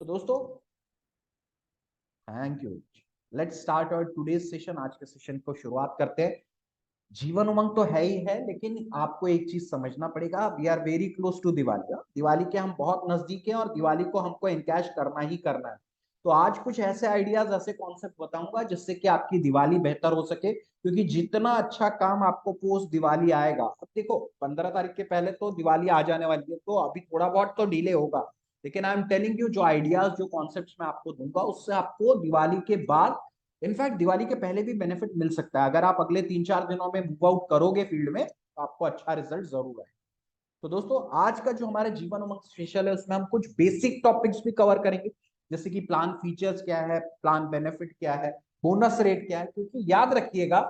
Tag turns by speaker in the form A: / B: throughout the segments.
A: तो दोस्तों, thank you. Let's start our today's session. आज के सेशन को शुरुआत करते हैं। जीवन उमंग तो है ही है, लेकिन आपको एक चीज समझना पड़ेगा। We are very close to Diwali. Diwali के हम बहुत नजदीक हैं और दिवाली को हमको एनकैश करना ही करना है। तो आज कुछ ऐसे आइडियाज, ऐसे कॉन्सेप्ट बताऊंगा जिससे कि आपकी दिवाली बेहतर हो सके, क्योंकि जितना अच्छा काम आपको पोस्ट दिवाली आएगा। अब देखो, 15 तारीख के पहले तो दिवाली आ जाने वाली है, तो अभी थोड़ा बहुत तो डिले होगा, लेकिन आई एम टेलिंग यू, जो आइडियाज, जो कॉन्सेप्ट मैं आपको दूंगा, उससे आपको दिवाली के बाद, इनफैक्ट दिवाली के पहले भी बेनिफिट मिल सकता है। अगर आप अगले 3-4 दिनों में मूव आउट करोगे फील्ड में, तो आपको अच्छा रिजल्ट जरूर आए। तो दोस्तों, आज का जो हमारे जीवन उमंग स्पेशल है, उसमें हम कुछ बेसिक टॉपिक्स भी कवर करेंगे, जैसे कि प्लान फीचर्स क्या है, प्लान बेनिफिट क्या है, बोनस रेट क्या है। क्योंकि याद रखिएगा,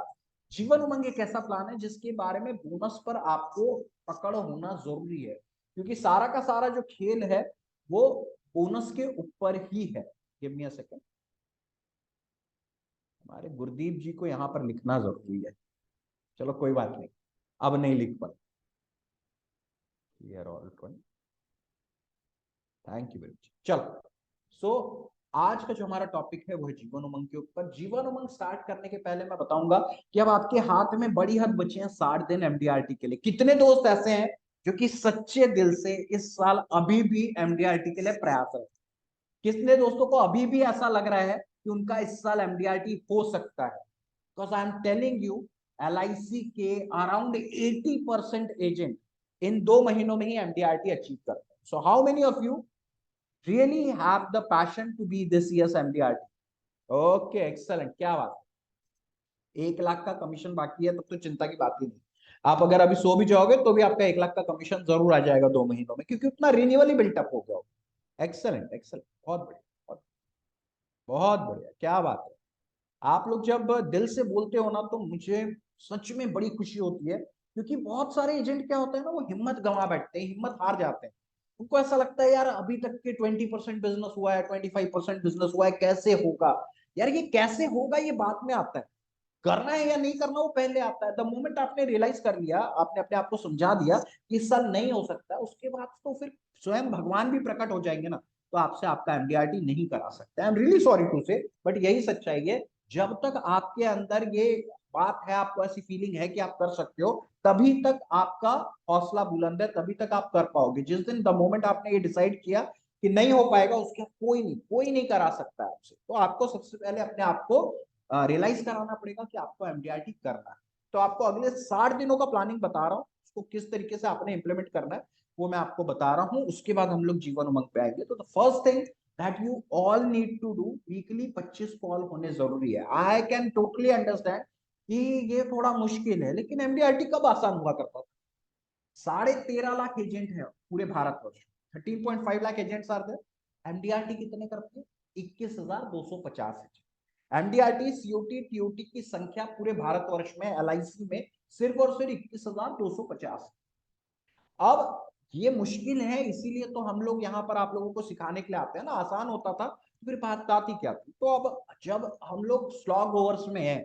A: जीवन उमंग एक ऐसा प्लान है जिसके बारे में बोनस पर आपको पकड़ होना जरूरी है, क्योंकि सारा का सारा जो खेल है वो बोनस के ऊपर ही है। Give me a second. हमारे गुरदीप जी को यहाँ पर लिखना जरूरी है। चलो कोई बात नहीं, अब नहीं लिख पाए। Clear all one. Thank you very much. चलो, सो आज का जो हमारा टॉपिक है वो है जीवन उमंग के ऊपर। जीवन उमंग स्टार्ट करने के पहले मैं बताऊंगा कि अब आपके हाथ में बड़ी हद बचे हैं 60 दिन एमडीआरटी के लिए। कितने दोस्त ऐसे हैं जो कि सच्चे दिल से इस साल अभी भी एमडीआरटी के लिए प्रयासरत? कितने दोस्तों को अभी भी ऐसा लग रहा है कि उनका इस साल एमडीआरटी हो सकता है? Because I am telling you, LIC के अराउंड 80% एजेंट इन 2 महीनों में ही एमडीआरटी अचीव करते हैं। So how many of you really have the passion to be this year's MDRT? Okay, excellent, क्या बात है। 1 लाख का कमीशन बाकी है, तब तो चिंता की बात ही नहीं। आप अगर अभी सो भी जाओगे तो भी आपका 1 लाख का कमीशन जरूर आ जाएगा 2 महीनों में, क्योंकि उतना रिन्यूअल ही बिल्टअप हो गया। एक्सलेंट, एक्सलेंट, बहुत बढ़िया, बहुत बहुत बढ़िया, क्या बात है। आप लोग जब दिल से बोलते हो ना, तो मुझे सच में बड़ी खुशी होती है, क्योंकि बहुत सारे एजेंट क्या होता है ना, वो हिम्मत गंवा बैठते हैं, हिम्मत हार जाते हैं। उनको ऐसा लगता है यार, अभी तक के 20% बिजनेस हुआ है, 25% बिजनेस हुआ है, कैसे होगा? यार ये कैसे होगा, ये बाद में आता है। करना है या नहीं करना, वो पहले आता है। द मोमेंट आपने रियलाइज कर लिया, आपने अपने आप को समझा दिया कि इस साल नहीं हो सकता, उसके बाद तो फिर स्वयं भगवान भी प्रकट हो जाएंगे ना, तो आपसे आपका एमडीआरटी नहीं करा सकते। I am really sorry to say, but यही सच्चाई है। जब तक आपके अंदर ये बात है, आपको ऐसी फीलिंग है कि आप कर सकते हो, तभी तक आपका हौसला बुलंद है, तभी तक आप कर पाओगे। जिस दिन, द मोमेंट आपने ये डिसाइड किया कि नहीं हो पाएगा, उसके कोई नहीं करा सकता है आपसे। तो आपको सबसे पहले अपने आप को रियलाइज कराना पड़ेगा कि आपको एमडीआरटी करना है। तो आपको अगले 60 दिनों का प्लानिंग बता रहा हूँ, उसको किस तरीके से आपने इंप्लीमेंट करना है वो मैं आपको बता रहा हूँ। उसके बाद हम लोग जीवन उमंग पे आएंगे। तो the first thing that you all need to do, weekly 25 call होने जरूरी है। आई कैन टोटली अंडरस्टैंड कि ये थोड़ा मुश्किल है, लेकिन एमडीआरटी कब आसान हुआ करता था? 13.5 लाख एजेंट है पूरे Bharatvarsh, 13.5 lakh agents are there. MDRT कितने करते हैं? 21,250 एजेंट। एमडीआरटी सीओटी टीओटी की संख्या पूरे भारतवर्ष में एलआईसी में सिर्फ और सिर्फ 21,250। अब ये मुश्किल है, इसीलिए तो हम लोग यहाँ पर आप लोगों को सिखाने के लिए आते हैं ना। आसान होता था तो फिर बात ही क्या थी। तो अब जब हम लोग स्लॉग ओवर्स में हैं,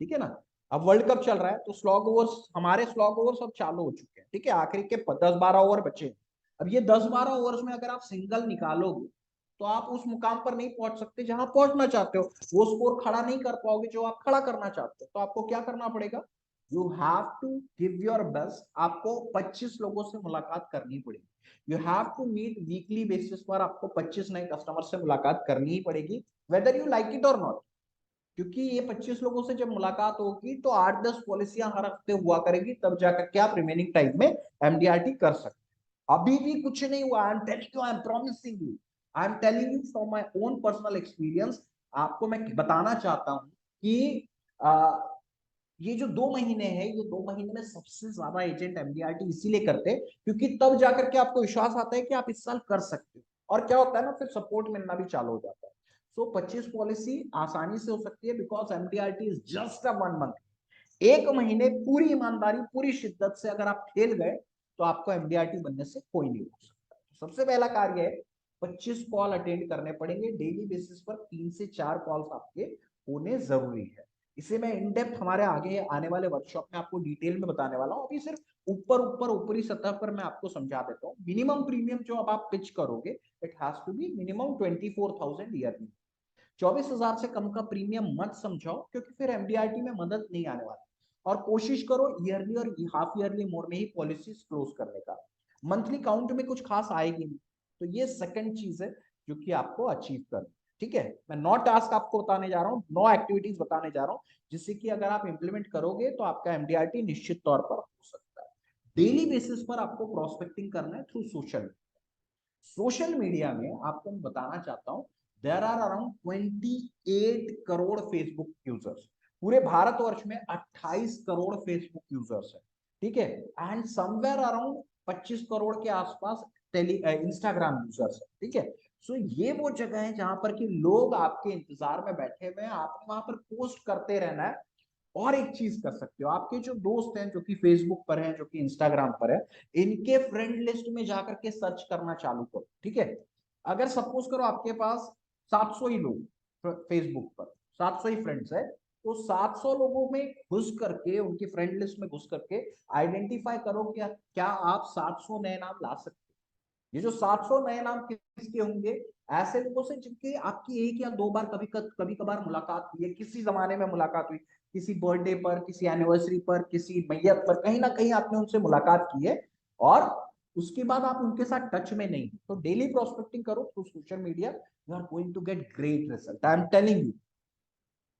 A: ठीक है ना, अब वर्ल्ड कप चल रहा है, तो स्लॉग ओवर्स, हमारे स्लॉग ओवर्स अब चालू हो चुके हैं, ठीक है, आखिरी के 10-12 ओवर बचे। अब ये 10-12 ओवर्स में अगर आप सिंगल निकालोगे, तो आप उस मुकाम पर नहीं पहुंच सकते जहां पहुंचना चाहते हो। वो स्कोर खड़ा नहीं कर पाओगे जो आप खड़ा करना चाहते हो। तो आपको क्या करना पड़ेगा? You have to give your best. आपको 25 लोगों से मुलाकात करनी पड़ेगी। You have to meet weekly basis पर, आपको 25 नए कस्टमर से मुलाकात करनी ही पड़ेगी, वेदर यू लाइक इट और नॉट। क्योंकि ये 25 लोगों से जब मुलाकात होगी, तो 8-10 पॉलिसियां हर हफ्ते हुआ करेगी, तब जाकर के आप रिमेनिंग टाइम में एमडीआरटी कर सकते हैं। अभी भी कुछ नहीं हुआ। आई am telling you, I am promising you, I am telling you from my own personal experience. आपको मैं बताना चाहता हूं कि ये जो 2 महीने हैं, ये 2 महीने में सबसे ज्यादा एजेंट एमडीआरटी इसीलिए करते हैं, क्योंकि तब जाकर के आपको विश्वास आता है कि आप इस साल कर सकते हो। और क्या होता है ना, फिर सपोर्ट मिलना भी चालू हो जाता है। सो 25 पॉलिसी आसानी से हो सकती है, because MDRT is just a 1 month. 1 महीने पूरी ईमानदारी, पूरी शिद्दत से अगर आप खेल गए, तो आपको एमडीआरटी बनने से कोई नहीं रोक सकता। सबसे पहला कार्य है, 25 कॉल अटेंड करने पड़ेंगे डेली बेसिस पर। 3 से 4 कॉल्स आपके होने जरूरी है। इसे मैं इन डेप्थ हमारे आगे आने वाले वर्कशॉप में आपको डिटेल में बताने वाला हूं। अभी सिर्फ ऊपर ऊपर ऊपरी सतह पर मैं आपको समझा देता हूँ। मिनिमम प्रीमियम जो अब आप पिच करोगे, it has to be minimum 24,000 yearly. 24,000 से कम का प्रीमियम मत समझाओ, क्योंकि फिर एमडीआरटी में मदद नहीं आने वाली। और कोशिश करो ईयरली और हाफ ईयरली मोड में ही पॉलिसीज क्लोज करने का। मंथली काउंट में कुछ खास आएगी नहीं। तो ये सेकंड चीज है जो कि आपको अचीव करना। ठीक है, मैं 9 टास्क आपको बताने जा रहा हूँ, 9 एक्टिविटीज बताने जा रहा हूँ, जिससे कि अगर आप इंप्लीमेंट करोगे तो आपका एमडीआरटी निश्चित तौर पर हो सकता है। डेली बेसिस पर आपको प्रोस्पेक्टिंग करना है थ्रू सोशल। सोशल मीडिया में आपको मैं बताना चाहता हूं, there are around 28 crore Facebook users. पूरे भारतवर्ष में 28 करोड़ फेसबुक यूजर्स है। ठीक है, एंड समवेयर अराउंड 25 करोड़ के आसपास इंस्टाग्राम यूजर्स है। ठीक है, सो ये वो जगह है जहां पर कि लोग आपके इंतजार में बैठे हुए हैं, आपने वहां पर पोस्ट करते रहना है। और एक चीज कर सकते हो, आपके जो दोस्त हैं जो कि फेसबुक पर हैं, जो कि इंस्टाग्राम पर है, इनके फ्रेंड लिस्ट में जाकर के सर्च करना चालू करो। ठीक है, अगर सपोज करो आपके पास 700 ही लोग फेसबुक पर, 700 ही फ्रेंड्स है, तो 700 लोगों में घुस करके, उनकी फ्रेंड लिस्ट में घुस करके आइडेंटिफाई करो कि क्या आप 700 नए नाम ला सकते। ये जो 700 नए नाम किसके होंगे? ऐसे लोगों से जिनके आपकी एक या दो बार कभी कभार मुलाकात हुई है, किसी जमाने में मुलाकात हुई, किसी बर्थडे पर, किसी एनिवर्सरी पर, किसी मैयत पर, कहीं ना कहीं आपने उनसे मुलाकात की है, और उसके बाद आप उनके साथ टच में नहीं। तो डेली प्रोस्पेक्टिंग करो through social media, you are going to get great result, I am telling you.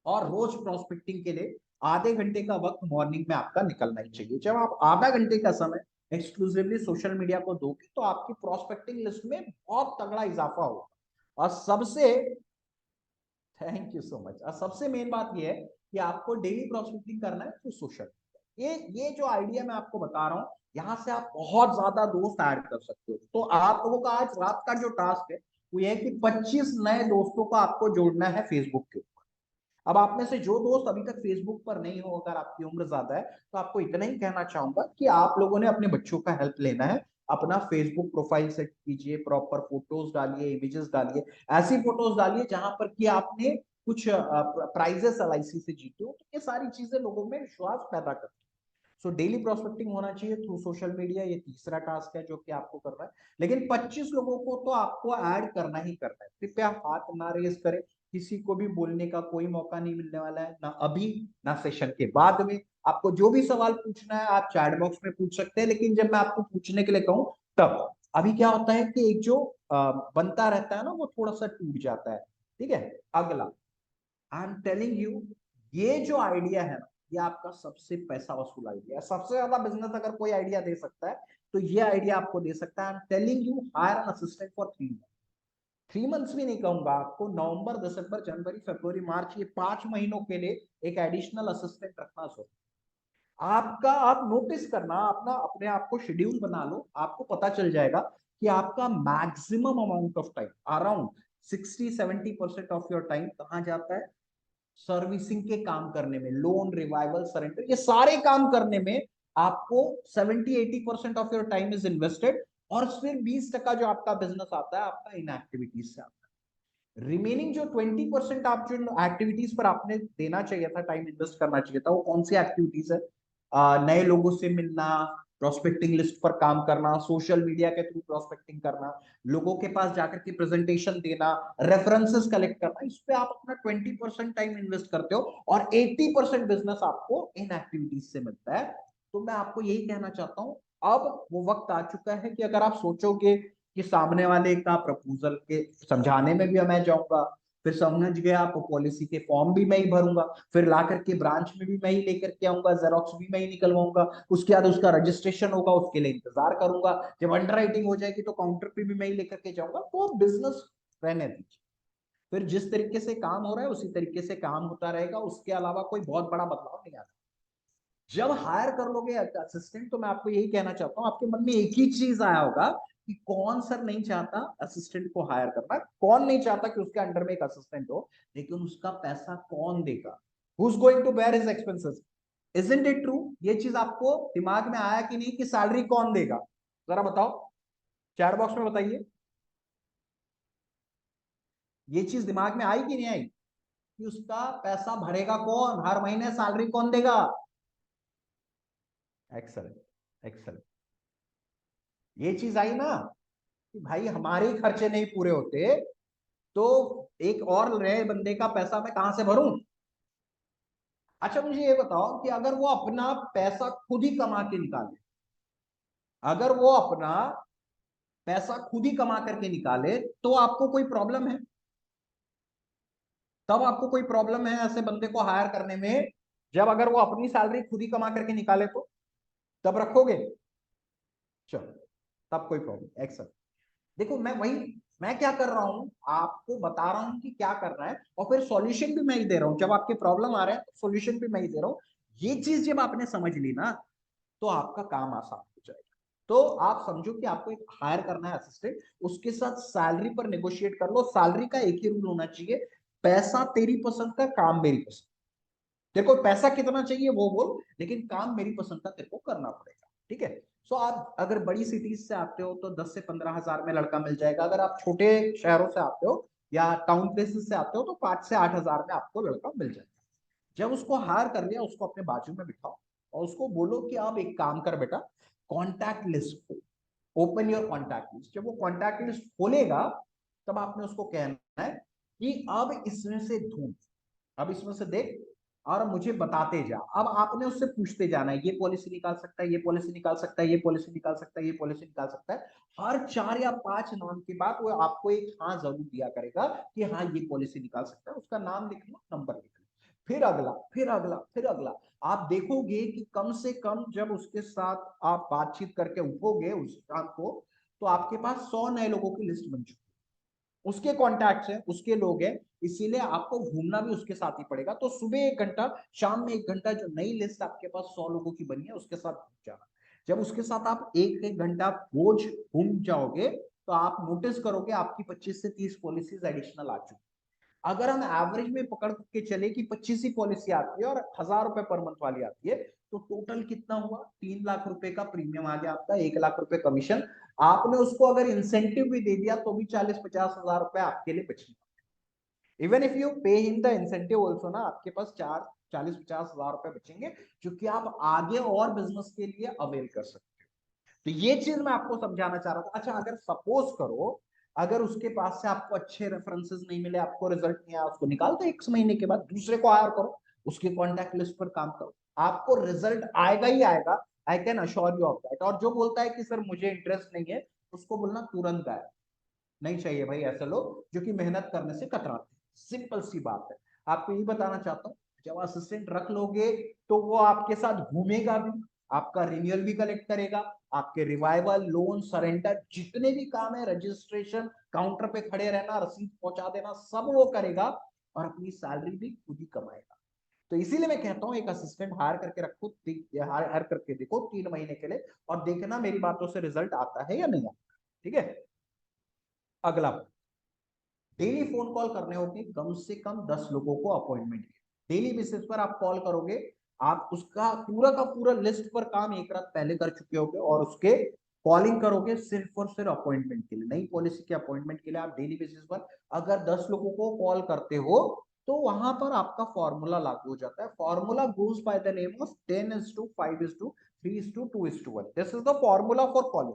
A: और रोज प्रोस्पेक्टिंग के लिए आधे घंटे का वक्त मॉर्निंग में आपका निकलना ही चाहिए। जब आप आधा घंटे का समय एक्सक्लूसिवली सोशल मीडिया को दोगे, तो आपकी प्रोस्पेक्टिंग लिस्ट में बहुत तगड़ा इजाफा होगा। और सबसे, थैंक यू सो मच, और सबसे मेन बात यह है कि आपको डेली प्रोस्पेक्टिंग करना है थ्रू सोशल। ये जो आइडिया मैं आपको बता रहा हूँ, यहाँ से आप बहुत ज्यादा दोस्त ऐड कर सकते हो। तो आप लोगों का आज रात का जो टास्क है वो ये है कि 25 नए दोस्तों को आपको जोड़ना है फेसबुक के। अब आप में से जो दोस्त अभी तक फेसबुक पर नहीं हो, अगर आपकी उम्र ज्यादा है, तो आपको इतना ही कहना चाहूंगा कि आप लोगों ने अपने बच्चों का हेल्प लेना है। अपना फेसबुक प्रोफाइल सेट कीजिए, प्रॉपर फोटोज डालिए, इमेजेस डालिए, ऐसी फोटोज डालिए जहां पर कि आपने कुछ प्राइजेस एलआईसी से जीते हो। तो ये सारी चीजें लोगों में विश्वास पैदा करती है। सो डेली प्रोस्पेक्टिंग होना चाहिए थ्रू सोशल मीडिया, ये तीसरा टास्क है जो कि आपको करना है। लेकिन 25 लोगों को तो आपको ऐड करना ही करना है। कृपया हाथ ना रेस करें, किसी को भी बोलने का कोई मौका नहीं मिलने वाला है, ना अभी ना सेशन के बाद में। आपको जो भी सवाल पूछना है आप चैट बॉक्स में पूछ सकते हैं, लेकिन जब मैं आपको पूछने के लिए कहूं तब। अभी क्या होता है कि एक जो बनता रहता है ना, वो थोड़ा सा टूट जाता है। ठीक है, अगला, आई एम टेलिंग यू, ये जो आइडिया है ना, ये आपका सबसे पैसा वसूल आइडिया है। सबसे ज्यादा बिजनेस अगर कोई आइडिया दे सकता है तो ये आइडिया आपको दे सकता है। I am telling you, hire an assistant for 3 months भी नहीं कहूंगा आपको, नवंबर, दिसंबर, जनवरी, फरवरी, मार्च, ये 5 महीनों के लिए एक एडिशनल असिस्टेंट रखना। सो आपका, आप नोटिस करना, अपना अपने आप को शेड्यूल बना लो, आपको पता चल जाएगा कि आपका maximum amount of time, around 60-70% of your time कहाँ जाता है? सर्विसिंग के काम करने में, लोन, रिवाइवल, सरेंडर, ये सारे काम करने में आपको 70-80% of your time is invested. और फिर 20% जो आपका बिजनेस आता है आपका इन एक्टिविटीज से आता है। रिमेनिंग जो 20% आप जो एक्टिविटीज पर आपने देना चाहिए था, टाइम इन्वेस्ट करना चाहिए था, वो कौन सी एक्टिविटीज है? नए लोगों से मिलना, प्रोस्पेक्टिंग लिस्ट पर काम करना, सोशल मीडिया के थ्रू प्रोस्पेक्टिंग करना, लोगों के पास जाकर के प्रेजेंटेशन देना, रेफरेंसेस कलेक्ट करना, इस पे आप अपना 20% टाइम इन्वेस्ट करते हो, और 80% बिजनेस आपको इन एक्टिविटीज से मिलता है। तो मैं आपको यही कहना चाहता हूं, अब वो वक्त आ चुका है कि अगर आप सोचोगे कि सामने वाले का प्रपोजल के समझाने में भी मैं जाऊंगा, फिर समझ गया आप पॉलिसी के फॉर्म भी मैं ही भरूंगा, फिर ला करके ब्रांच में भी मैं ही लेकर के आऊंगा, जेरोक्स भी मैं ही निकलवाऊंगा, उसके बाद उसका रजिस्ट्रेशन होगा, उसके लिए इंतजार करूंगा, जब अंडर राइटिंग हो जाएगी तो काउंटर पे भी मैं ही लेकर के जाऊंगा, तो बिजनेस रहने दीजिए। फिर जिस तरीके से काम हो रहा है उसी तरीके से काम होता रहेगा, उसके अलावा कोई बहुत बड़ा बदलाव नहीं आता। जब हायर कर लोगे असिस्टेंट, तो मैं आपको यही कहना चाहता हूँ, आपके मन में एक ही चीज आया होगा कि कौन सर नहीं चाहता असिस्टेंट को हायर करना, कौन नहीं चाहता कि उसके अंडर में एक असिस्टेंट हो, लेकिन उसका पैसा कौन देगा? Who is going to bear his expenses? Isn't it true? ये चीज आपको दिमाग में आया कि नहीं कि सैलरी कौन देगा? जरा बताओ, चैट बॉक्स में बताइए, ये चीज दिमाग में आई कि नहीं आई कि उसका पैसा भरेगा कौन, हर महीने सैलरी कौन देगा? Excellent, excel. ये चीज आई ना कि भाई हमारे ही खर्चे नहीं पूरे होते तो एक और नए बंदे का पैसा मैं कहां से भरूं। अच्छा मुझे ये बताओ कि अगर वो अपना पैसा खुद ही कमा के निकाले, अगर वो अपना पैसा खुद ही कमा करके निकाले तो आपको कोई प्रॉब्लम है? तब आपको कोई प्रॉब्लम है ऐसे बंदे को हायर करने में, जब अगर वो अपनी सैलरी खुद ही कमा करके निकाले तो तब रखोगे? चलो, तब कोई प्रॉब्लम एक्सेप्ट। देखो मैं क्या कर रहा हूं, आपको बता रहा हूं कि क्या करना है और फिर सॉल्यूशन भी मैं ही दे रहा हूं। जब आपके प्रॉब्लम आ रहे हैं तो सॉल्यूशन भी मैं ही दे रहा हूं। ये चीज जब आपने समझ ली ना तो आपका काम आसान हो जाएगा। तो आप समझो कि आपको एक हायर करना है असिस्टेंट, उसके साथ सैलरी पर नेगोशिएट कर लो। सैलरी का एक ही रूल होना चाहिए, पैसा तेरी पसंद का, काम मेरी पसंद। तेरे को पैसा कितना चाहिए वो बोल, लेकिन काम मेरी पसंद का तेरे को करना पड़ेगा। ठीक है। सो आप अगर बड़ी सिटीज से आते हो तो 10 से 15 हजार में लड़का मिल जाएगा। अगर आप छोटे शहरों से आते हो या टाउन प्लेसेस से आते हो तो 5 से 8 हजार में आपको लड़का मिल जाएगा। जब उसको हायर कर लिया, उसको अपने बाजू में बिठाओ और उसको बोलो कि आप एक काम कर बेटा, कॉन्टैक्ट लिस्ट को ओपन योर कॉन्टैक्ट लिस्ट। जब वो कॉन्टैक्ट लिस्ट खोलेगा तब आपने उसको कहना है कि अब इसमें से ढूंढ, अब इसमें से देख और मुझे बताते जा। अब आपने उससे पूछते जाना है, ये पॉलिसी निकाल सकता है, ये पॉलिसी निकाल सकता है, ये पॉलिसी निकाल सकता है, ये पॉलिसी निकाल सकता है। हर 4 या 5 नाम के बाद वो आपको एक हाँ जरूर दिया करेगा कि हाँ ये पॉलिसी निकाल सकता है। उसका नाम लिख लो, नंबर लिख लो, फिर अगला, फिर अगला, फिर अगला। आप देखोगे कि कम से कम जब उसके साथ आप बातचीत करके उठोगे उस काम को, तो आपके पास 100 नए लोगों की लिस्ट बन चुकी है। उसके कॉन्टैक्ट्स हैं, उसके लोग हैं, इसीलिए आपको घूमना भी उसके साथ ही पड़ेगा। तो सुबह 1 घंटा, शाम में 1 घंटा, जो नई लिस्ट आपके पास 100 लोगों की बनी है उसके साथ घूम जाना। जब उसके साथ आप एक एक घंटा रोज घूम जाओगे तो आप नोटिस करोगे आपकी 25 से 30 पॉलिसीज एडिशनल आ चुकी। अगर हम एवरेज में पकड़ के चले कि 25 ही पॉलिसी आती है और 1000 रुपए पर मंथ वाली आती है, तो टोटल कितना हुआ? 3 लाख रुपए का प्रीमियम आ गया आपका, 1 लाख रुपए कमीशन। आपने उसको अगर इंसेंटिव भी दे दिया तो भी 40-50 हजार रुपए आपके लिए बचेंगे। Even if you pay him the incentive also ना, आपके पास 40-50 हजार रुपए बचेंगे जो कि आप आगे और बिजनेस के लिए अवेल कर सकते हो। तो ये चीज मैं आपको समझाना चाह रहा था। अच्छा अगर सपोज करो, अगर उसके पास से आपको अच्छे रेफरेंसेस नहीं मिले, आपको रिजल्ट नहीं आया, उसको निकाल दो 1 महीने के बाद, दूसरे को हायर करो, उसके कॉन्टैक्ट लिस्ट पर काम करो, आपको रिजल्ट आएगा ही आएगा। I can assure you of that. और जो बोलता है कि सर मुझे इंटरेस्ट नहीं है, उसको बोलना तुरंत गायब। नहीं चाहिए भाई ऐसे लोग जो कि मेहनत करने से कतराते हैं। सिंपल सी बात है। आपको ये बताना चाहता हूँ, जब असिस्टेंट रख लोगे तो वो आपके साथ घूमेगा भी, आपका रिन्यूअल भी कलेक्ट करेगा, आपके रिवाइवल, लोन, सरेंडर, जितने भी काम है, रजिस्ट्रेशन, काउंटर पे खड़े रहना, रसीद पहुंचा देना, सब वो करेगा और अपनी सैलरी भी खुद ही कमाएगा। तो इसीलिए मैं कहता हूँ एक असिस्टेंट हायर करके रखो, हायर करके देखो 3 महीने के लिए और देखना मेरी बातों से रिजल्ट आता है या नहीं आता। ठीक है। अगला, डेली फोन कॉल करने होंगे कम से कम 10 लोगों को अपॉइंटमेंट के डेली बेसिस पर आप कॉल करोगे। आप उसका पूरा का पूरा लिस्ट पर काम एक रात पहले कर चुके होगे और उसके कॉलिंग करोगे सिर्फ और सिर्फ अपॉइंटमेंट के लिए, नई पॉलिसी के अपॉइंटमेंट के लिए। आप डेली बेसिस पर अगर 10 लोगों को कॉल करते हो तो वहां पर आपका फॉर्मूला लागू हो जाता है। Formula goes by the name of 10:5:3:2:1। This is the formula for calling.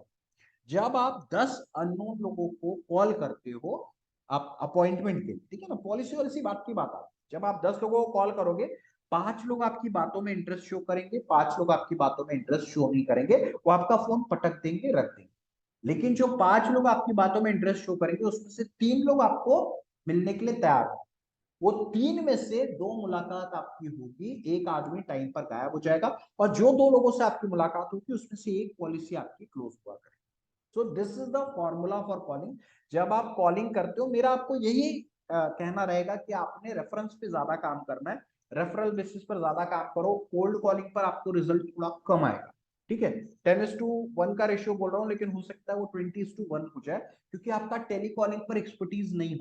A: जब आप 10 अननोन लोगों को कॉल करते हो आप अपॉइंटमेंट के लिए, ठीक है ना, पॉलिसी वाली बात की बात आती है, जब आप 10 लोगों को कॉल करोगे, 5 लोग आपकी बातों में इंटरेस्ट शो करेंगे, 5 लोग आपकी बातों में इंटरेस्ट शो नहीं करेंगे, वो आपका फोन पटक देंगे, रख देंगे। लेकिन जो 5 लोग आपकी बातों में इंटरेस्ट शो करेंगे उसमें से 3 लोग आपको मिलने के लिए तैयार हो। वो 3 में से 2 मुलाकात आपकी होगी, एक आदमी टाइम पर गायब हो जाएगा और जो 2 लोगों से आपकी मुलाकात होगी उसमें से एक पॉलिसी आपकी क्लोज हुआ करेगी। So this is the formula for calling. जब आप कॉलिंग करते हो, मेरा आपको यही कहना रहेगा कि आपने रेफरेंस पे ज्यादा काम करना है, रेफरल बेसिस पर ज्यादा काम करो। कोल्ड कॉलिंग पर आपको रिजल्ट थोड़ा कम आएगा। ठीक है। 10:1 का रेशियो बोल रहा हूँ, लेकिन हो सकता है वो 20:1 हो जाए, क्योंकि आपका टेलीकॉलिंग पर एक्सपर्टीज नहीं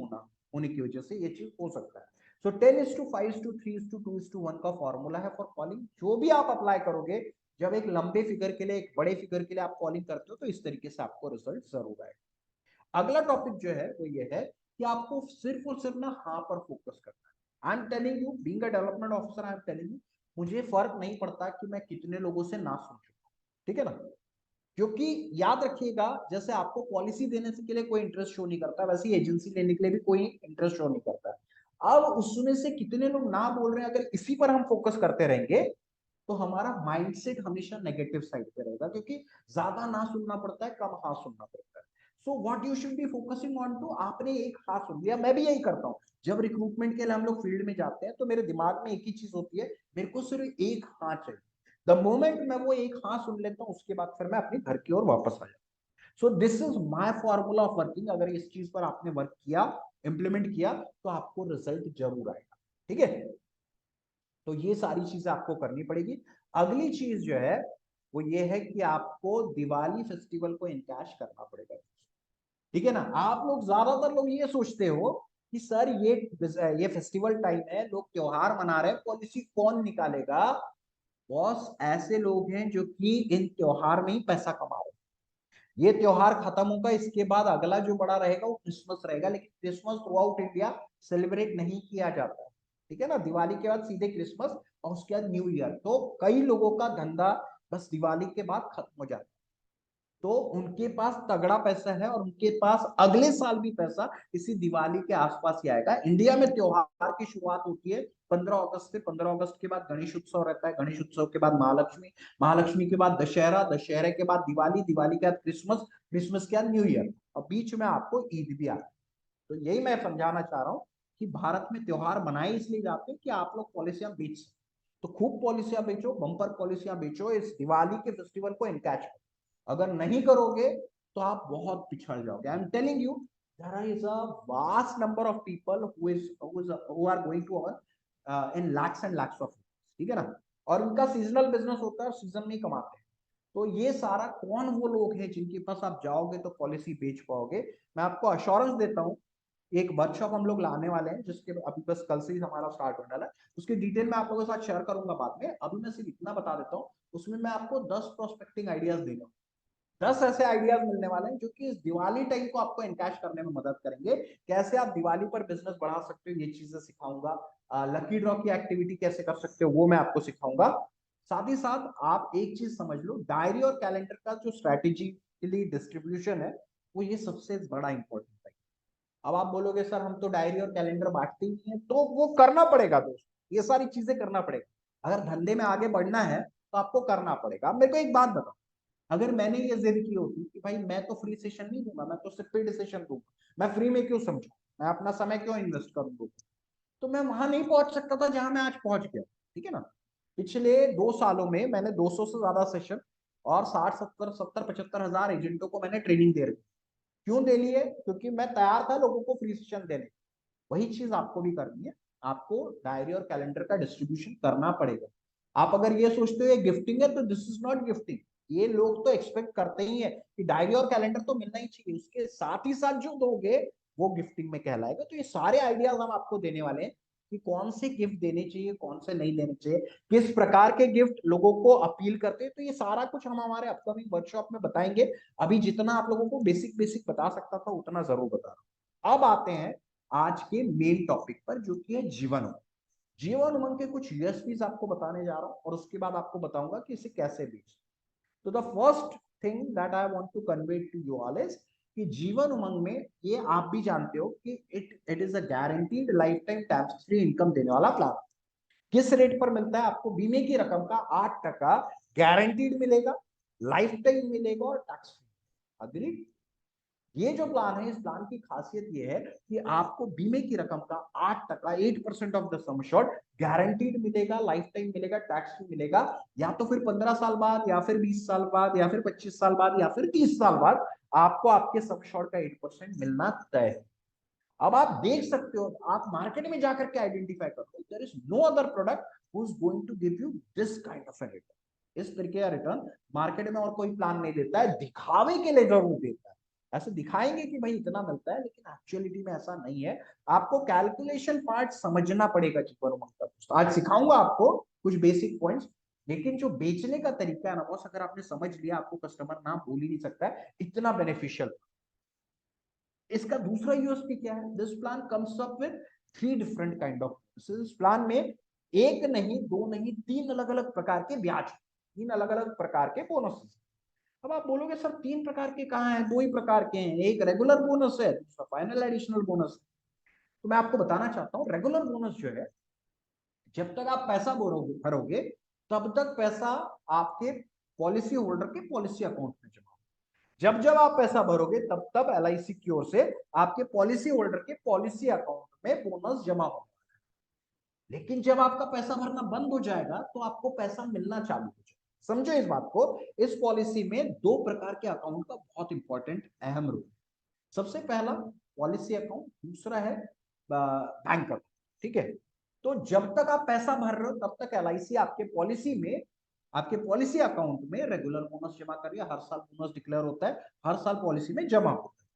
A: होने की वजह से ये चीज हो सकता है। सो 10:5:3:2:1 का फॉर्मूला है फॉर कॉलिंग। जो भी आप अप्लाई करोगे, जब एक लंबे फिगर के लिए, एक बड़े फिगर के लिए आप कॉलिंग करते हो, तो इस तरीके से आपको रिजल्ट जरूर आएगा। अगला टॉपिक जो है वो ये है कि आपको सिर्फ और सिर्फ ना हाँ पर फोकस करना है। I am telling you, being a development officer, I am telling you, मुझे फर्क नहीं पड़ता कि मैं कितने लोगों से ना सुन चुका हूं। ठीक है ना। क्योंकि याद रखिएगा, जैसे आपको पॉलिसी देने से के लिए कोई इंटरेस्ट शो नहीं करता, वैसे ही एजेंसी लेने के लिए भी कोई इंटरेस्ट शो नहीं करता। अब उसमें से कितने लोग ना बोल रहे हैं, अगर इसी पर हम फोकस करते रहेंगे तो हमारा माइंडसेट हमेशा नेगेटिव साइड पे रहेगा, क्योंकि ज्यादा ना सुनना पड़ता है, कम हाँ सुनना पड़ता है। So what you should be focusing on to, आपने एक हाँ सुन लिया। मैं भी यही करता हूँ, जब रिक्रूटमेंट के लिए हम लोग फील्ड में जाते हैं तो मेरे दिमाग में एक ही चीज होती है, मेरे को सिर्फ एक हाँ चाहिए। द मोमेंट मैं वो एक हाँ सुन लेता हूँ, उसके बाद फिर मैं अपने घर की ओर वापस आ जाता हूँ। So this is my formula of working. अगर इस चीज पर आपने वर्क किया, इंप्लीमेंट किया, तो आपको रिजल्ट जरूर आएगा। ठीक है, तो ये सारी चीजें आपको करनी पड़ेगी। अगली चीज जो है वो ये है कि आपको दिवाली फेस्टिवल को इनकैश करना पड़ेगा। ठीक है ना, आप लोग ज्यादातर लोग ये सोचते हो कि सर ये फेस्टिवल टाइम है, लोग त्योहार मना रहे हैं, पॉलिसी कौन निकालेगा। बॉस, ऐसे लोग हैं जो कि इन त्योहार में ही पैसा कमा रहे हैं। ये त्योहार खत्म होगा, इसके बाद अगला जो बड़ा रहेगा वो क्रिसमस रहेगा, लेकिन Christmas through out India celebrate नहीं किया जाता है। ठीक है ना, दिवाली के बाद सीधे क्रिसमस और उसके बाद न्यू ईयर। तो कई लोगों का धंधा बस दिवाली के बाद खत्म हो जाता है। तो उनके पास तगड़ा पैसा है और उनके पास अगले साल भी पैसा इसी दिवाली के आसपास ही आएगा। इंडिया में त्योहार की शुरुआत होती है 15 अगस्त से। 15 अगस्त के बाद गणेश उत्सव रहता है, गणेश उत्सव के बाद महालक्ष्मी, महालक्ष्मी के बाद दशहरा, दशहरे के बाद दिवाली, दिवाली के बाद क्रिसमस, क्रिसमस के बाद न्यू ईयर, और बीच में आपको ईद भी आता है। तो यही मैं समझाना चाह रहा हूँ कि भारत में त्योहार मनाए इसलिए जाते हैं कि आप लोग पॉलिसियां बेच सकें। तो खूब पॉलिसियां बेचो, बम्पर पॉलिसियां बेचो, इस दिवाली के फेस्टिवल को एनकैच करो। अगर नहीं करोगे तो आप बहुत पिछड़ जाओगे। आई am telling you, there is a vast number of people who are going to earn in lakhs and lakhs of rupees, ठीक है ना। और उनका सीजनल बिजनेस होता है और सीजन में ही कमाते हैं। तो ये सारा कौन वो लोग हैं जिनके पास आप जाओगे तो पॉलिसी बेच पाओगे। मैं आपको अश्योरेंस देता हूँ, एक वर्कशॉप हम लोग लाने वाले हैं, जिसके अभी बस कल से ही हमारा स्टार्ट होने वाला है। उसकी डिटेल मैं आप लोगों के साथ शेयर करूंगा बाद में। अभी मैं सिर्फ इतना बता देता हूँ, उसमें मैं आपको 10 प्रोस्पेक्टिंग आइडियाज देगा। 10 ऐसे आइडियाज मिलने वाले हैं जो कि इस दिवाली टाइम को आपको एनकैश करने में मदद करेंगे। कैसे आप दिवाली पर बिजनेस बढ़ा सकते हो, ये चीजें सिखाऊंगा। लकी ड्रॉ की एक्टिविटी कैसे कर सकते हो, वो मैं आपको सिखाऊंगा। साथ ही साथ आप एक चीज समझ लो, डायरी और कैलेंडर का जो स्ट्रेटेजिकली डिस्ट्रीब्यूशन है, वो ये सबसे बड़ा इंपॉर्टेंट है। अब आप बोलोगे सर हम तो डायरी और कैलेंडर बांटते ही नहीं है, तो वो करना पड़ेगा दोस्त, ये सारी चीजें करना पड़ेगा। अगर धंधे में आगे बढ़ना है तो आपको करना पड़ेगा। अब मेरे को एक बात बताओ, अगर मैंने ये जिद की होती कि भाई मैं तो फ्री सेशन नहीं दूंगा, मैं तो सिर्फ पेड सेशन दूंगा, मैं फ्री में क्यों समझू, मैं अपना समय क्यों इन्वेस्ट करूंगा, तो मैं वहां नहीं पहुंच सकता था जहां मैं आज पहुंच गया। ठीक है ना, पिछले 2 सालों में मैंने 200 से ज्यादा सेशन और 60 70 70 75 हजार एजेंटों को मैंने ट्रेनिंग दे रखी। क्यों दे लिए, क्योंकि मैं तैयार था लोगों को फ्री सेशन देने। वही चीज आपको भी करनी है, आपको डायरी और कैलेंडर का डिस्ट्रीब्यूशन करना पड़ेगा। आप अगर ये सोचते हो ये गिफ्टिंग है, तो दिस इज नॉट गिफ्टिंग। ये लोग तो एक्सपेक्ट करते ही है कि डायरी और कैलेंडर तो मिलना ही चाहिए, उसके साथ ही साथ जो दोगे वो गिफ्टिंग में कहलाएगा। तो ये सारे आइडियाज हम आपको देने वाले हैं कि कौन से गिफ्ट देने चाहिए, कौन से नहीं देने चाहिए, किस प्रकार के गिफ्ट लोगों को अपील करते हैं। तो ये सारा कुछ हम हमारे अपकमिंग वर्कशॉप में बताएंगे। अभी जितना आप लोगों को बेसिक बेसिक बता सकता था उतना जरूर बता रहा हूं। अब आते हैं आज के मेन टॉपिक पर, जो कि है जीवन उमंग। जीवन उमंग के कुछ यूएसपीज आपको बताने जा रहा हूं और उसके बाद आपको बताऊंगा कि इसे कैसे बेच। तो the first thing that I want to convey to you all is कि जीवन उमंग में, ये आप भी जानते हो कि it is a guaranteed life time tax free income देने वाला प्लान। किस रेट पर मिलता है आपको, बीमे की रकम का 8% गारंटीड मिलेगा, लाइफ टाइम मिलेगा और टैक्स फ्री। अग्री। ये जो प्लान है, इस प्लान की खासियत ये है कि आपको बीमे की रकम का 8%, 8% of the sum short guaranteed मिलेगा, लाइफ टाइम मिलेगा, टैक्स फ्री मिलेगा। या तो फिर 15 साल बाद, या फिर 20 साल बाद, या फिर 25 साल बाद, या फिर 30 साल बाद आपको आपके सम शॉर्ट का 8% मिलना तय है। अब आप देख सकते हो, आप मार्केट में जाकर के आइडेंटिफाई करो, there is no other product who is going to give you this kind of a return. इस तरीके का रिटर्न मार्केट में और कोई प्लान नहीं देता है, दिखावे के लिए जरूर देता है। ऐसे दिखाएंगे कि भाई इतना मिलता है, लेकिन एक्चुअलिटी में ऐसा नहीं है। आपको कैलकुलेशन पार्ट समझना पड़ेगा जीवन उमंग का। तो आज सिखाऊंगा आपको कुछ बेसिक पॉइंट्स, लेकिन जो बेचने का तरीका है ना बॉस, अगर आपने समझ लिया, आपको कस्टमर ना बोल ही नहीं सकता है, इतना बेनिफिशियल। इसका दूसरा यूएसपी क्या है, this plan comes up with 3 different kind of, इस प्लान में एक नहीं, दो नहीं, 3 अलग अलग प्रकार के ब्याज, 3 अलग अलग प्रकार के बोनस। अब आप बोलोगे सर तीन प्रकार के कहाँ हैं, दो ही प्रकार के हैं, एक रेगुलर बोनस है, दूसरा फाइनल एडिशनल बोनस है। तो मैं आपको बताना चाहता हूँ रेगुलर बोनस जो है, जब तक आप पैसा भरोगे भरोगे तब तक पैसा आपके पॉलिसी होल्डर के पॉलिसी अकाउंट में जमा होगा। जब जब आप पैसा भरोगे तब तब एलआईसी की ओर से आपके पॉलिसी होल्डर के पॉलिसी अकाउंट में बोनस जमा होगा। लेकिन जब आपका पैसा भरना बंद हो जाएगा तो आपको पैसा मिलना चालू हो जाएगा। समझो इस बात को। इस पॉलिसी में दो प्रकार के अकाउंट का बहुत इंपॉर्टेंट अहम रोल। सबसे पहला पॉलिसी अकाउंट, दूसरा है बैंक अकाउंट। ठीक है, तो जब तक आप पैसा भर रहे हो तब तक एलआईसी आपके पॉलिसी में, आपके पॉलिसी अकाउंट में रेगुलर बोनस जमा कर रही है। हर साल बोनस डिक्लेयर होता है, हर साल पॉलिसी में जमा होता है।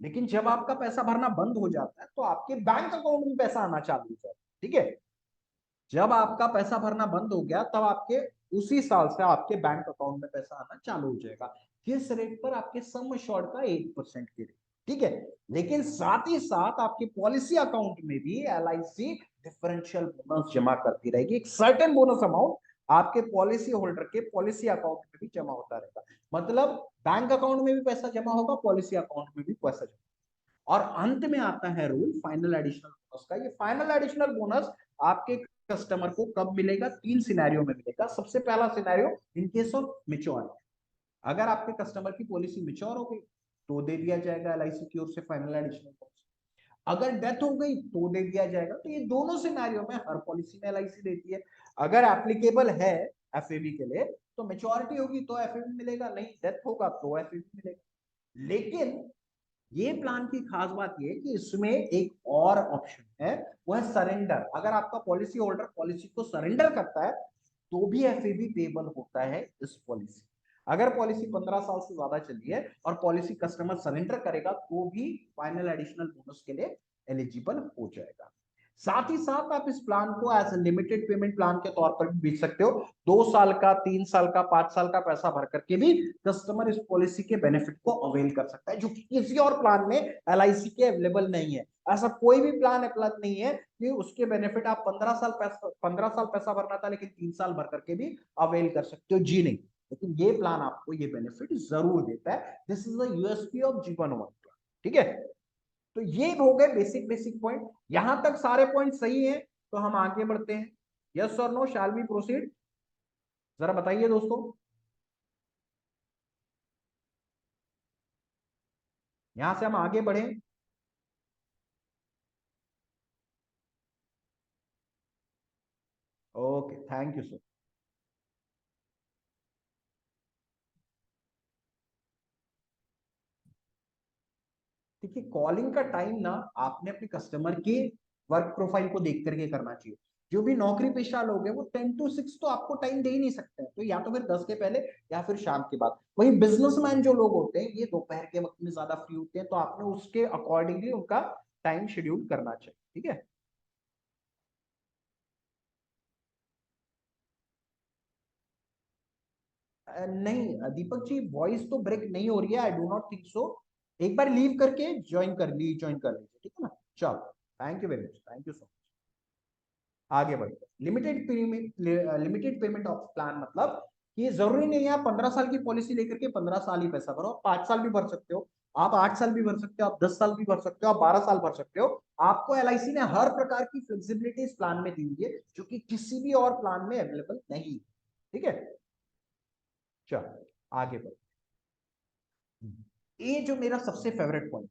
A: लेकिन जब आपका पैसा भरना बंद हो जाता है तो आपके बैंक अकाउंट में पैसा आना चालू हो जाता है। ठीक है, जब आपका पैसा भरना बंद हो गया तब आपके उसी साल से आपके बैंक अकाउंट में पैसा आना चालू हो जाएगा। किस रेट पर? आपके सम एश्योर्ड का 8% के रेट। ठीक है, लेकिन साथ ही साथ आपके पॉलिसी अकाउंट में भी एलआईसी डिफरेंशियल बोनस जमा करती रहेगी। एक सर्टेन बोनस अमाउंट आपके पॉलिसी होल्डर के पॉलिसी अकाउंट में भी जमा होता रहेगा। मतलब बैंक अकाउंट में भी पैसा जमा होगा, पॉलिसी अकाउंट में भी पैसा जमा। और अंत में आता है रूल फाइनल एडिशनल बोनस का। ये फाइनल एडिशनल बोनस आपके कस्टमर को कब मिलेगा? तीन सिनेरियो में मिलेगा। सबसे पहला scenario, in case of maturity, अगर आपके कस्टमर की पॉलिसी मेच्योर हो गई तो दे दिया जाएगा एलआईसी की ओर से फाइनल एडिशनल बोनस। अगर डेथ हो गई तो दे दिया जाएगा। तो ये दोनों सिनेरियो में हर पॉलिसी में एलआईसी देती है। अगर एप्लीकेबल है एफएबी के लिए तो मेच्योरिटी होगी तो एफएबी मिलेगा, नहीं डेथ होगा तो एफएबी मिलेगा। लेकिन ये प्लान की खास बात ये है कि इसमें एक और ऑप्शन है, वो है सरेंडर। अगर आपका पॉलिसी होल्डर पॉलिसी को सरेंडर करता है तो भी एफएबी पेबल होता है इस पॉलिसी। अगर पॉलिसी 15 साल से ज्यादा चली है और पॉलिसी कस्टमर सरेंडर करेगा तो भी फाइनल एडिशनल बोनस के लिए एलिजिबल हो जाएगा। साथ ही साथ आप इस प्लान को एज लिमिटेड पेमेंट प्लान के तौर पर भी बेच सकते हो। 2 साल का, 3 साल का, 5 साल का पैसा भर करके भी कस्टमर इस पॉलिसी के बेनिफिट को अवेल कर सकता है, जो कि किसी और प्लान में एलआईसी के अवेलेबल नहीं है। ऐसा कोई भी प्लान उपलब्ध नहीं है कि उसके बेनिफिट आप 15 साल पैसा भरना था लेकिन 3 साल भर करके भी अवेल कर सकते हो, जी नहीं। लेकिन ये प्लान आपको ये बेनिफिट जरूर देता है। This is the USP of जीवन वन प्लान। ठीक है, तो ये हो गए बेसिक बेसिक पॉइंट। यहां तक सारे पॉइंट सही है तो हम आगे बढ़ते हैं। यस और नो, शैल वी प्रोसीड? जरा बताइए दोस्तों, यहां से हम आगे बढ़े। Okay, thank you sir. देखिए, कॉलिंग का टाइम ना आपने अपने कस्टमर के वर्क प्रोफाइल को देख करके करना चाहिए। जो भी नौकरी पेशा लोग हैं वो 10 to 6 तो आपको टाइम दे ही नहीं सकते हैं, तो या तो फिर 10 के पहले या फिर शाम के बाद। वही बिजनेसमैन जो लोग होते हैं ये दोपहर के वक्त में ज्यादा फ्री होते हैं, तो आपने उसके अकॉर्डिंगली उनका टाइम शेड्यूल करना चाहिए। ठीक है, नहीं दीपक जी, वॉइस तो ब्रेक नहीं हो रही है, I do not think so. एक बार लीव करके ज्वाइन कर लीजिए, ठीक है ना? चलो, thank you very much, thank you so much. आगे बढ़ते हैं। लिमिटेड पेमेंट ऑफ प्लान मतलब कि जरूरी नहीं है आप 15 साल की पॉलिसी लेकर के 15 साल ही पैसा भरो। 5 साल भी भर सकते हो, आप 8 साल भी भर सकते हो, आप 10 साल भी भर सकते हो, आप 12 साल भर सकते हो। आपको एलआईसी ने हर प्रकार की फ्लेक्सिबिलिटी इस प्लान में दी हुई है जो कि किसी भी और प्लान में अवेलेबल नहीं है। ठीक है, चलो आगे बढ़ो। ये जो मेरा सबसे फेवरेट पॉइंट,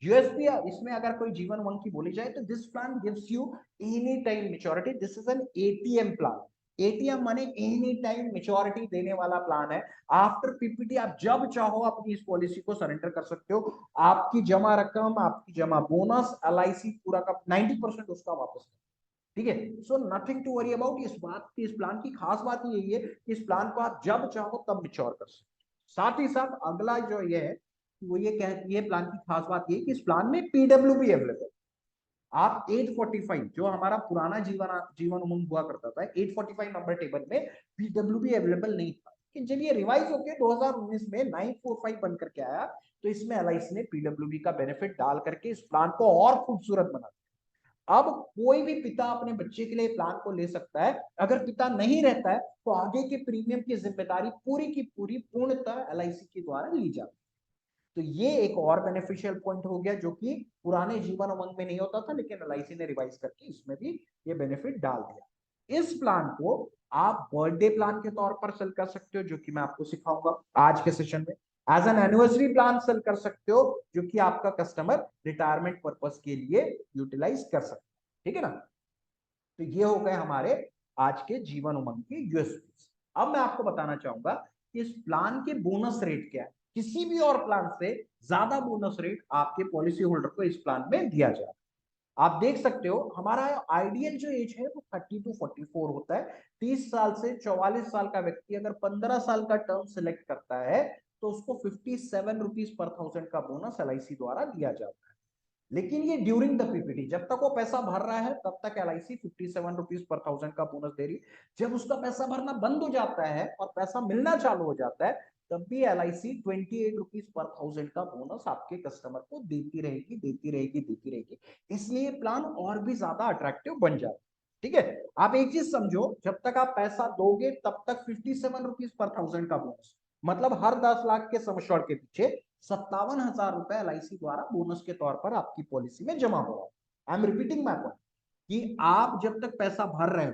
A: यूएसपी, इसमें अगर कोई जीवन वन की बोली जाए तो this plan gives you any time maturity. This is an ATM plan. ATM माने एनी टाइम मेच्योरिटी देने वाला प्लान है। आफ्टर पीपीटी आप जब चाहो अपनी इस पॉलिसी को सरेंडर कर सकते हो। आपकी जमा रकम, आपकी जमा बोनस, एलआईसी पूरा का 90% उसका वापस। ठीक है, so nothing to worry about. इस बात की, इस प्लान की खास बात यही है कि इस प्लान को आप जब चाहो तब मिच्योर कर सकते हो। साथ ही साथ अगला जो ये है, वो ये प्लान की खास बात ये कि इस प्लान में पीडब्ल्यूबी अवेलेबल। आप 845 जो हमारा पुराना जीवन उमंग हुआ करता था, 845 नंबर टेबल में पीडब्ल्यूबी अवेलेबल नहीं था। कि जब ये रिवाइज होकर 2019 में 945 बन करके आया तो इसमें एलआईसी ने पीडब्ल्यूबी का बेनिफिट डाल करके इस प्लान को और खूबसूरत बना दिया। अब कोई भी पिता अपने बच्चे के लिए प्लान को ले सकता है। अगर पिता नहीं रहता है तो आगे के प्रीमियम की जिम्मेदारी पूरी की पूरी पूर्णतः एलआईसी के द्वारा ली जाती है। तो ये एक और बेनिफिशियल पॉइंट हो गया जो कि पुराने जीवन उमंग में नहीं होता था, लेकिन एलआईसी ने रिवाइज करके इसमें भी ये बेनिफिट डाल दिया। इस प्लान को आप बर्थडे प्लान के तौर पर सेल कर सकते हो, जो कि मैं आपको सिखाऊंगा आज के सेशन में। As an anniversary plan sell कर सकते हो, जो कि आपका कस्टमर रिटायरमेंट पर्पस के लिए यूटिलाइज कर सकते हैं। ठीक है ना। तो ये हो गए हमारे आज के जीवन उमंग के यूएसपी। अब मैं आपको बताना चाहूंगा कि इस प्लान के बोनस रेट क्या है। किसी भी और प्लान से ज्यादा बोनस रेट आपके पॉलिसी होल्डर को इस प्लान में दिया जाए। आप देख सकते हो हमारा आइडियल जो एज है वो 30 to 44 होता है। 30 साल से 44 साल का व्यक्ति अगर 15 साल का टर्म सिलेक्ट करता है तो उसको 57 रुपीज पर थाउजेंड का बोनस एलआईसी द्वारा दिया जाता है। लेकिन ये ड्यूरिंग द पीपीटी, जब तक वो पैसा भर रहा है तब तक एलआईसी 57 रुपीज पर थाउजेंड का बोनस दे रही। जब उसका पैसा भरना बंद हो जाता है और पैसा मिलना चालू हो जाता है तब भी एलआईसी 28 रुपीज पर थाउजेंड का बोनस आपके कस्टमर को देती रहेगी, देती रहेगी, देती रहेगी। इसलिए प्लान और भी ज्यादा अट्रैक्टिव बन जाता है। ठीक है। आप एक चीज समझो, जब तक आप पैसा दोगे तब तक 57 रुपीज पर थाउजेंड का बोनस, मतलब हर 10 लाख के सम एश्योर्ड के पीछे 57,000 रुपए एलआईसी द्वारा बोनस के तौर पर आपकी पॉलिसी में जमा हो रहा है। I am repeating my point कि आप जब तक पैसा भर रहे हो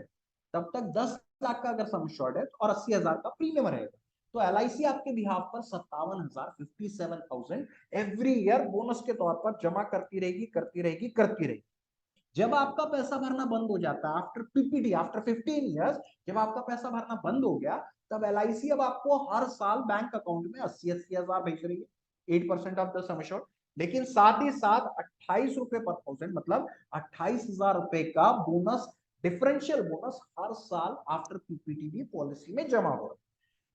A: तब तक 10 लाख का अगर सम एश्योर्ड है और 80,000 का प्रीमियम रहेगा, तो एलआईसी आपके बिहाफ पर 57,000 57,000 एवरी ईयर बोनस के तौर पर जमा करती रहेगी, करती रहेगी, करती रहेगी। जब आपका पैसा भरना बंद हो जाता है आफ्टर पीपीटी, आफ्टर 15 इयर्स, जब आपका पैसा भरना बंद हो गया तब एलआईसी अब आपको हर साल बैंक अकाउंट में 80,000 भेज रही है, 8% ऑफ द सम एश्योर्ड। लेकिन साथ ही साथ 28 रुपए पर थाउजेंड, मतलब 28,000 रुपए का बोनस, डिफरेंशियल बोनस हर साल आफ्टर पीपीटी भी पॉलिसी में जमा हो रहा है।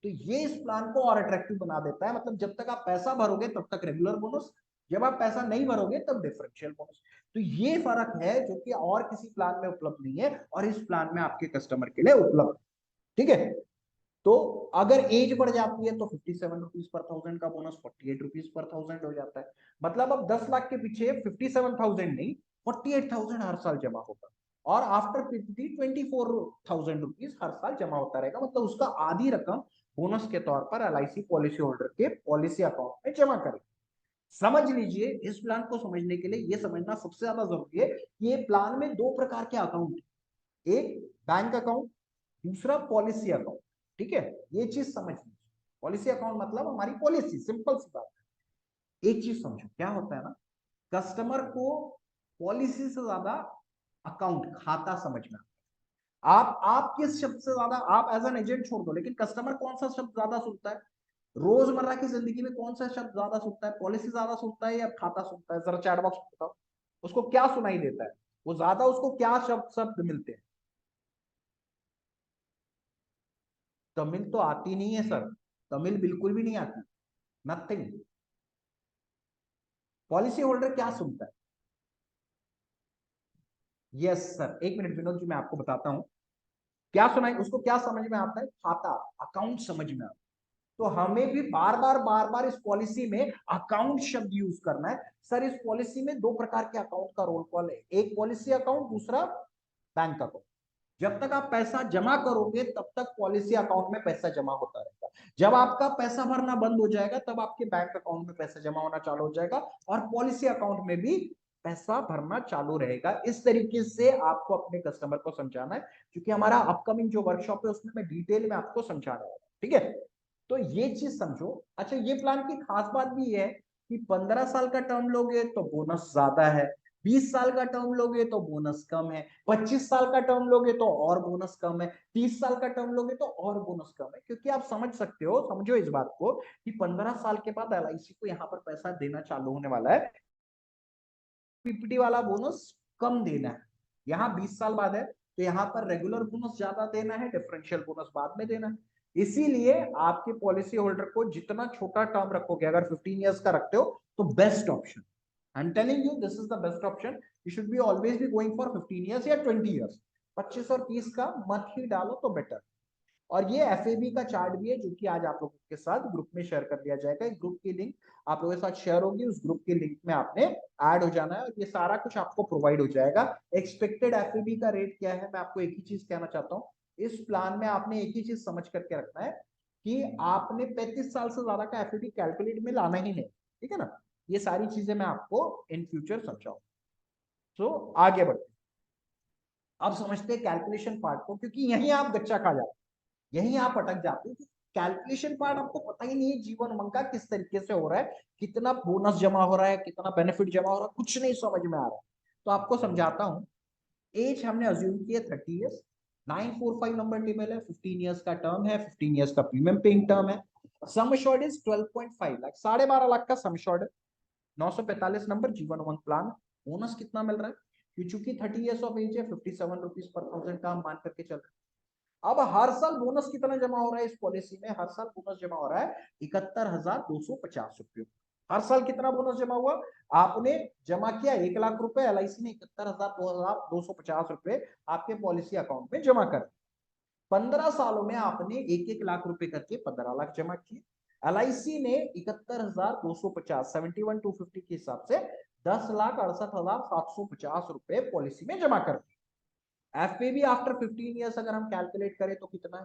A: तो ये इस प्लान को और अट्रैक्टिव बना देता है। मतलब जब तक आप पैसा भरोगे तब तक रेगुलर बोनस, जब आप पैसा नहीं भरोगे तब डिफरेंशियल बोनस। तो ये फर्क है जो कि और किसी प्लान में उपलब्ध नहीं है और इस प्लान में आपके कस्टमर के लिए उपलब्ध। ठीक है। तो अगर एज बढ़ जाती है तो 57 रुपीज पर थाउजेंड का बोनस 48 रुपीज पर थाउजेंड हो जाता है। मतलब अब 10 लाख के पीछे 57,000 नहीं, 48,000 हर साल जमा होगा और आफ्टर 24,000 रुपीज हर साल जमा होता रहेगा। मतलब उसका आधी रकम बोनस के तौर पर एलआईसी पॉलिसी होल्डर के पॉलिसी अकाउंट में जमा करेगी। समझ लीजिए, इस प्लान को समझने के लिए ये समझना सबसे ज्यादा जरूरी है कि ये प्लान में दो प्रकार के अकाउंट, एक बैंक अकाउंट, दूसरा पॉलिसी अकाउंट। ठीक है। ये चीज समझ लीजिए। पॉलिसी अकाउंट मतलब हमारी पॉलिसी, सिंपल सी बात है। एक चीज समझो, क्या होता है ना, कस्टमर को पॉलिसी से ज्यादा अकाउंट, खाता समझ में आता है। आप किस शब्द से ज्यादा, आप एज एन एजेंट छोड़ दो, लेकिन कस्टमर कौन सा शब्द ज्यादा सुनता है रोजमर्रा की जिंदगी में? कौन सा शब्द ज्यादा सुनता है? पॉलिसी ज्यादा सुनता है या खाता सुनता है? जरा चैट बॉक्स में बताओ, उसको क्या सुनाई देता है? वो ज्यादा उसको क्या शब्द शब्द मिलते हैं? तमिल तो आती नहीं है सर, तमिल बिल्कुल भी नहीं आती, नथिंग। पॉलिसी होल्डर क्या सुनता है? यस सर, एक मिनट विनोद जी, मैं आपको बताता हूं क्या सुनाई उसको, क्या समझ में आता है? खाता, अकाउंट समझ में आता है। तो हमें भी बार बार इस पॉलिसी में अकाउंट शब्द यूज करना है। सर इस पॉलिसी में दो प्रकार के अकाउंट का रोल कॉल है, एक पॉलिसी अकाउंट, दूसरा बैंक अकाउंट। जब तक आप पैसा जमा करोगे तब तक पॉलिसी अकाउंट में पैसा जमा होता रहेगा। जब आपका पैसा भरना बंद हो जाएगा तब आपके बैंक अकाउंट में पैसा जमा होना चालू हो जाएगा और पॉलिसी अकाउंट में भी पैसा भरना चालू रहेगा। इस तरीके से आपको अपने कस्टमर को समझाना है, क्योंकि हमारा अपकमिंग जो वर्कशॉप है उसमें मैं डिटेल में आपको समझाने वाला हूं। ठीक है। तो ये चीज समझो। अच्छा, ये प्लान की खास बात भी है कि 15 साल का टर्म लोगे तो बोनस ज्यादा है, 20 साल का टर्म लोगे तो बोनस कम है, 25 साल का टर्म लोगे तो और बोनस कम है, 30 साल का टर्म लोगे तो और बोनस कम है। क्योंकि आप समझ सकते हो, समझो इस बात को कि 15 साल के बाद एलआईसी को यहाँ पर पैसा देना चालू होने वाला है। पीपीटी वाला बोनस कम देना है, यहाँ 20 साल बाद है तो यहाँ पर रेगुलर बोनस ज्यादा देना है, डिफरेंशियल बोनस बाद में देना है। इसीलिए आपके पॉलिसी होल्डर को जितना छोटा टर्म रखोगे, अगर 15 इयर्स का रखते हो तो best option, I am telling you this is the best option. You should be always be going for 15 years या 20 इयर्स। 25 और 30 का मत ही डालो तो बेटर। और ये एफएबी का चार्ट भी है जो कि आज आप लोगों के साथ ग्रुप में शेयर कर दिया जाएगा। एक ग्रुप की लिंक आप लोगों के साथ शेयर होगी, उस ग्रुप की लिंक में आपने ऐड हो जाना है और ये सारा कुछ आपको प्रोवाइड हो जाएगा। एक्सपेक्टेड एफएबी का रेट क्या है, मैं आपको एक ही चीज कहना चाहता हूँ, इस प्लान में आपने एक ही चीज समझ करके रखना है कि आपने 35 साल से ज्यादा का एफएबी कैलकुलेट में लाना ही नहीं, ठीक है ना। ये सारी चीजें मैं आपको इन फ्यूचर समझाऊं। तो आगे बढ़ते, अब समझते हैं कैलकुलेशन पार्ट को, क्योंकि यहीं आप गच्चा खा जाते हैं, यहीं आप अटक जाते हैं। कैलकुलेशन पार्ट आपको पता ही नहीं है जीवन उमंग का किस तरीके से हो रहा है, कितना बोनस जमा हो रहा है, कितना बेनिफिट जमा हो रहा है, कुछ नहीं समझ में आ रहा है। तो आपको समझाता हूँ। एज हमने अज्यूम की है 30 ईयर्स, 945 नंबर टेबल है, 15 ईयर्स का टर्म है, 15 ईयर्स का प्रीमियम पेइंग टर्म है। Sum assured is 12.5 lakh, 12.5 lakh का सम एश्योर्ड है। 945 number Jeevan Umang plan. Bonus कितना मिल रहा है, कि चूंकि 30 ईयर्स ऑफ एज है, 57 रुपीज पर थाउजेंड का हम मान करके चल रहे हैं। अब हर साल बोनस कितना जमा हो रहा है इस पॉलिसी में, हर साल बोनस जमा हो रहा है 71,250 रुपये। हर साल कितना बोनस जमा हुआ, आपने जमा किया 1 लाख रुपए, एलआईसी ने 71,250 रुपए आपके पॉलिसी अकाउंट में जमा कर। 15 सालों में आपने 1-1 लाख रुपए करके 15 लाख जमा किए। एलआईसी ने 71,250 71,250 के हिसाब से 10,68,750 रुपए पॉलिसी में जमा कर दिए। एफएबी आफ्टर 15 ईयर्स अगर हम कैलकुलेट करें तो कितना है,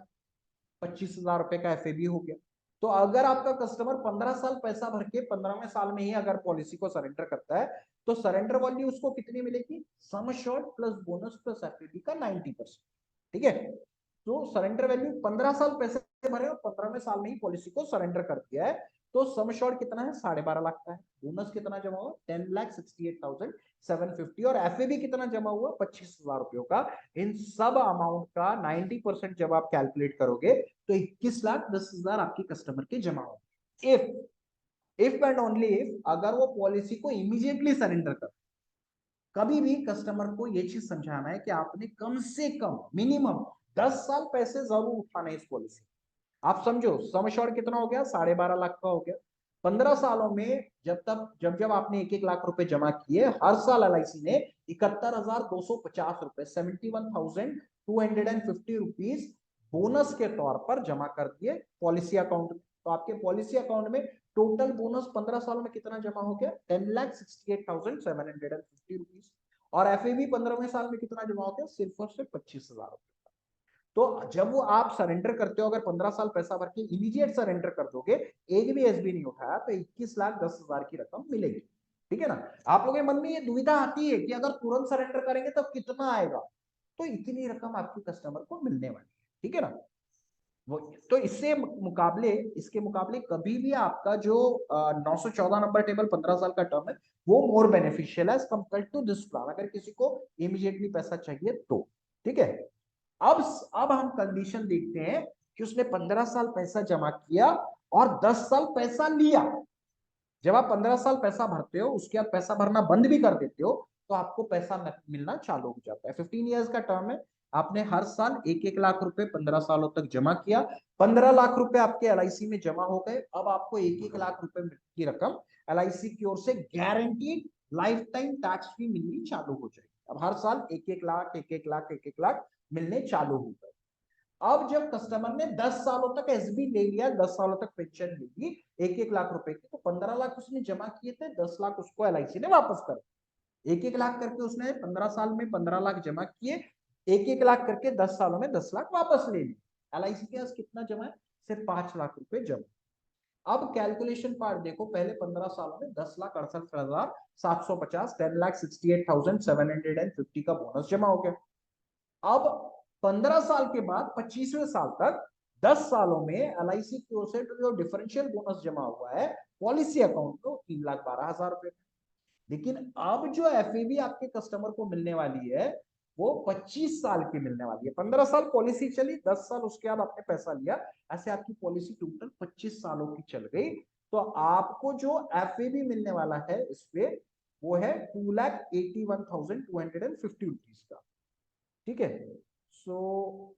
A: 25,000 रुपए का एफएबी हो गया। तो अगर आपका कस्टमर 15 साल पैसा भर के 15वें साल में ही अगर पॉलिसी को सरेंडर करता है, तो सरेंडर वैल्यू उसको कितनी मिलेगी, sum assured plus bonus plus FAB का 90%। ठीक है, तो सरेंडर वैल्यू 15 साल पैसे भरे और 15वें साल में ही पॉलिसी को सरेंडर कर दिया है, तो सम एश्योर्ड कितना है, 12.5 लाख का है। बोनस कितना जमा हुआ, 10,68,750, और एफएबी कितना जमा हुआ, 25,000 रुपयों का। इन सब अमाउंट का 90% जब आप कैलकुलेट करोगे तो 21,10,000 आपके कस्टमर के जमा हो। इफ एंड ओनली इफ अगर वो पॉलिसी को इमीडिएटली सरेंडर कर। कभी भी कस्टमर को ये चीज समझाना है कि आपने कम से कम मिनिमम 10 साल पैसे जरूर उठाना है इस पॉलिसी। आप समझो सम एश्योर्ड कितना हो गया, 12.5 लाख का हो गया। 15 सालों में जब आपने 1-1 लाख रुपए जमा किए, हर साल एलआईसी ने 71,250 रुपए 71,250 रुपीज बोनस के तौर पर जमा कर दिए पॉलिसी अकाउंट में। तो आपके पॉलिसी अकाउंट में टोटल बोनस 15 सालों में कितना जमा हो गया, 10,68,750 रुपीज। और एफएबी 15वें साल में कितना जमा हो गया, सिर्फ और सिर्फ 25,000 रुपए। तो जब वो आप सरेंडर करते हो, अगर 15 साल पैसा भर के इमीडिएट सरेंडर कर दोगे, एक भी एसबी नहीं उठाया, तो 21,10,000 की रकम मिलेगी। ठीक है ना। आप लोगों के मन में ये दुविधा आती है कि अगर तुरंत सरेंडर करेंगे तो कितना आएगा, तो इतनी रकम आपके कस्टमर को मिलने वाली है। ठीक है ना। वो तो इसके मुकाबले कभी भी आपका जो 914 नंबर टेबल 15 साल का टर्म है, वो मोर बेनिफिशियल है as compare to this plan, अगर किसी को इमीडिएटली पैसा चाहिए तो। ठीक है। अब अब हम कंडीशन देखते हैं कि उसने 15 साल पैसा जमा किया और 10 साल पैसा लिया। जब आप 15 साल पैसा भरते हो, उसके बाद पैसा भरना बंद भी कर देते हो, तो आपको पैसा मिलना चालू हो जाता है। 15 ईयर्स का टर्म है, आपने हर साल 1-1 लाख रुपए 15 सालों तक जमा किया, 15 लाख रुपए आपके एलआईसी में जमा हो गए। अब आपको 1-1 लाख रुपए की रकम एलआईसी की ओर से guaranteed life time tax free मिलनी चालू हो जाएगी। अब हर साल 1-1 लाख 1-1 लाख 1-1 लाख मिलने चालू हो गए। अब जब कस्टमर ने 10 सालों तक एसबी ले लिया, 10 सालों तक पेंशन ली, 1-1 लाख रुपए की, तो 15 लाख उसने जमा किए थे, 10 लाख उसको एलआईसी ने वापस कर। 1-1 लाख करके उसने 15 साल में 15 लाख जमा किए, 1-1 लाख करके 10 सालों में 10 लाख वापस ले लिए। एलआईसी के पास कितना जमा है, सिर्फ 5 लाख रुपए जमा। अब कैलकुलेशन पार्ट देखो, पहले 15 सालों में 10,68,750 10,68,750 का बोनस जमा हो गया। अब 15 साल के बाद 25वें साल तक 10 सालों में एलआईसी की ओर से जो डिफरेंशियल बोनस जमा हुआ है पॉलिसी अकाउंट को, 3,12,000 रुपए। लेकिन अब जो एफएबी आपके कस्टमर को मिलने वाली है, वो 25 साल की मिलने वाली है। 15 साल पॉलिसी चली, 10 साल उसके बाद आपने पैसा लिया, ऐसे आपकी पॉलिसी टोटल 25 सालों की चल गई। तो आपको जो एफएबी मिलने वाला है इस पे, वो है 2,81,250 रुपीज का। ठीक है। सो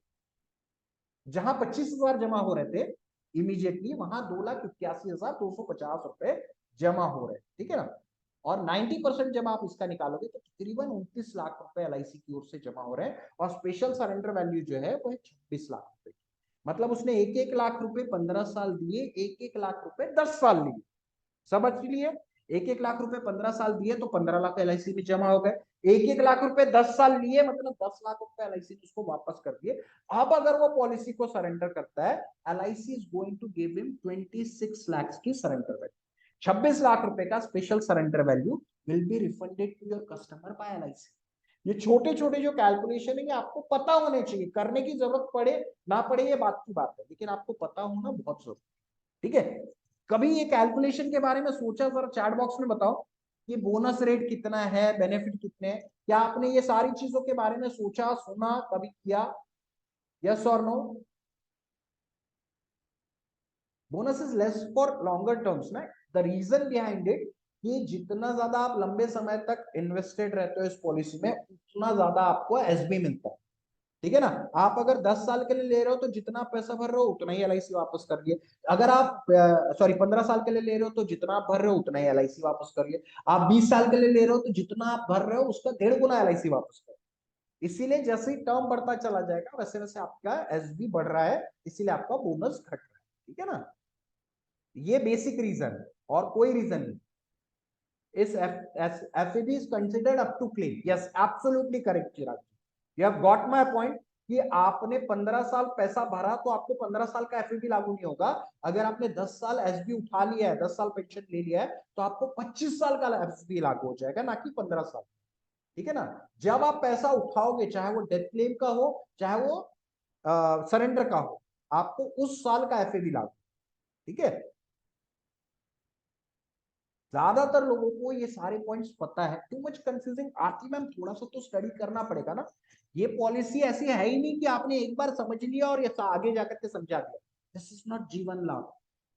A: जहां 25,000 जमा हो रहे थे इमीडिएटली, वहां 2,81,250 रुपए जमा हो रहे। ठीक है ना। और 90% जब आप इसका निकालोगे तो तकरीबन 29 लाख रुपए एलआईसी की ओर से जमा हो रहे हैं, और स्पेशल सरेंडर वैल्यू जो है वो है 26 लाख रुपए। मतलब उसने 1-1 लाख रुपए 15 साल दिए, 1-1 लाख रुपए 10 साल लिए। समझ लिए, 1-1 लाख रुपए 15 साल दिए तो 15 लाख एलआईसी में जमा हो गए। 1-1 लाख रुपए 10 साल लिए, मतलब 10 लाख रुपए एलआईसी ने उसको वापस कर दिए। अब अगर वो पॉलिसी को सरेंडर करता है, LIC is going to give him 26 lakh की सरेंडर वैल्यू। 26 लाख रुपए का special surrender value will be refunded to your customer by LIC. ये छोटे छोटे जो कैलकुलेशन है ये आपको पता होने चाहिए, करने की जरूरत पड़े ना पड़े ये बात की बात है, लेकिन आपको पता होना बहुत जरूरी। ठीक है, कभी ये कैलकुलेशन के बारे में सोचा, जरा चैट बॉक्स में बताओ कि बोनस रेट कितना है, बेनिफिट कितने हैं, क्या आपने ये सारी चीजों के बारे में सोचा, सुना, कभी किया? यस और no? Bonus is less for longer terms ना। द रीजन बिहाइंड इट कि जितना ज्यादा आप लंबे समय तक इन्वेस्टेड रहते हो इस पॉलिसी में, उतना ज्यादा आपको एसबी मिलता है। ठीक है ना, आप अगर 10 साल के लिए ले रहे हो तो जितना पैसा भर रहे हो उतना ही एलआईसी वापस करिए। अगर आप 15 साल के लिए ले रहे हो तो जितना आप भर रहे हो उतना ही एलआईसी वापस करिए। आप 20 साल के लिए ले रहे हो तो जितना आप भर रहे हो उसका 1.5 गुना एलआईसी वापस करिए। इसीलिए जैसे ही टर्म बढ़ता चला जाएगा वैसे वैसे आपका एसबी बढ़ रहा है, इसीलिए आपका बोनस घट रहा है। ठीक है ना, ये बेसिक रीजन है और कोई रीजन नहीं। इस FAB is considered up to claim. Yes, absolutely correct Chirag, you have got my point कि आपने 15 साल पैसा भरा तो आपको 15 साल का एफएबी लागू नहीं होगा। अगर आपने 10 साल एसबी उठा लिया है, 10 साल पेंशन ले लिया है, तो आपको 25 साल का एफएबी लागू हो जाएगा, ना कि 15 साल। ठीक है ना, जब आप पैसा उठाओगे, चाहे वो डेथ क्लेम का हो, चाहे वो सरेंडर का हो, आपको उस साल का एफएबी लागू। ठीक है, ज्यादातर लोगों को ये सारे पॉइंट्स पता है, टू मच कंफ्यूजिंग आती मैम, थोड़ा सा तो स्टडी करना पड़ेगा ना। ये पॉलिसी ऐसी है ही नहीं कि आपने एक बार समझ लिया और ये आगे जाकर के समझा दिया। दिस इज नॉट जीवन लाभ।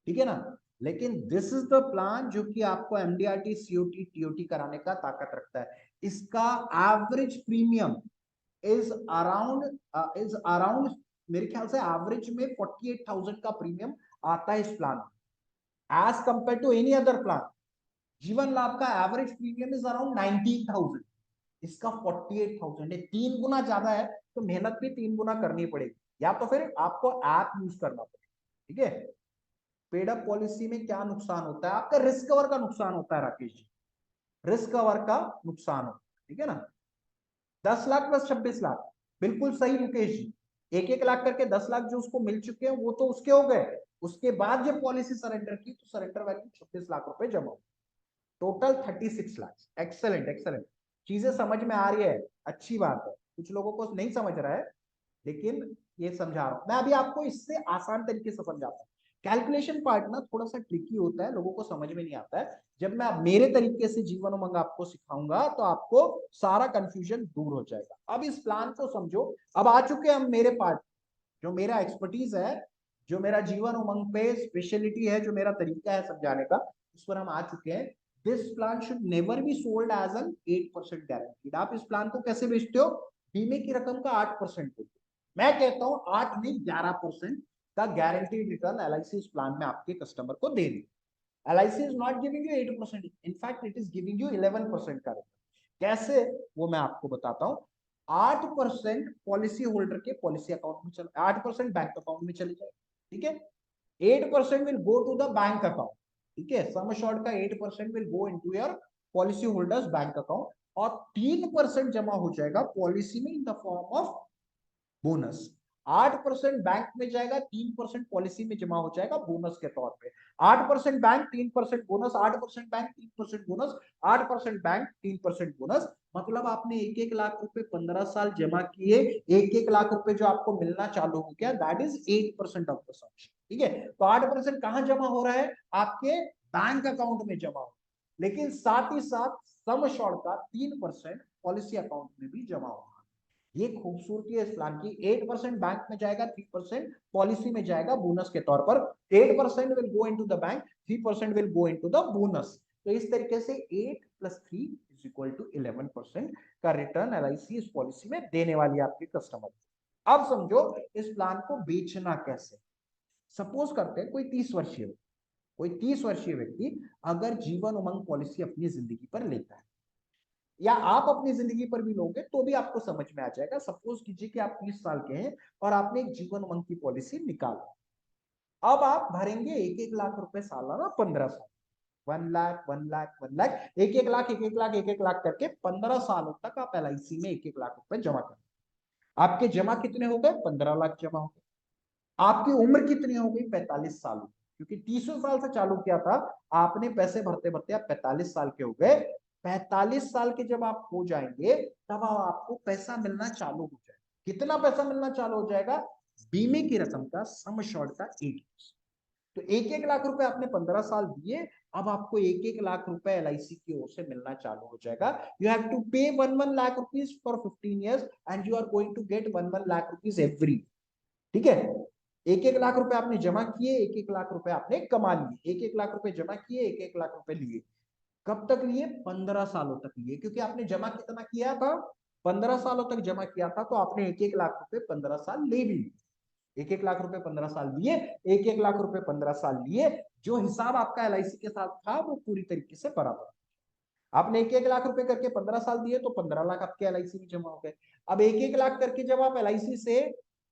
A: ठीक है ना, लेकिन दिस इज द प्लान जो कि आपको एमडीआरटी सीओटी टीओटी कराने का ताकत रखता है। इसका एवरेज प्रीमियम इज अराउंड मेरे ख्याल से एवरेज में 48,000 का प्रीमियम आता है इस प्लान में, as compare to any other plan. Jeevan Labh का एवरेज प्रीमियम इज अराउंड 19,000, इसका 48,000 है, 3 गुना ज्यादा है। तो मेहनत भी 3 गुना करनी पड़ेगी, या तो फिर आपको ऐप यूज करना पड़ेगा। ठीक है, पेड अप पॉलिसी में क्या नुकसान होता है, आपका रिस्क कवर का नुकसान होता है राकेश जी, रिस्क कवर का नुकसान होता है। ठीक है ना, 10 लाख प्लस 26 लाख, बिल्कुल सही मुकेश जी। 1-1 लाख करके 10 लाख जो उसको मिल चुके हैं वो तो उसके हो गए। उसके बाद जब पॉलिसी सरेंडर की तो सरेंडर वैल्यू 26 लाख रुपए जमा हो, टोटल 36 लाख। एक्सेलेंट एक्सेलेंट, चीजें समझ में आ रही है, अच्छी बात है। कुछ लोगों को नहीं समझ रहा है, लेकिन ये समझा रहा हूं मैं अभी आपको, इससे आसान तरीके से समझाता हूँ। कैलकुलेशन पार्ट ना थोड़ा सा ट्रिकी होता है, लोगों को समझ में नहीं आता है। जब मैं मेरे तरीके से जीवन उमंग आपको सिखाऊंगा तो आपको सारा कंफ्यूजन दूर हो जाएगा। अब इस प्लान को समझो। अब आ चुके हम मेरे पार्ट, जो मेरा एक्सपर्टीज है, जो मेरा जीवन उमंग पे स्पेशलिटी है, जो मेरा तरीका है समझाने का, उस पर हम आ चुके हैं। This plan should never be sold as an 8% guaranteed. आप इस प्लान को कैसे बेचते हो? बीमे की रकम का 8% देते हो। मैं कहता हूं 8 नहीं 11% का गारंटीड रिटर्न एलआईसी इस प्लान में आपके कस्टमर को दे रही है। LIC is not giving you 8%, in fact it is giving you 11% का रिटर्न। कैसे, वो मैं आपको बताता हूं। 8% पॉलिसी होल्डर के पॉलिसी अकाउंट में चल, 8% बैंक अकाउंट में चले जाए। ठीक है, 8% will go to the bank account. ठीक है, सम अश्योर्ड का 8% will go into your policy holders bank account, और 3% जमा हो जाएगा पॉलिसी में in the form of bonus. 8% bank में जाएगा, 3% पॉलिसी में जमा हो जाएगा बोनस के तौर पे। 8% bank, 3% bonus, 8% bank, 3% bonus, 8% bank, 3% bonus. मतलब आपने 1-1 लाख रुपए 15 साल जमा किए, 1-1 लाख रुपए जो आपको मिलना चालू हो गया, दैट इज 8% ऑफ द सम। ठीक है, तो 8% कहां जमा हो रहा है? आपके बैंक अकाउंट में जमा हो, लेकिन साथ ही साथ सम एश्योर्ड का 3% पॉलिसी अकाउंट में भी जमा होगा। ये खूबसूरती है इस प्लान की। 8% बैंक में जाएगा, 3% पॉलिसी में जाएगा बोनस के तौर पर। 8% will go into the bank, 3% will go into the bonus. तो इस तरीके से 8 + 3 इज इक्वल टू 11% का रिटर्न एलआईसी इस पॉलिसी में देने वाली है आपके कस्टमर को। अब समझो इस प्लान को बेचना कैसे। सपोज करते हैं कोई 30 वर्षीय व्यक्ति अगर जीवन उमंग पॉलिसी अपनी जिंदगी पर लेता है, या आप अपनी जिंदगी पर भी लोगे तो भी आपको समझ में आ जाएगा। सपोज कीजिए कि आप 30 साल के हैं और आपने एक जीवन उमंग की पॉलिसी निकाली, अब आप भरेंगे 1-1 लाख रुपए सालाना 15 साल, 1 लाख 1 लाख 1 लाख, 1-1 लाख 1-1 लाख 1-1 लाख करके 15 सालों तक आप LIC में 1-1 लाख रुपए जमा करें। आपके जमा कितने हो गए? 15 लाख जमा हो गए। आपकी उम्र कितनी हो गई? 45 साल, क्योंकि 30 साल से चालू किया था आपने, पैसे भरते भरते आप 45 साल के हो गए। 45 साल के जब आप हो जाएंगे तब आपको पैसा मिलना चालू हो जाएगा। कितना पैसा मिलना चालू हो जाएगा? बीमे की रकम का, सम एश्योर्ड का 8%। तो 1-1 लाख रुपए आपने 15 साल दिए, अब आपको 1-1 लाख रुपए LIC की ओर से मिलना चालू हो जाएगा। You have to pay 1-1 lakh rupees for 15 years and you are going to get 1-1 lakh rupees every. ठीक है, 1-1 लाख रुपए आपने जमा किए, 1-1 लाख रुपए आपने कमा लिए, 1-1 लाख रुपए जमा किए, 1-1 लाख रुपए लिए। कब तक लिए? 15 सालों तक लिए, क्योंकि आपने जमा कितना किया था? 15 सालों तक जमा किया था, तो आपने 1-1 लाख रुपए 15 साल ले भी लिए। 1-1 लाख रुपए 15 साल लिए, 1-1 लाख रुपए 15 साल लिए, जो हिसाब आपका LIC के साथ था वो पूरी तरीके से बराबर। आपने 1-1 लाख रुपए करके 15 साल दिए तो 15 लाख आपके LIC में जमा हो गए। अब 1-1 लाख करके जब आप LIC से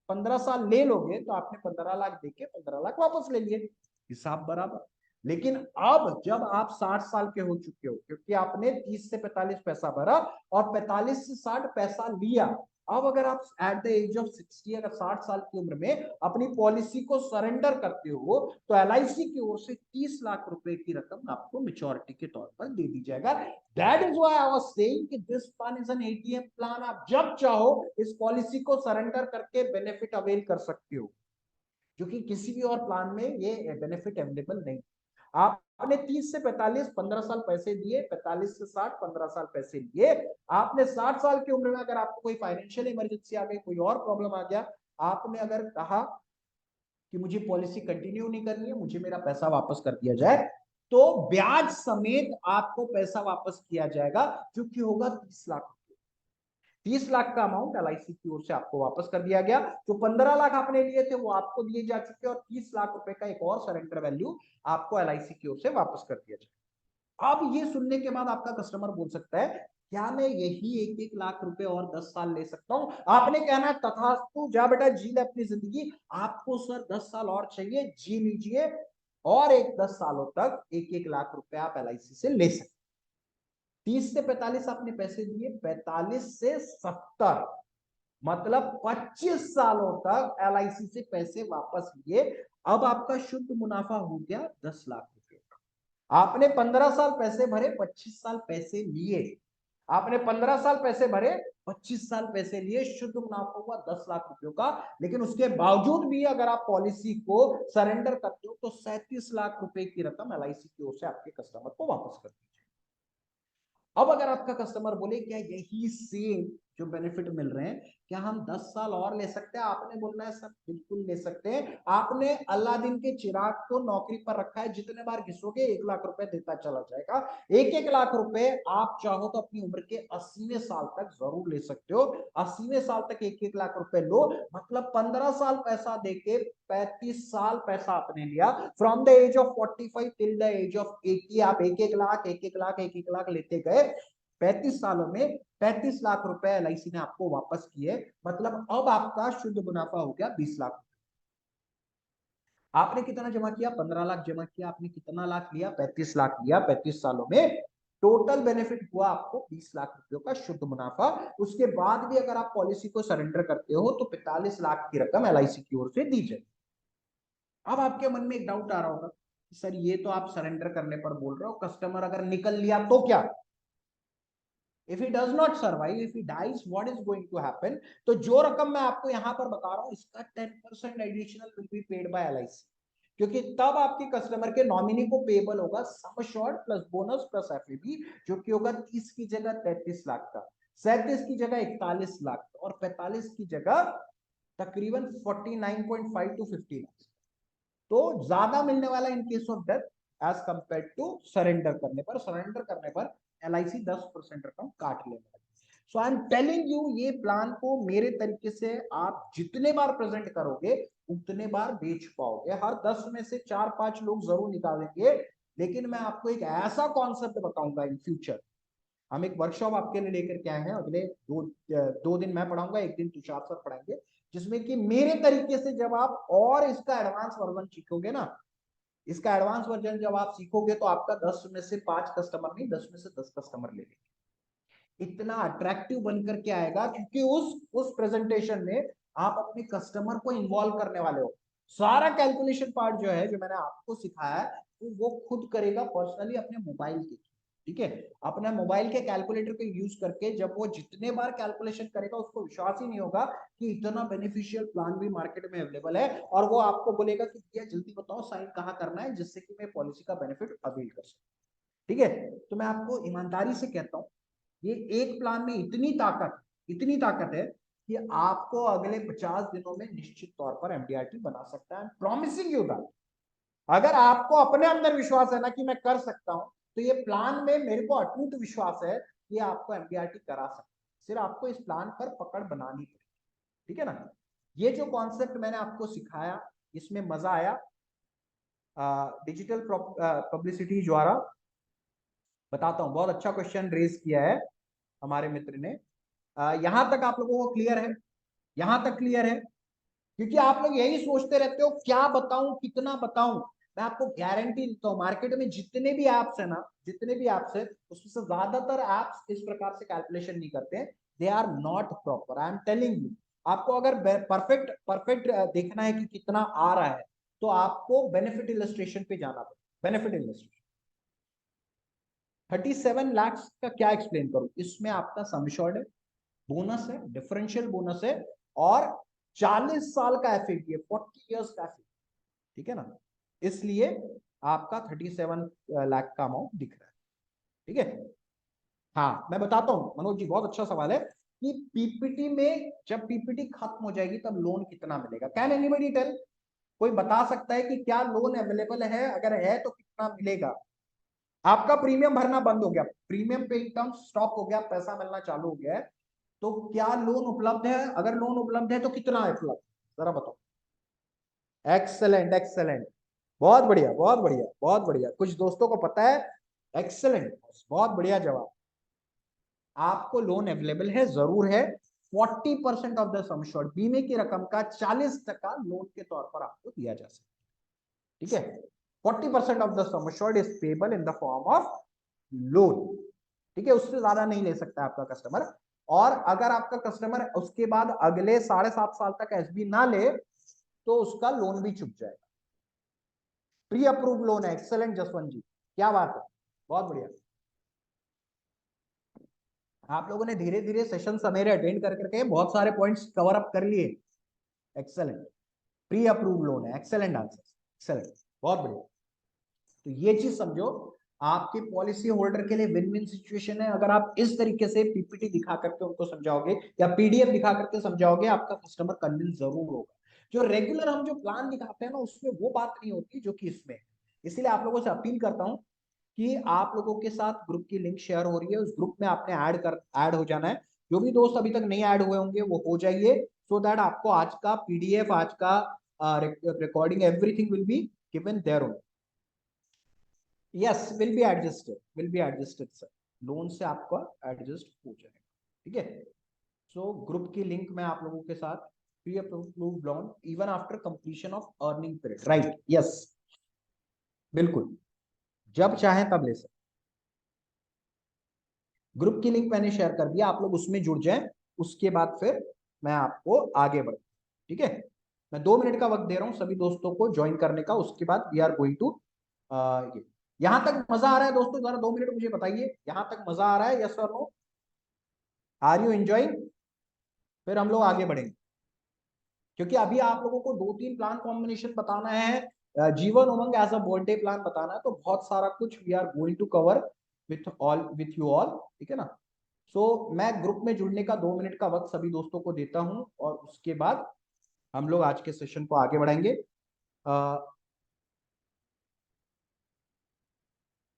A: 15 साल ले लोगे तो आपने 15 लाख देके 15 लाख वापस ले लिए, हिसाब बराबर। लेकिन अब जब आप 60 साल के हो चुके हो, क्योंकि आपने 30 से 45 पैसा भरा और 45 से 60 पैसा लिया, अब अगर आप एट द एज ऑफ 60, अगर 60 साल की उम्र में अपनी पॉलिसी को सरेंडर करते हो तो LIC की ओर से 30 लाख रुपए की रकम आपको मेच्योरिटी के तौर पर दे दी जाएगा। That is why I was saying कि this plan is an ATM plan. आप जब चाहो इस पॉलिसी को सरेंडर करके बेनिफिट अवेल कर सकते हो, क्योंकि किसी भी और प्लान में ये बेनिफिट अवेलेबल नहीं। आपने 30 से 45 15 साल पैसे दिए, 45 से 60 15 साल पैसे लिए। आपने 60 साल की उम्र में अगर आपको कोई फाइनेंशियल इमरजेंसी आ गई, कोई और प्रॉब्लम आ गया, आपने अगर कहा कि मुझे पॉलिसी कंटिन्यू नहीं करनी है, मुझे मेरा पैसा वापस कर दिया जाए, तो ब्याज समेत आपको पैसा वापस किया जाएगा, जो कि होगा 30 लाख। 30 लाख का अमाउंट LIC की ओर से आपको वापस कर दिया गया। जो 15 लाख आपने लिए थे वो आपको दिए जा चुके, और 30 लाख रुपए का एक और सरेंडर वैल्यू आपको LIC की ओर से वापस कर दिया जाए। अब ये सुनने के बाद आपका कस्टमर बोल सकता है, क्या मैं यही 1-1 लाख रुपए और 10 साल ले सकता हूं? आपने कहना है तथास्तु, जा बेटा जी ले अपनी जिंदगी। आपको सर 10 साल और चाहिए, जी लीजिए, और एक 10 सालों तक 1-1 लाख रुपए आप LIC से ले सकते। 30 से 45 आपने पैसे दिए, 45 से 70 मतलब 25 सालों तक LIC से पैसे वापस लिए। अब आपका शुद्ध मुनाफा हो गया 10 लाख रुपए। आपने 15 साल पैसे भरे, 25 साल पैसे लिए। आपने 15 साल पैसे भरे, 25 साल पैसे लिए, शुद्ध मुनाफा हुआ 10 लाख रुपयों का। लेकिन उसके बावजूद भी अगर आप पॉलिसी को सरेंडर करते हो तो 37 लाख रुपए की रकम LIC की ओर से आपके कस्टमर को वापस कर दी। अब अगर आपका कस्टमर बोले क्या यही सेम जो बेनिफिट मिल रहे हैं, क्या हम 10 साल और ले सकते हैं? आपने बोलना है सर बिल्कुल ले सकते हैं। आपने अलादीन के चिराग को नौकरी पर रखा है, जितने बार घिसोगे 1 लाख रुपए देता चला जाएगा। 1-1 लाख रुपए आप चाहो तो अपनी उम्र के 80वें साल तक जरूर ले सकते हो। 80वें साल तक 1-1 लाख रुपए लो, मतलब 15 साल पैसा देके 35 साल पैसा आपने लिया। From the age of 45 till the age of 80 आप 1-1 लाख 1-1 लाख 1-1 लाख लेते गए। 35 सालों में 35 लाख रुपए LIC ने आपको वापस किए, मतलब अब आपका शुद्ध मुनाफा हो गया 20 लाख। आपने कितना जमा किया? 15 लाख जमा किया। आपने कितना लाख लिया? 35 लाख लिया। 35 सालों में टोटल बेनिफिट हुआ आपको 20 लाख रुपयों का शुद्ध मुनाफा। उसके बाद भी अगर आप पॉलिसी को सरेंडर करते हो तो 45 लाख की रकम LIC की ओर से दी जाए। अब आपके मन में एक डाउट आ रहा होगा, सर ये तो आप सरेंडर करने पर बोल रहे हो, कस्टमर अगर निकल लिया तो क्या? If he does not survive, if he dies, what is going to happen? तो जो रकम मैं आपको यहां पर बता रहा हूं, इसका 10% additional will be paid by LIC, क्योंकि तब आपके कस्टमर के नॉमिनी को पेबल होगा sum assured plus bonus plus FAB, जो कि होगा 30 की जगह 33 लाख का, 37 की जगह 41 लाख का, और 45 की जगह तकरीबन 49.5 टू 50 लाख। तो ज्यादा मिलने वाला in case of death as compare to surrender करने पर। सरेंडर करने पर LIC 10% रकम काट लेगा। सो आई एम टेलिंग यू, ये प्लान को मेरे तरीके से आप जितने बार प्रेजेंट करोगे उतने बार बेच पाओगे। हर 10 में से 4-5 लोग जरूर निकालेंगे, लेकिन मैं आपको एक ऐसा कॉन्सेप्ट बताऊंगा इन फ्यूचर, हम एक वर्कशॉप आपके लिए लेकर के आए हैं, अगले 2 दिन मैं पढ़ाऊंगा, एक दिन तुषार सर पढ़ाएंगे, जिसमें कि मेरे तरीके से जब आप और इसका एडवांस वर्जन सीखोगे ना, इसका एडवांस वर्जन जब आप सीखोगे तो आपका 10 में से 5 कस्टमर नहीं, 10 में से 10 कस्टमर ले लेंगे। इतना अट्रैक्टिव बनकर के आएगा, क्योंकि उस प्रेजेंटेशन में आप अपने कस्टमर को इन्वॉल्व करने वाले हो। सारा कैलकुलेशन पार्ट जो है, जो मैंने आपको सिखाया है, तो वो खुद करेगा पर्सनली अपने मोबाइल के, ठीक है, अपने मोबाइल के कैलकुलेटर को यूज करके। जब वो जितने बार कैलकुलेशन करेगा, उसको विश्वास ही नहीं होगा कि इतना बेनिफिशियल प्लान भी मार्केट में अवेलेबल है, और वो आपको बोलेगा कि भैया जल्दी बताओ साइन कहाँ करना है, जिससे कि मैं पॉलिसी का बेनिफिट अवेल कर सकूं। ठीक है, तो मैं आपको ईमानदारी से कहता हूँ, ये एक प्लान में इतनी ताकत है कि आपको अगले 50 दिनों में निश्चित तौर पर एमडीआरटी बना सकता है। Promising you that. अगर आपको अपने अंदर विश्वास है ना कि मैं कर सकता हूं, तो ये प्लान में मेरे को अटूट विश्वास है कि आपको एमडीआरटी करा सकता है। सिर्फ आपको इस प्लान पर पकड़ बनानी पड़ेगी, ठीक है ना। ये जो कॉन्सेप्ट मैंने आपको सिखाया, इसमें मजा आया। डिजिटल पब्लिसिटी द्वारा बताता हूं, बहुत अच्छा क्वेश्चन रेज किया है हमारे मित्र ने। यहां तक आप लोगों को क्लियर है? यहां तक क्लियर है? क्योंकि आप लोग यही सोचते रहते हो क्या बताऊं, कितना बताऊं। मैं आपको गारंटी देता हूं, मार्केट में जितने भी एप्स है ना, जितने भी एप्स है, उसमें से ज्यादातर एप्स इस प्रकार से कैलकुलेशन नहीं करते हैं। They are not proper, I am telling you. आपको अगर परफेक्ट परफेक्ट देखना है कि कितना आ रहा है, तो आपको बेनिफिट इलस्ट्रेशन पे जाना पड़ेगा। बेनिफिट इलस्ट्रेशन 37 लाख का क्या एक्सप्लेन करूं? इसमें आपका सम एश्योर्ड है, बोनस है, डिफरेंशियल बोनस है, और 40 साल का एफएडी है, 40 इयर्स का एफएडी, ठीक है ना। इसलिए आपका 37 लाख का अमाउंट दिख रहा है, ठीक है। हाँ, मैं बताता हूं मनोज जी, बहुत अच्छा सवाल है कि पीपीटी में जब पीपीटी खत्म हो जाएगी तब लोन कितना मिलेगा। Can anybody tell? कोई बता सकता है कि क्या लोन अवेलेबल है? अगर है तो कितना मिलेगा? आपका प्रीमियम भरना बंद हो गया, प्रीमियम पे टर्म स्टॉप हो गया, पैसा मिलना चालू हो गया है, तो क्या लोन उपलब्ध है? अगर लोन उपलब्ध है तो कितना है उपलब्ध, जरा बताओ। एक्सेलेंट, एक्सेलेंट, बहुत बढ़िया, बहुत बढ़िया, बहुत बढ़िया। कुछ दोस्तों को पता है, एक्सेलेंट, बहुत बढ़िया जवाब। आपको लोन अवेलेबल है, जरूर है। 40% ऑफ द सम एश्योर्ड, बीमे की रकम का 40% लोन के तौर पर आपको दिया जा सकता है, ठीक है। 40% of the sum assured is payable in the form of loan, ठीक है। उससे ज्यादा नहीं ले सकता आपका कस्टमर। और अगर आपका कस्टमर उसके बाद अगले 7.5 साल तक एसबी ना ले, तो उसका लोन भी चुक जाएगा। प्री अप्रूव लोन है। एक्सेलेंट जसवंत जी, क्या बात है, बहुत बढ़िया। आप लोगों ने धीरे धीरे सेशन मेरे अटेंड कर करके बहुत सारे पॉइंट्स कवर अप कर लिए। एक्सेलेंट, प्री अप्रूव लोन है, एक्सेलेंट आंसर, एक्सेलेंट, बहुत बढ़िया। तो ये चीज समझो, आपके पॉलिसी होल्डर के लिए विन विन सिचुएशन है। अगर आप इस तरीके से पीपीटी दिखा करके उनको समझाओगे या पीडीएफ दिखा करके समझाओगे, आपका कस्टमर कन्विंस जरूर होगा। जो रेगुलर हम जो प्लान दिखाते हैं ना, उसमें वो बात नहीं होती जो कि इसमें। इसलिए आप लोगों से अपील करता हूं कि आप लोगों के साथ ग्रुप की लिंक शेयर हो रही है, उस ग्रुप में आपने ऐड हो जाना है। जो भी दोस्त अभी तक नहीं ऐड हुए होंगे वो हो जाइए, सो दैट आपको आज का पीडीएफ, आज का recording, everything will be given there only. Yes, will be adjusted sir, loan से आपका एडजस्ट हो जाएगा, ठीक है। सो ग्रुप की लिंक मैं आप लोगों के साथ, pre approved loan even after completion of earning period, right, yes, बिल्कुल, जब चाहे तब ले सकते। ग्रुप की लिंक मैंने शेयर कर दिया, आप लोग उसमें जुड़ जाएं, उसके बाद फिर मैं आपको आगे बढ़, ठीक है। मैं 2 मिनट का वक्त दे रहा हूं सभी दोस्तों को ज्वाइन करने का, उसके बाद वी आर गोइंग टू ये। यहां तक मजा आ रहा है दोस्तों? जरा 2 मिनट मुझे बताइए, यहां तक मजा आ रहा है? यस और नो? Are you enjoying? फिर हम लोग आगे बढ़ेंगे, क्योंकि अभी आप लोगों को 2-3 प्लान कॉम्बिनेशन बताना है। Jeevan Umang as a birthday plan बताना है, तो बहुत सारा कुछ we are going to cover with you all, ठीक है ना। सो मैं ग्रुप में जुड़ने का 2 मिनट का वक्त सभी दोस्तों को देता हूं, और उसके बाद हम लोग आज के सेशन को आगे बढ़ाएंगे।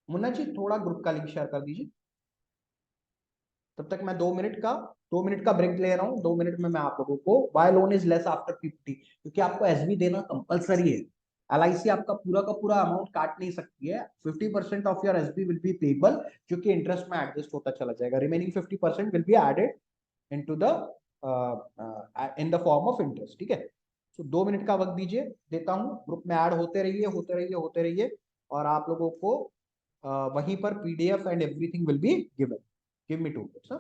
A: मुन्ना जी, थोड़ा ग्रुप का लिंक शेयर कर दीजिए, तब तक मैं 2 मिनट का ब्रेक ले रहा हूँ। 2 मिनट में मैं आप लोगों को why loan is less after 50, क्योंकि आपको एसबी देना कंपलसरी है। LIC आपका पूरा का पूरा अमाउंट काट नहीं सकती है। 50% of your SB will be payable, जो कि इंटरेस्ट में एडजस्ट होता चला जाएगा। Remaining 50% will be added into the in the form of interest. ठीक है, तो 2 मिनट का वक्त दीजिए, देता हूँ। ग्रुप में ऐड होते रहिए, होते रहिए, होते रहिए, और आप लोगों को वहीं पर PDF and everything will be given. Give me 2 minutes।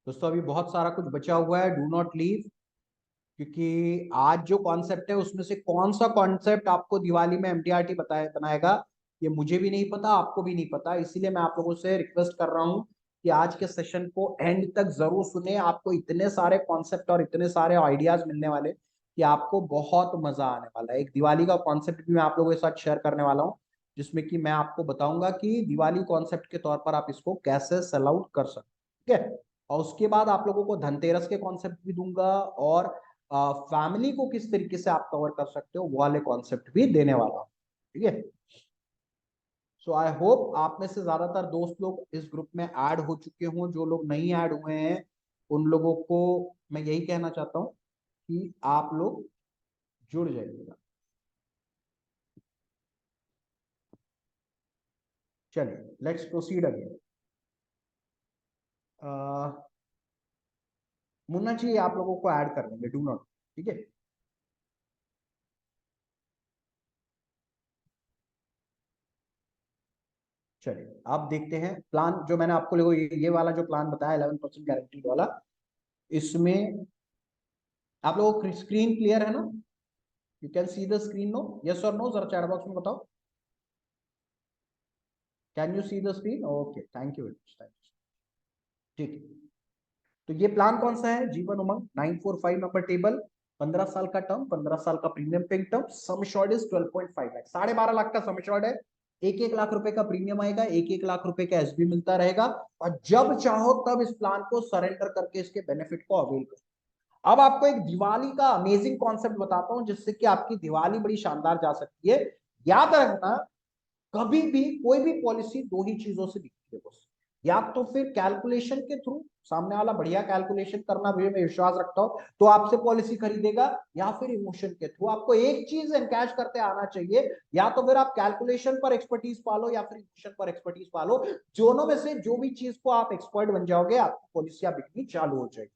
A: दोस्तों अभी बहुत सारा कुछ बचा हुआ है, डू नॉट लीव, क्योंकि आज जो कॉन्सेप्ट है उसमें से कौन सा कॉन्सेप्ट आपको दिवाली में MDRT बनाएगा, ये मुझे भी नहीं पता, आपको भी नहीं पता। इसीलिए मैं आप लोगों से रिक्वेस्ट कर रहा हूँ कि आज के सेशन को एंड तक जरूर सुने। आपको इतने सारे कॉन्सेप्ट और इतने सारे आइडियाज मिलने वाले कि आपको बहुत मजा आने वाला है। एक दिवाली का कॉन्सेप्ट भी मैं आप लोगों के साथ शेयर करने वाला हूँ, जिसमें कि मैं आपको बताऊंगा कि दिवाली कॉन्सेप्ट के तौर पर आप इसको कैसे सेल आउट कर सकते हैं। ठीक है, और उसके बाद आप लोगों को धनतेरस के कॉन्सेप्ट भी दूंगा, और फैमिली को किस तरीके से आप कवर कर सकते हो वो वाले कॉन्सेप्ट भी देने वाला हूं। ठीक है, सो आई होप आप में से ज्यादातर दोस्त लोग इस ग्रुप में ऐड हो चुके हों। जो लोग नहीं ऐड हुए हैं उन लोगों को मैं यही कहना चाहता हूं कि आप लोग जुड़ जाइएगा। चलिए, let's proceed again. Munna ji आप लोगों को ऐड कर लेंगे, डू नॉट। ठीक है, चलिए आप देखते हैं प्लान जो मैंने आपको लोगों ये वाला जो प्लान बताया 11% गारंटीड वाला, इसमें आप लोगों को स्क्रीन क्लियर है ना? You can see the screen, no? Yes और नो, जरा चैट बॉक्स में बताओ। Can you see the screen? Okay, thank you very much, thank you. ठीक है, तो ये प्लान कौन सा है? जीवन उमंग 945 नंबर टेबल, 15 साल का टर्म, 15 साल का premium paying term, sum assured is 12.5 lakh, 12.5 lakh का सम शॉर्ट है। 1-1 लाख रुपए का प्रीमियम आएगा, 1-1 लाख रुपए का SB मिलता रहेगा, और जब चाहो तब इस प्लान को सरेंडर करके इसके बेनिफिट को अवेल करो। अब आपको एक दिवाली का अमेजिंग कॉन्सेप्ट बताता हूं, जिससे कि आपकी दिवाली बड़ी शानदार जा सकती है। याद रखना, कभी भी कोई भी पॉलिसी दो ही चीजों से दिखती है बस, या तो फिर कैलकुलेशन के थ्रू, सामने वाला बढ़िया कैलकुलेशन करना भी मैं विश्वास रखता हूं तो आपसे पॉलिसी खरीदेगा, या फिर इमोशन के थ्रू। आपको एक चीज एनकैश करते आना चाहिए, या तो फिर आप कैलकुलेशन पर एक्सपर्टीज पालो या फिर इमोशन पर एक्सपर्टीज पालो। दोनों में से जो भी चीज को आप एक्सपर्ट बन जाओगे, आपकी पॉलिसियां बिकनी चालू हो जाएगी।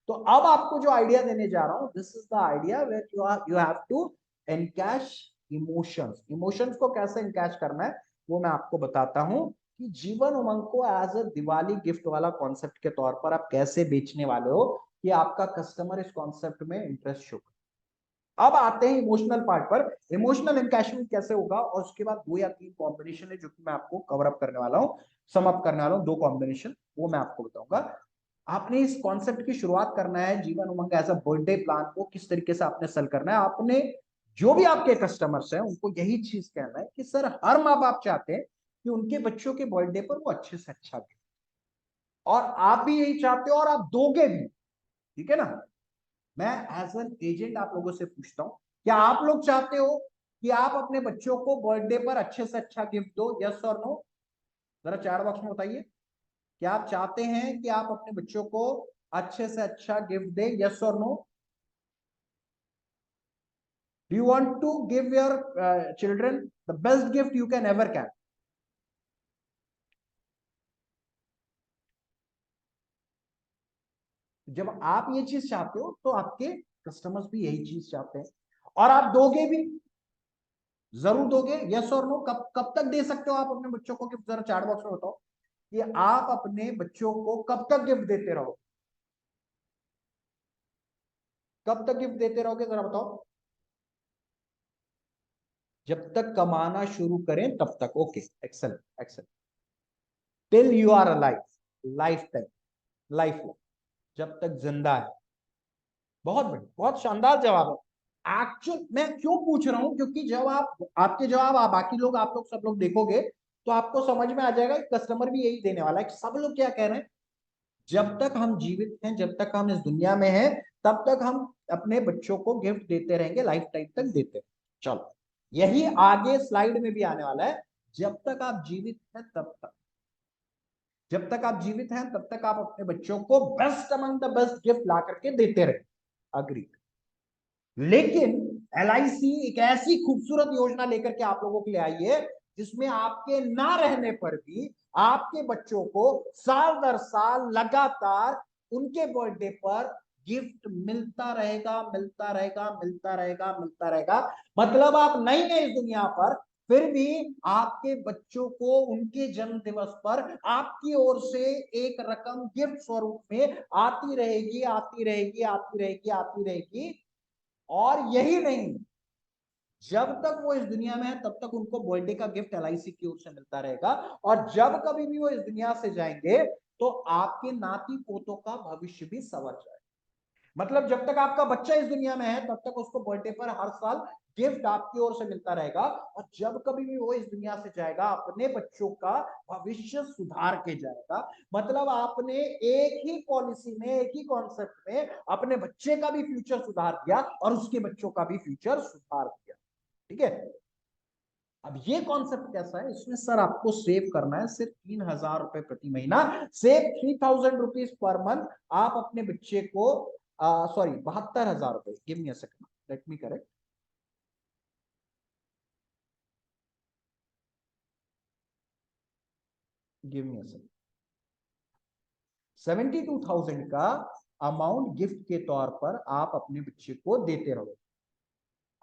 A: तो अब आपको जो आइडिया देने जा रहा हूं, this is the idea where you have to encash emotions. Emotions को कैसे एनकैश करना है वो मैं आपको बताता हूं, कि जीवन उमंग को एज अ दिवाली गिफ्ट वाला कॉन्सेप्ट के तौर पर आप कैसे बेचने वाले हो कि आपका कस्टमर इस कॉन्सेप्ट में इंटरेस्ट शो करे। अब आते हैं इमोशनल पार्ट पर। इमोशनल एनकैशमेंट कैसे होगा, और उसके बाद 2 या 3 कॉम्बिनेशन है जो कि मैं आपको कवर अप करने वाला हूं, सम अप करने वाला हूं। 2 कॉम्बिनेशन वो मैं आपको बताऊंगा। आपने इस कॉन्सेप्ट की शुरुआत करना है, Jeevan Umang as a birthday plan को किस तरीके से आपने सेल करना है। आपने जो भी आपके कस्टमर्स हैं उनको यही चीज कहना है कि सर, हर माँ बाप चाहते हैं कि उनके बच्चों के बर्थडे पर वो अच्छे से अच्छा दे, और आप भी यही चाहते हो और आप दोगे भी। ठीक है ना? मैं एज एन एजेंट आप लोगों से पूछता हूं, क्या आप लोग चाहते हो कि आप अपने बच्चों को बर्थडे पर अच्छे से अच्छा गिफ्ट दो? यस और नो, जरा चैट बॉक्स में बताइए। क्या आप चाहते हैं कि आप अपने बच्चों को अच्छे से अच्छा गिफ्ट दें? यस और no? Do you want to give your children the best gift you can ever can? जब आप ये चीज चाहते हो तो आपके कस्टमर्स भी यही चीज चाहते हैं, और आप दोगे भी, जरूर दोगे। यस और नो? कब कब तक दे सकते हो आप अपने बच्चों को गिफ्ट? जरा चैट बॉक्स में बताओ कि आप अपने बच्चों को कब तक गिफ्ट देते रहो। कब तक गिफ्ट देते रहोगे, जरा बताओ। जब तक कमाना शुरू करें तब तक। Okay, excellent, excellent. Till you are alive, life time, life, जब तक जिंदा है। बहुत बढ़िया, बहुत शानदार जवाब है। एक्चुअल मैं क्यों पूछ रहा हूं, क्योंकि जब आपके जवाब आप बाकी लोग आप लोग सब लोग देखोगे तो आपको समझ में आ जाएगा कि कस्टमर भी यही देने वाला है। सब लोग क्या कह रहे हैं, जब तक हम जीवित हैं, जब तक हम इस दुनिया में हैं, तब तक हम अपने बच्चों को गिफ्ट देते रहेंगे, लाइफ टाइम तक देते रहेंगे। चलो, यही आगे स्लाइड में भी आने वाला है। जब तक आप जीवित हैं तब तक, जब तक आप जीवित हैं तब तक आप अपने बच्चों को best among the best gift ला करके देते रहे। अग्री। लेकिन एलआईसी एक ऐसी खूबसूरत योजना लेकर के आप लोगों के लिए आई है जिसमें आपके ना रहने पर भी आपके बच्चों को साल दर साल लगातार उनके बर्थडे पर गिफ्ट मिलता रहेगा, मिलता रहेगा, मिलता रहेगा, मिलता रहेगा। मतलब आप नहीं है इस दुनिया पर, फिर भी आपके बच्चों को उनके जन्म दिवस पर आपकी ओर से एक रकम गिफ्ट स्वरूप में आती रहेगी, आती रहेगी, आती रहेगी, आती रहेगी। और यही नहीं, जब तक वो इस दुनिया में है तब तक उनको बर्थडे का गिफ्ट एलआईसी की ओर से मिलता रहेगा। और जब कभी भी वो इस दुनिया से जाएंगे तो आपके नाती पोतों का भविष्य भी संवर जाएगा। मतलब जब तक आपका बच्चा इस दुनिया में है तब तक उसको बर्थडे पर हर साल गिफ्ट आपकी ओर से मिलता रहेगा। और जब कभी भी वो इस दुनिया से जाएगा अपने बच्चों का भविष्य सुधार के जाएगा। मतलब आपने एक ही पॉलिसी में, एक ही कॉन्सेप्ट में अपने बच्चे का भी फ्यूचर सुधार दिया और उसके बच्चों का भी फ्यूचर सुधार दिया। ठीक है। अब ये कॉन्सेप्ट कैसा है, इसमें सर आपको सेव करना है सिर्फ 3,000 रुपए प्रति महीना। Save 3,000 rupees per month. आप अपने बच्चे को सॉरी 72,000 रुपए, give me a second, let me correct. Give me a second. 72,000 का अमाउंट गिफ्ट के तौर पर आप अपने बच्चे को देते रहो।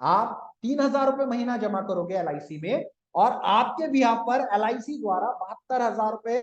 A: आप 3,000 रुपए महीना जमा करोगे एलआईसी में, और आपके भी यहाँ पर एलआईसी द्वारा 72,000 रुपए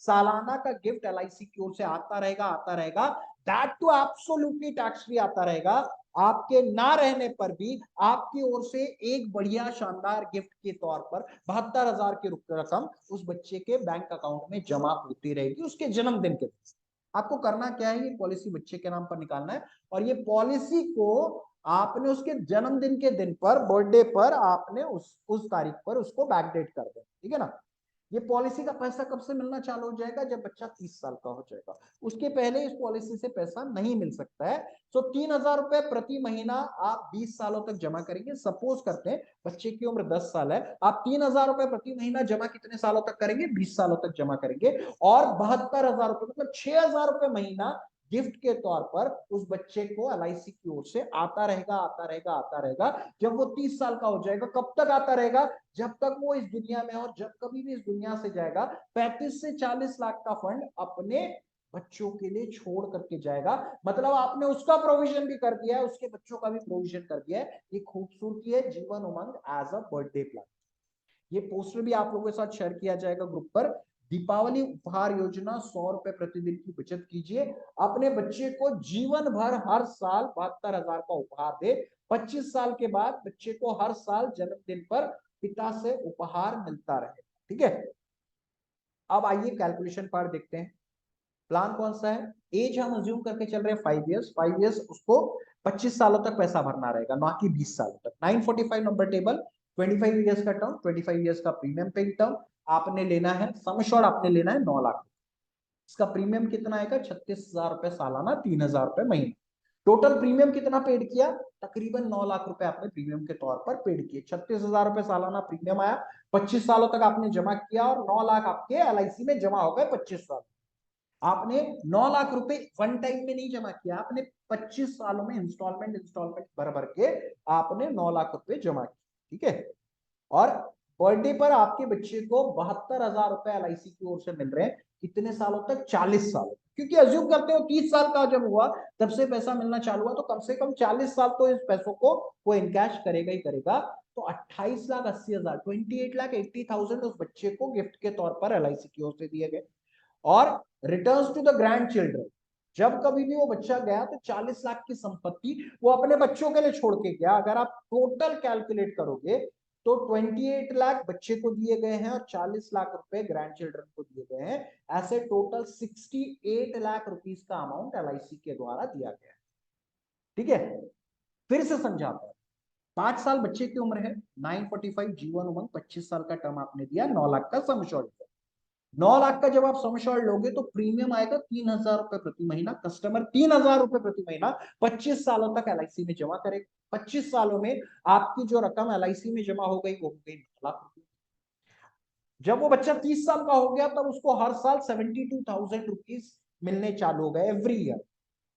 A: सालाना का गिफ्ट एलआईसी की ओर से आता रहेगा, आता रहेगा। That too absolutely tax free आता रहेगा। आपके ना रहने पर भी आपकी ओर से एक बढ़िया शानदार गिफ्ट के तौर पर 72,000 की रकम उस बच्चे के बैंक अकाउंट में जमा होती रहेगी उसके जन्मदिन के दिन। आपको करना क्या है, ये पॉलिसी बच्चे के नाम पर निकालना है, और ये पॉलिसी को आपने उसके जन्मदिन के दिन पर, बर्थडे पर आपने उस तारीख पर उसको बैकडेट कर देना। ठीक है ना। ये पॉलिसी का पैसा कब से मिलना चालू हो जाएगा, जब बच्चा 30 साल का हो जाएगा। उसके पहले इस पॉलिसी से पैसा नहीं मिल सकता है। तो 3,000 रुपए प्रति महीना आप 20 सालों तक जमा करेंगे। सपोज करते हैं बच्चे की उम्र 10 साल है, आप 3,000 रुपए प्रति महीना जमा कितने सालों तक करेंगे, 20 सालों तक जमा करेंगे। और 72,000 रुपए मतलब 6,000 रुपए महीना गिफ्ट के तौर पर उस बच्चे को एलआईसी की ओर से आता रहेगा, आता रहेगा, आता रहेगा। जब वो 30 साल का हो जाएगा, कब तक आता रहेगा, जब तक वो इस दुनिया में, और जब कभी भी इस दुनिया से जाएगा 35 से 40 लाख का फंड अपने बच्चों के लिए छोड़ करके जाएगा। मतलब आपने उसका प्रोविजन भी कर दिया है, उसके बच्चों का भी प्रोविजन कर दिया है। ये खूबसूरती है Jeevan Umang as a birthday plan. ये पोस्टर भी आप लोगों के साथ शेयर किया जाएगा ग्रुप पर। दीपावली उपहार योजना, 100 रुपए प्रतिदिन की बचत कीजिए, अपने बच्चे को जीवन भर हर साल 72,000 का उपहार दे। 25 साल के बाद बच्चे को हर साल जन्मदिन पर पिता से उपहार मिलता रहे। ठीक है। अब आइए कैलकुलेशन पार्ट देखते हैं। प्लान कौन सा है, एज हम अज्यूम करके चल रहे हैं 5 इयर्स। 5 इयर्स उसको 25 सालों तक पैसा भरना रहेगा, ना कि 20 सालों तक। 945 नंबर टेबल, 25 इयर्स का टर्म, 25 इयर्स का प्रीमियम पेइंग टर्म। आपने लेना है सम एश्योर्ड, आपने लेना है 9 लाख। इसका प्रीमियम कितना आएगा, 36,000 रुपए सालाना, 3,000 रुपए महीने। टोटल प्रीमियम कितना पेड किया, तकरीबन 9 लाख रुपए आपने प्रीमियम के तौर पर पेड किए। 36,000 रुपए सालाना प्रीमियम आया, 25 सालों तक आपने जमा किया, और 9 लाख आपके एलआईसी में जमा हो गए 25 साल। आपने 9 लाख रुपए वन टाइम में नहीं जमा किया, आपने 25 सालों में इंस्टॉलमेंट इंस्टॉलमेंट भर भर के आपने 9 लाख रुपए जमा किए। ठीक है। और बर्थडे पर आपके बच्चे को 72,000 रुपए एलआईसी की ओर से मिल रहे हैं। कितने सालों तक, 40 सालों, क्योंकि अज्यूम करते हो 30 साल का जब हुआ तब से पैसा मिलना चालू हुआ, तो कम से कम 40 साल तो इस पैसों को वो इनकैश करेगा ही करेगा। तो 28,80,000, 28,80,000 उस बच्चे को गिफ्ट के तौर पर एलआईसी की ओर से दिए गए। और returns to the grand children, जब कभी भी वो बच्चा गया तो 40 लाख की संपत्ति वो अपने बच्चों के लिए छोड़ के गया। अगर आप टोटल कैलकुलेट करोगे तो 28 लाख बच्चे को दिए गए हैं और 40 लाख रुपए ग्रैंड चिल्ड्रन को दिए गए हैं। ऐसे टोटल 68 लाख रुपीस का अमाउंट एलआईसी के द्वारा दिया गया है। ठीक है, फिर से समझाता है। 5 साल बच्चे की उम्र है, 945 जीवन उमंग, 25 साल का टर्म आपने दिया, 9 लाख का सम एश्योर्ड। 9 लाख का जब आप सम एश्योर्ड लोगे तो प्रीमियम आएगा 3,000 रुपए प्रति महीना। कस्टमर 3,000 रुपए प्रति महीना 25 सालों तक एलआईसी में जमा करेगा। 25 सालों में आपकी जो रकम एलआईसी में जमा हो गई वो हो गई 9 लाख रुपए। जब वो बच्चा 30 साल का हो गया तब उसको हर साल 72,000 रुपीज मिलने चालू हो गए एवरी ईयर।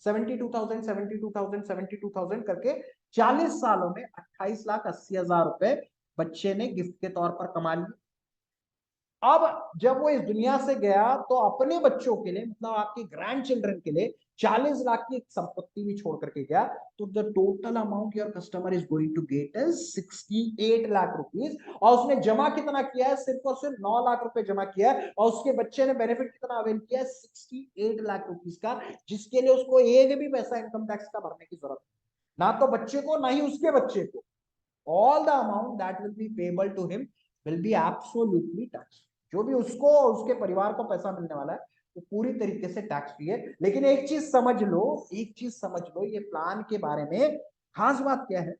A: 72,000 72,000 72,000 करके 40 सालों में 28,80,000 रुपए बच्चे ने गिफ्ट के तौर पर कमा लिए। अब जब वो इस दुनिया से गया तो अपने बच्चों के लिए, मतलब आपके ग्रैंड चिल्ड्रन के लिए 40 लाख की एक संपत्ति भी छोड़ करके गया। तो the total amount your customer is going to get is 68 lakh rupees. और उसने जमा कितना किया है? सिर्फ और सिर्फ 9 लाख रुपए जमा किया है, और उसके बच्चे ने बेनिफिट कितना अवेल किया है? 68 लाख रुपीज का, जिसके लिए उसको एक भी पैसा इनकम टैक्स का भरने की जरूरत नहीं, ना तो बच्चे को ना ही उसके बच्चे को। all the amount that will be payable to him will be absolutely tax। जो भी उसको और उसके परिवार को पैसा मिलने वाला है वो पूरी तरीके से टैक्स फ्री है। लेकिन एक चीज समझ लो, एक चीज समझ लो, ये प्लान के बारे में खास बात क्या है,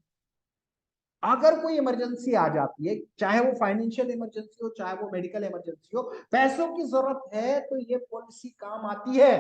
A: अगर कोई इमरजेंसी आ जाती है, चाहे वो फाइनेंशियल इमरजेंसी हो चाहे वो मेडिकल इमरजेंसी हो, पैसों की जरूरत है तो ये पॉलिसी काम आती है।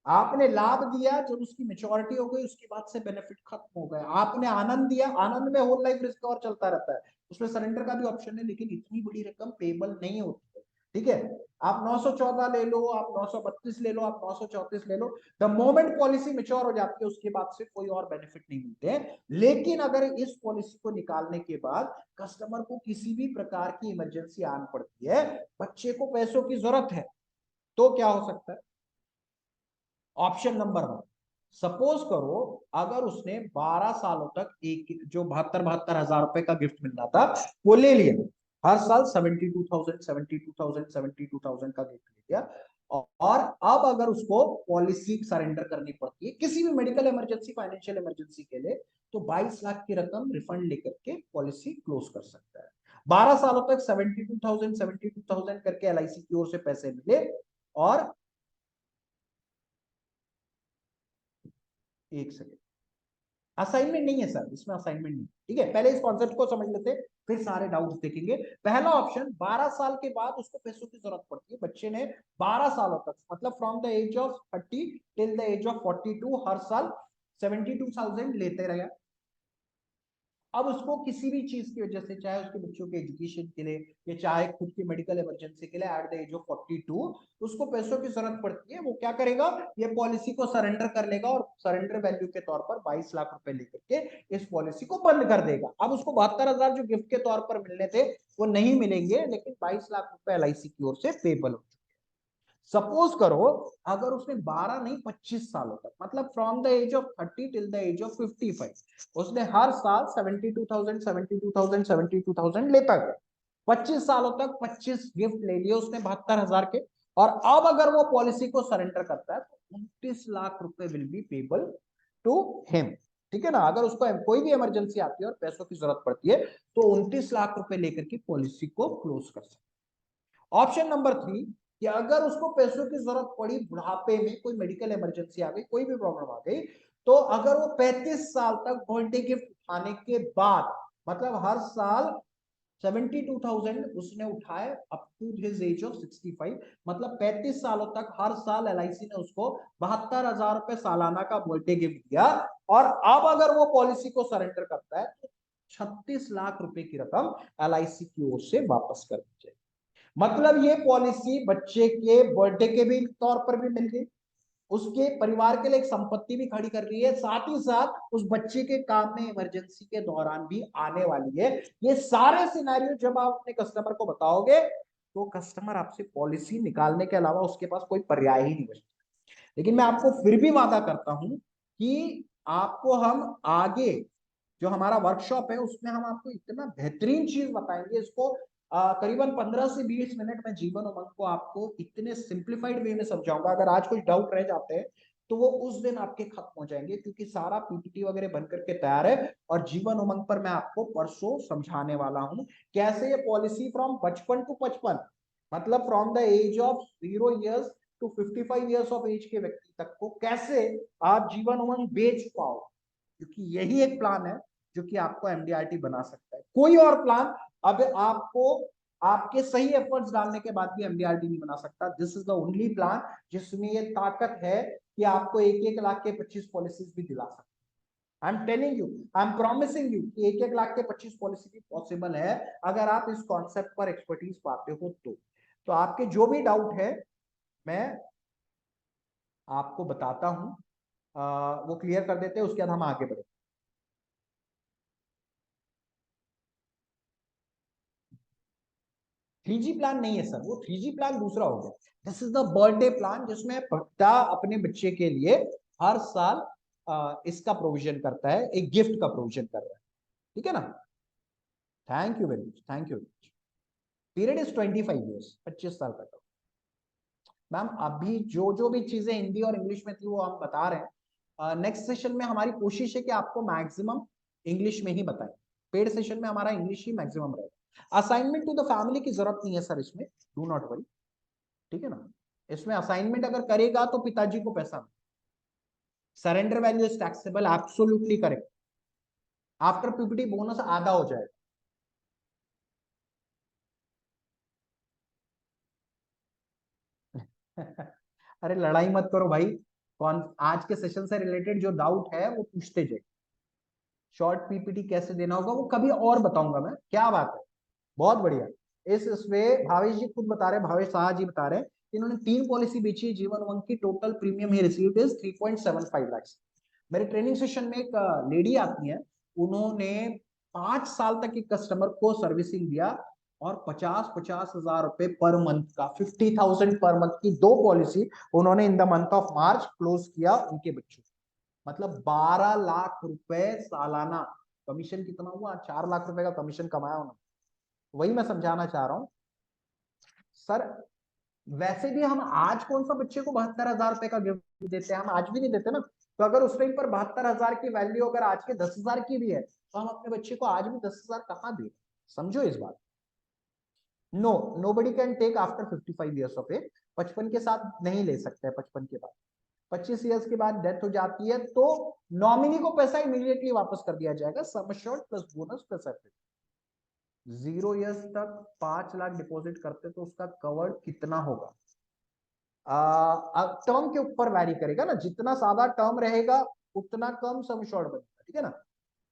A: आपने लाभ दिया, जब उसकी मेच्योरिटी हो गई उसके बाद से बेनिफिट खत्म हो गया। आपने आनंद दिया, आनंद में होल लाइफ रिस्क कवर चलता रहता है, उसमें सरेंडर का भी ऑप्शन है, लेकिन इतनी बड़ी रकम पेबल नहीं होती है। ठीक है, आप 914 ले लो, आप 932 ले लो, आप 934 ले लो, द मोमेंट पॉलिसी मेच्योर हो जाती है उसके बाद से कोई और बेनिफिट नहीं मिलते हैं। लेकिन अगर इस पॉलिसी को निकालने के बाद कस्टमर को किसी भी प्रकार की इमरजेंसी आन पड़ती है, बच्चे को पैसों की जरूरत है, तो क्या हो सकता है? ऑप्शन नंबर 1, सपोज करो अगर उसने 12 सालों तक एक जो 72,000 रुपए का गिफ्ट मिलना था वो ले लिया, हर साल 72,000 72,000 72,000 का गिफ्ट ले लिया, और अब अगर उसको पॉलिसी सरेंडर करनी पड़ती है किसी भी मेडिकल इमरजेंसी फाइनेंशियल इमरजेंसी के लिए, तो 22 लाख की रकम रिफंड लेकर के पॉलिसी क्लोज कर सकता है। 12 सालों तक 72,000 72,000 करके एलआईसी की ओर से पैसे मिले, और एक सेकेंड, असाइनमेंट नहीं है सर, इसमें असाइनमेंट नहीं। ठीक है, पहले इस कॉन्सेप्ट को समझ लेते, फिर सारे डाउट्स देखेंगे। पहला ऑप्शन, 12 साल के बाद उसको पैसों की जरूरत पड़ती है, बच्चे ने 12 सालों तक, मतलब from the age of 30 till the age of 42 हर साल 72,000 लेते रहे। अब उसको किसी भी चीज की वजह से, चाहे उसके बच्चों के एजुकेशन के लिए या चाहे खुद की मेडिकल इमरजेंसी के लिए, एट द एज ऑफ 42 उसको पैसों की जरूरत पड़ती है, वो क्या करेगा? ये पॉलिसी को सरेंडर कर लेगा और सरेंडर वैल्यू के तौर पर 22 लाख रुपए लेकर के इस पॉलिसी को बंद कर देगा। अब उसको 72,000 जो गिफ्ट के तौर पर मिलने थे वो नहीं मिलेंगे, लेकिन 22 लाख रुपए एलआईसी की ओर से पेबल हो। सपोज करो अगर उसने 12 नहीं 25 सालों तक, मतलब from the age of 30 till the age of 55 उसने हर साल 72,000 72,000 72,000 लेता गया, 25 सालों तक 25 गिफ्ट ले लिए उसने 72,000 के, और अब अगर वो पॉलिसी को सरेंडर करता है तो 29 लाख रुपए will be payable to him. ठीक है ना, अगर उसको कोई भी इमरजेंसी आती है और पैसों की जरूरत पड़ती है तो 29 लाख रुपए लेकर के पॉलिसी को क्लोज कर सकते। ऑप्शन नंबर 3, कि अगर उसको पैसों की जरूरत पड़ी, बुढ़ापे में कोई मेडिकल इमरजेंसी आ गई, कोई भी प्रॉब्लम आ गई, तो अगर वो 35 साल तक बर्थडे गिफ्ट उठाने के बाद, मतलब हर साल 72,000 उसने उठाए up to his age of 65, मतलब 35 सालों तक हर साल एलआईसी ने उसको 72,000 रुपए सालाना का बर्थडे गिफ्ट दिया, और अब अगर वो पॉलिसी को सरेंडर करता है तो 36 लाख रुपए की रकम एलआईसी की ओर से वापस कर दी जाएगी। मतलब ये पॉलिसी बच्चे के बर्थडे के भी तौर पर भी मिल गई, उसके परिवार के लिए एक संपत्ति भी खड़ी कर रही है, साथ ही साथ उस बच्चे के काम में इमरजेंसी के दौरान भी आने वाली है। ये सारे सिनेरियो जब आप अपने कस्टमर को बताओगे तो कस्टमर आपसे पॉलिसी निकालने के अलावा उसके पास कोई पर्याय ही नहीं बचता। लेकिन मैं आपको फिर भी वादा करता हूं कि आपको हम आगे जो हमारा वर्कशॉप है उसमें हम आपको इतना बेहतरीन चीज बताएंगे, इसको करीबन 15 से 20 मिनट में जीवन उमंग को आपको इतने सिंप्लीफाइड वे में समझाऊंगा। अगर आज कुछ डाउट रह जाते हैं तो वो उस दिन आपके खत्म हो जाएंगे, क्योंकि सारा पीपीटी वगैरह बन करके तैयार है, और जीवन उमंग पर मैं आपको परसों समझाने वाला हूं कैसे ये पॉलिसी फ्रॉम बचपन टू 55, मतलब from the age of 0 years to 55 years of age के व्यक्ति तक को कैसे आप जीवन उमंग बेच पाओ, क्योंकि यही एक प्लान है जो कि आपको एमडीआरटी बना सकता है। कोई और प्लान अब आपको आपके सही एफर्ट्स डालने के बाद भी एमडीआरटी नहीं बना सकता। This is the only plan जिसमें ये ताकत है कि आपको 1-1 लाख के 25 पॉलिसीज भी दिला सकता है। I am telling you, I am promising you कि 1-1 लाख के 25 पॉलिसी भी पॉसिबल है अगर आप इस कॉन्सेप्ट पर एक्सपर्टीज पाते हो तो आपके जो भी डाउट है मैं आपको बताता हूं, वो क्लियर कर देते हैं, उसके बाद हम आगे बढ़े। 3G प्लान नहीं है सर, वो 3G प्लान दूसरा हो गया। This is the birthday plan जिसमें पिता अपने बच्चे के लिए हर साल इसका प्रोविजन करता है, एक गिफ्ट का प्रोविजन कर रहा है, ठीक है ना। Thank you very much, thank you very much. Period is 25 years, 25 साल का। मैम अभी जो जो भी चीजें हिंदी और इंग्लिश में थी वो हम बता रहे हैं। नेक्स्ट सेशन में हमारी कोशिश है कि आपको मैक्सिमम इंग्लिश में ही बताएं। पेड सेशन में हमारा इंग्लिश ही मैक्सिमम रहेगा। असाइनमेंट टू द फैमिली की जरूरत नहीं है सर इसमें, डू नॉट वरी, ठीक है ना। इसमें असाइनमेंट अगर करेगा तो पिताजी को पैसा, surrender value is taxable, absolutely correct. After PPT bonus आधा हो जाएगा। अरे लड़ाई मत करो भाई, कौन आज के सेशन से रिलेटेड जो डाउट है वो पूछते जाइए। शॉर्ट पीपीटी कैसे देना होगा वो कभी और बताऊंगा मैं, क्या बात है, बहुत बढ़िया। इसमें भावेश जी खुद बता रहे हैं, भावेश शाह जी बता रहे हैं कि इन्होंने 3 पॉलिसी बेची है जीवन उमंग की, total premium he received is 3.75 lakh. मेरे ट्रेनिंग सेशन में एक लेडी आती है, उन्होंने 5 साल तक एक कस्टमर को सर्विसिंग दिया और 50-50 हजार रुपए पर मंथ का, 50,000 पर मंथ की 2 पॉलिसी उन्होंने in the month of March close किया उनके बच्चों। मतलब 12 लाख रुपए सालाना कमीशन। कितना हुआ? 4 लाख रुपए का कमीशन कमाया उन्होंने। वही मैं समझाना चाह रहा हूं सर। वैसे भी हम आज कौन सा बच्चे को 72,000 रुपए का गिफ्ट देते हैं? हम आज भी नहीं देते ना। तो अगर उस टाइम पर 72,000 की वैल्यू अगर आज के 10,000 की भी है तो हम अपने बच्चे को आज भी 10,000 कहाँ दे? समझो इस बात। No, nobody can take after 55 years of age. 55 के साथ नहीं ले सकते हैं। 55 के बाद 25 ईयर्स के बाद डेथ हो जाती है तो नॉमिनी को पैसा इमीडिएटली वापस कर दिया जाएगा, sum assured plus bonus plus FD. 0 years तक 5 लाख डिपॉजिट करते तो उसका कवर्ड कितना होगा? टर्म के ऊपर वैरी करेगा ना, जितना ज्यादा टर्म रहेगा उतना कम सम अश्योर्ड बनेगा, ठीक है ना।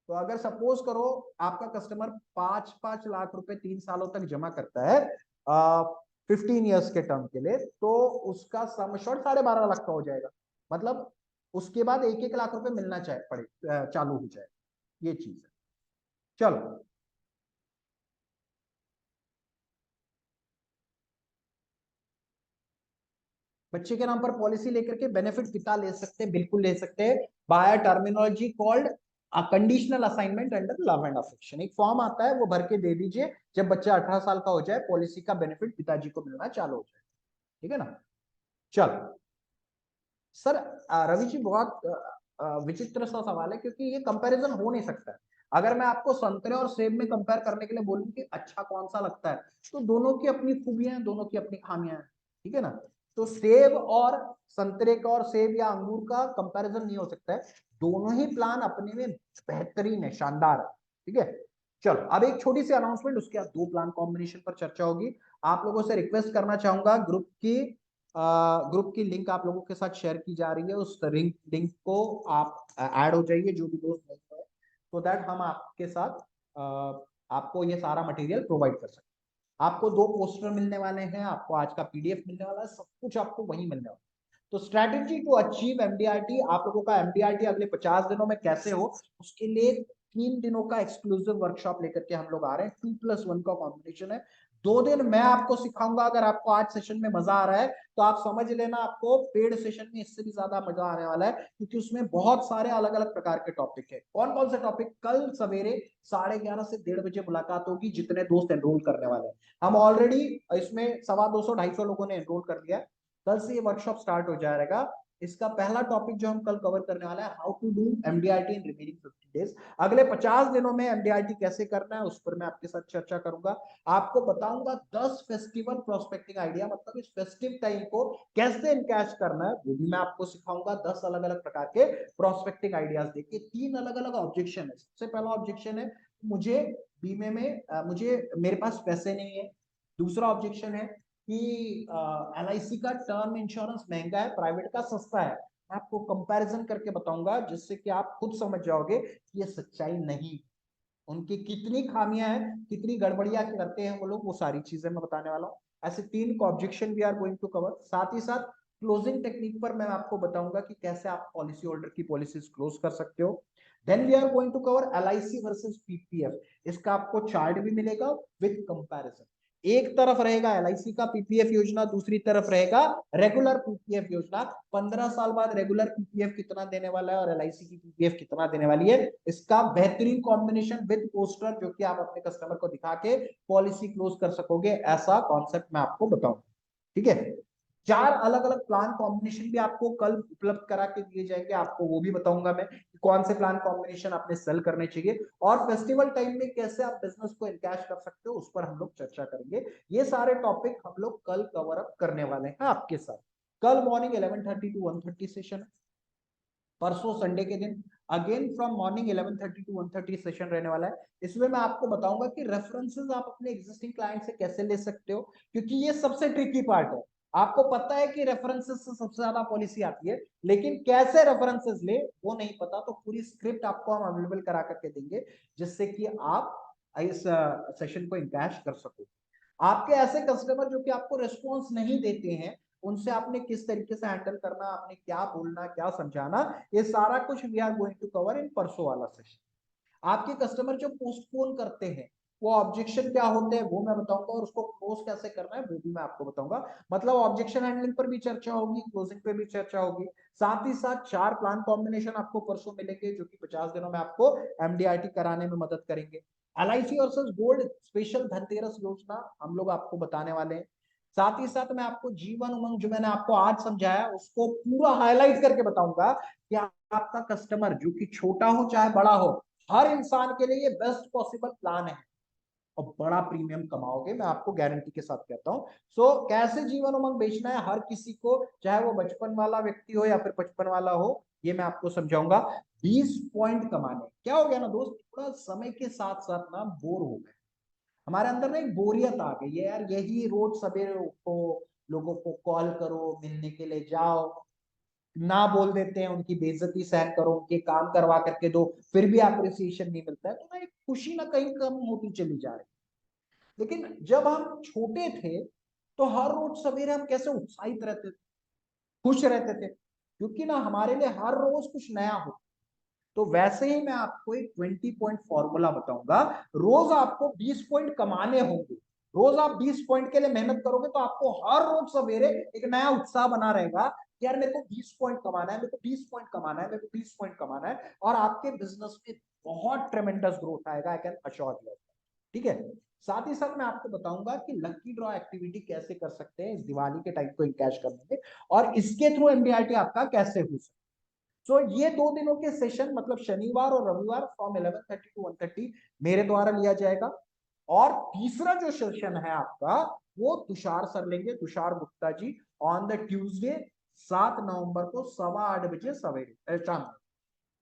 A: तो अगर सपोज करो आपका कस्टमर 5-5 लाख रुपए 3 सालों तक जमा करता है 15 ईयर्स के टर्म के लिए, तो उसका सम अश्योर्ड 12.5 लाख का हो जाएगा। मतलब उसके बाद 1-1 लाख रुपए मिलना चाहे पड़े चालू हो जाए, ये चीज है। चलो, बच्चे के नाम पर पॉलिसी लेकर के बेनिफिट पिता ले सकते हैं, बिल्कुल ले सकते हैं, by terminology called conditional assignment under love and affection. एक फॉर्म आता है वो भर के दे दीजिए, जब बच्चा 18 साल का हो जाए पॉलिसी का बेनिफिट पिताजी को मिलना चालू हो जाए, ठीक है ना। चलो सर, रवि जी बहुत विचित्र सा सवाल है क्योंकि ये कंपैरिजन हो नहीं सकता है। अगर मैं आपको संतरे और सेब में कंपेयर करने के लिए बोलूं कि अच्छा कौन सा लगता है, तो दोनों की अपनी खूबियां हैं, दोनों की अपनी खामियां हैं, ठीक है ना। तो सेब और संतरे का और सेब या अंगूर का कंपैरिजन नहीं हो सकता है। दोनों ही प्लान अपने में बेहतरीन है, शानदार है, ठीक है। चलो अब एक छोटी सी अनाउंसमेंट, उसके बाद 2 प्लान कॉम्बिनेशन पर चर्चा होगी। आप लोगों से रिक्वेस्ट करना चाहूंगा, ग्रुप की लिंक आप लोगों के साथ शेयर की जा रही है, उस लिंक को आप ऐड हो जाइए जो भी दोस्त नहीं है, सो दैट हम आपके साथ आपको ये सारा मटेरियल प्रोवाइड कर सकते हैं। आपको 2 पोस्टर मिलने वाले हैं, आपको आज का पीडीएफ मिलने वाला है, सब कुछ आपको वही मिलने वाला है। तो स्ट्रेटेजी टू अचीव एमडीआरटी, आप लोगों का एमडीआरटी अगले 50 दिनों में कैसे हो, उसके लिए 3 दिनों का एक्सक्लूसिव वर्कशॉप लेकर के हम लोग आ रहे हैं। 2+1 का कॉम्बिनेशन है। 2 दिन मैं आपको सिखाऊंगा। अगर आपको आज सेशन में मजा आ रहा है तो आप समझ लेना आपको पेड सेशन में इससे भी ज्यादा मजा आने वाला है, क्योंकि उसमें बहुत सारे अलग अलग प्रकार के टॉपिक है। कौन कौन से टॉपिक? कल सवेरे 11:30 से 1:30 बजे मुलाकात होगी, जितने दोस्त एनरोल करने वाले हैं। हम ऑलरेडी इसमें 250-250 लोगों ने एनरोल कर लिया। कल से ये वर्कशॉप स्टार्ट हो जाएगा। इसका पहला टॉपिक जो हम कल कवर करने वाला है, how to do MDRT in remaining 50 days. अगले 50 दिनों में एमडीआरटी कैसे करना है उस पर मैं आपके साथ चर्चा करूंगा। आपको बताऊंगा 10 फेस्टिवल प्रोस्पेक्टिंग आइडिया, मतलब इस फेस्टिव टाइम को कैसे इनकैश करना है वो भी मैं आपको सिखाऊंगा। 10 अलग अलग प्रकार के प्रोस्पेक्टिंग आइडियाज देखिए। 3 अलग अलग ऑब्जेक्शन है। सबसे पहला ऑब्जेक्शन है मुझे बीमे में मुझे मेरे पास पैसे नहीं है। दूसरा ऑब्जेक्शन है कि एलआईसी का टर्म इंश्योरेंस महंगा है, प्राइवेट का सस्ता है। मैं आपको कंपैरिजन करके बताऊंगा जिससे कि आप खुद समझ जाओगे कि ये सच्चाई नहीं, उनकी कितनी खामियां हैं, कितनी गड़बड़ियां करते हैं वो लोग, वो सारी चीजें मैं बताने वाला हूँ। ऐसे 3 objection we are going to cover. साथ ही साथ क्लोजिंग टेक्निक पर मैं आपको बताऊंगा कि कैसे आप पॉलिसी होल्डर की पॉलिसीज क्लोज कर सकते हो। Then we are going to cover LIC versus PPF. इसका आपको चार्ट भी मिलेगा विद कंपैरिजन। एक तरफ रहेगा एलआईसी का पीपीएफ योजना, दूसरी तरफ रहेगा रेगुलर पीपीएफ योजना। 15 साल बाद रेगुलर पीपीएफ कितना देने वाला है और एलआईसी की पीपीएफ कितना देने वाली है, इसका बेहतरीन कॉम्बिनेशन विद पोस्टर जो कि आप अपने कस्टमर को दिखा के पॉलिसी क्लोज कर सकोगे, ऐसा कॉन्सेप्ट मैं आपको बताऊंगा। ठीक है। 4 अलग अलग प्लान कॉम्बिनेशन भी आपको कल उपलब्ध करा के दिए जाएंगे, आपको वो भी बताऊंगा मैं कि कौन से प्लान कॉम्बिनेशन आपने सेल करने चाहिए, और फेस्टिवल टाइम में कैसे आप बिजनेस को इनकैश कर सकते हो उस पर हम लोग चर्चा करेंगे। ये सारे टॉपिक हम लोग कल कवर अप करने वाले हैं आपके साथ। कल मॉर्निंग 11:30 टू 1:30 सेशन है। परसों संडे के दिन again from morning 11:30 to 1:30 session रहने वाला है। इसमें मैं आपको बताऊंगा कि रेफरेंसेस आप अपने एग्जिस्टिंग क्लाइंट से कैसे ले सकते हो, क्योंकि ये सबसे ट्रिकी पार्ट है। आपको पता है कि रेफरेंसेस से सबसे ज्यादा पॉलिसी आती है, लेकिन कैसे रेफरेंसेस ले वो नहीं पता। तो पूरी स्क्रिप्ट आपको हम अवेलेबल करा करके देंगे जिससे कि आप इस सेशन को इनकैश कर सको। आपके ऐसे कस्टमर जो कि आपको रिस्पॉन्स नहीं देते हैं, उनसे आपने किस तरीके से हैंडल करना, आपने क्या बोलना, क्या समझाना, ये सारा कुछ we are going to cover in परसों वाला सेशन। आपके कस्टमर जो पोस्टपोन करते हैं वो ऑब्जेक्शन क्या होते हैं वो मैं बताऊंगा, और उसको क्लोज कैसे करना है वो भी मैं आपको बताऊंगा। मतलब ऑब्जेक्शन हैंडलिंग पर भी चर्चा होगी, क्लोजिंग पे भी चर्चा होगी। साथ ही साथ 4 प्लान कॉम्बिनेशन आपको परसों मिलेंगे जो कि 50 दिनों में आपको एमडीआरटी कराने में मदद करेंगे। LIC versus gold special Dhanteras योजना हम लोग आपको बताने वाले हैं। साथ ही साथ मैं आपको जीवन उमंग जो मैंने आपको आज समझाया उसको पूरा हाईलाइट करके बताऊंगा कि आपका कस्टमर जो कि छोटा हो चाहे बड़ा हो, हर इंसान के लिए ये बेस्ट पॉसिबल प्लान है और बड़ा प्रीमियम कमाओगे, मैं आपको गारंटी के साथ कहता हूं। सो कैसे जीवन उमंग बेचना है हर किसी को, चाहे वो बचपन वाला व्यक्ति हो या फिर 55 वाला हो, ये मैं आपको समझाऊंगा। 20 पॉइंट कमाने। क्या हो गया ना दोस्त, थोड़ा समय के साथ साथ ना बोर हो गए, हमारे अंदर ना एक बोरियत आ गई है यार। यही रोज सवेरे उठो, लोगों को कॉल करो, मिलने के लिए जाओ, ना बोल देते हैं, उनकी बेइज्जती सहन करो, उनके काम करवा करके दो, फिर भी अप्रिसिएशन नहीं मिलता है, तो ना एक खुशी ना कहीं कम होती चली जा रही। लेकिन जब हम छोटे थे तो हर रोज सवेरे हम कैसे उत्साहित रहते थे, खुश रहते थे, क्योंकि ना हमारे लिए हर रोज कुछ नया हो। तो वैसे ही मैं आपको एक 20 पॉइंट फॉर्मूला बताऊंगा। रोज आपको 20 पॉइंट कमाने होंगे। रोज आप 20 पॉइंट के लिए मेहनत करोगे तो आपको हर रोज सवेरे एक नया उत्साह बना रहेगा कि यार मेरे को 20 पॉइंट कमाना है, मेरे को 20 पॉइंट कमाना है, मेरे को 20 पॉइंट कमाना है, और आपके बिजनेस में बहुत ट्रेमेंडस ग्रोथ आएगा, आई कैन अश्योर यू। ठीक है। साथ ही साथ मैं आपको बताऊंगा कि लकी ड्रॉ एक्टिविटी कैसे कर सकते हैं इस दिवाली के टाइम को इनकैश करने में, और इसके थ्रू एमडीआरटी आपका कैसे हो सकता है। सो ये 2 दिनों के सेशन मतलब शनिवार और रविवार फ्रॉम 11:30 टू 1:30 मेरे द्वारा लिया जाएगा। और तीसरा जो सेशन है आपका वो तुषार सर लेंगे, Tushar Gupta ji, on the Tuesday 7 नवंबर को 8:15 बजे सवेरे शाम,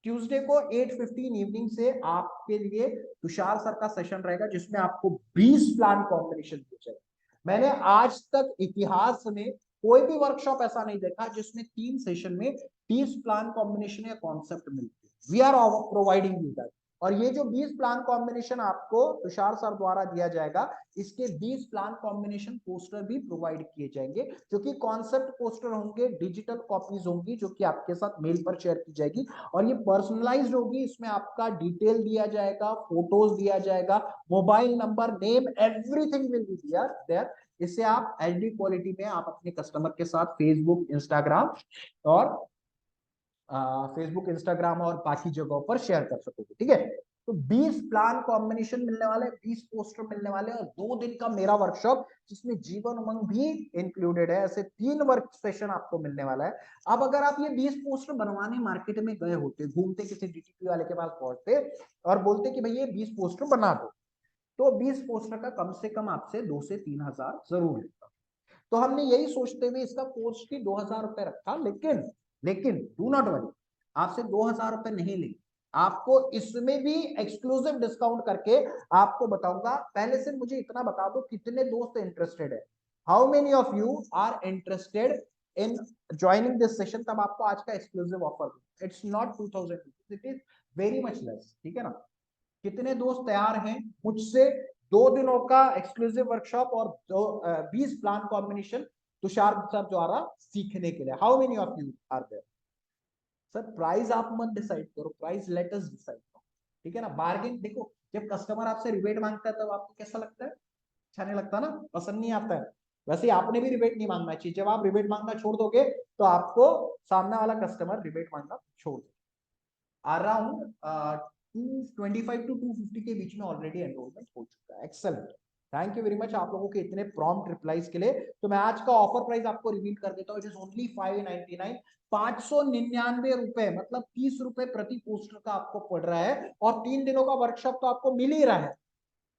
A: ट्यूसडे को 8:15 इवनिंग से आपके लिए तुषार सर का सेशन रहेगा जिसमें आपको 20 प्लान कॉम्बिनेशन दिए जाएंगे। मैंने आज तक इतिहास में कोई भी वर्कशॉप ऐसा नहीं देखा जिसमें 3 सेशन में 30 प्लान कॉम्बिनेशन या कॉन्सेप्ट मिलते। We are providing you that. और ये जो 20 प्लान कॉम्बिनेशन आपको तुषार सर द्वारा दिया जाएगा, इसके 20 प्लान कॉम्बिनेशन पोस्टर भी प्रोवाइड किए जाएंगे, जो कि कॉन्सेप्ट पोस्टर होंगे, डिजिटल कॉपीज होंगी जो कि आपके साथ मेल पर शेयर की जाएगी, और ये पर्सनलाइज्ड होगी। इसमें आपका डिटेल दिया जाएगा, फोटोज दिया जाएगा, mobile number, name, everything will be there. इसे आप एचडी क्वालिटी में आप अपने कस्टमर के साथ और फेसबुक इंस्टाग्राम और बाकी जगहों पर शेयर कर सकोगे। ठीक है। तो 20 प्लान कॉम्बिनेशन मिलने वाले, 20 पोस्टर मिलने वाले, और 2 दिन का मेरा वर्कशॉप जिसमें जीवन उमंग भी इंक्लूडेड है। ऐसे 3 वर्क सेशन आपको मिलने वाला है। अब अगर आप ये 20 पोस्टर बनवाने मार्केट में गए होते, घूमते किसी डीटीपी वाले के पास पहुंचते और बोलते कि भाई ये 20 पोस्टर बना दो, तो 20 पोस्टर का कम से कम आपसे 2 से 3 हजार जरूर लेगा। तो हमने यही सोचते हुए इसका कोर्स की 2,000 रुपए रखा, लेकिन लेकिन डू नॉट वरी, आपसे 2,000 रुपए नहीं लेंगे, आपको इसमें भी एक्सक्लूसिव डिस्काउंट करके आपको बताऊंगा। पहले से मुझे इतना बता दो कितने दोस्त इंटरेस्टेड है, how many of you are interested in joining this session, तब आपको आज का exclusive offer. It's not 2,000, it is very much less, ठीक है ना। कितने दोस्त तैयार हैं मुझसे 2 दिनों का एक्सक्लूसिव वर्कशॉप और 20 प्लान कॉम्बिनेशन तुषार सर द्वारा सीखने के लिए? How many of you are there? Sir price आप मत डिसाइड करो, प्राइस लेट अस डिसाइड करो, ठीक है ना। बार्गेन देखो, जब कस्टमर आपसे रिबेट मांगता है तब आपको कैसा लगता है? अच्छा नहीं लगता ना, पसंद नहीं आता है। वैसे ही आपने भी रिबेट नहीं मांगना चाहिए। जब आप रिबेट मांगना छोड़ दोगे तो आपको सामने वाला कस्टमर रिबेट मांगना छोड़ देगा। अराउंड 225 टू 250 के बीच में ऑलरेडी एनरोलमेंट हो चुका है। Excellent, thank you very much आप लोगों के इतने प्रॉम्प्ट रिप्लाईज के लिए। तो मैं आज का ऑफर प्राइस आपको रिवील कर देता हूँ, इट इज ओनली 599, 599 रुपए, मतलब 30 रुपए प्रति पोस्टर का आपको पड़ रहा है, और 3 दिनों का वर्कशॉप तो आपको मिल ही रहा है।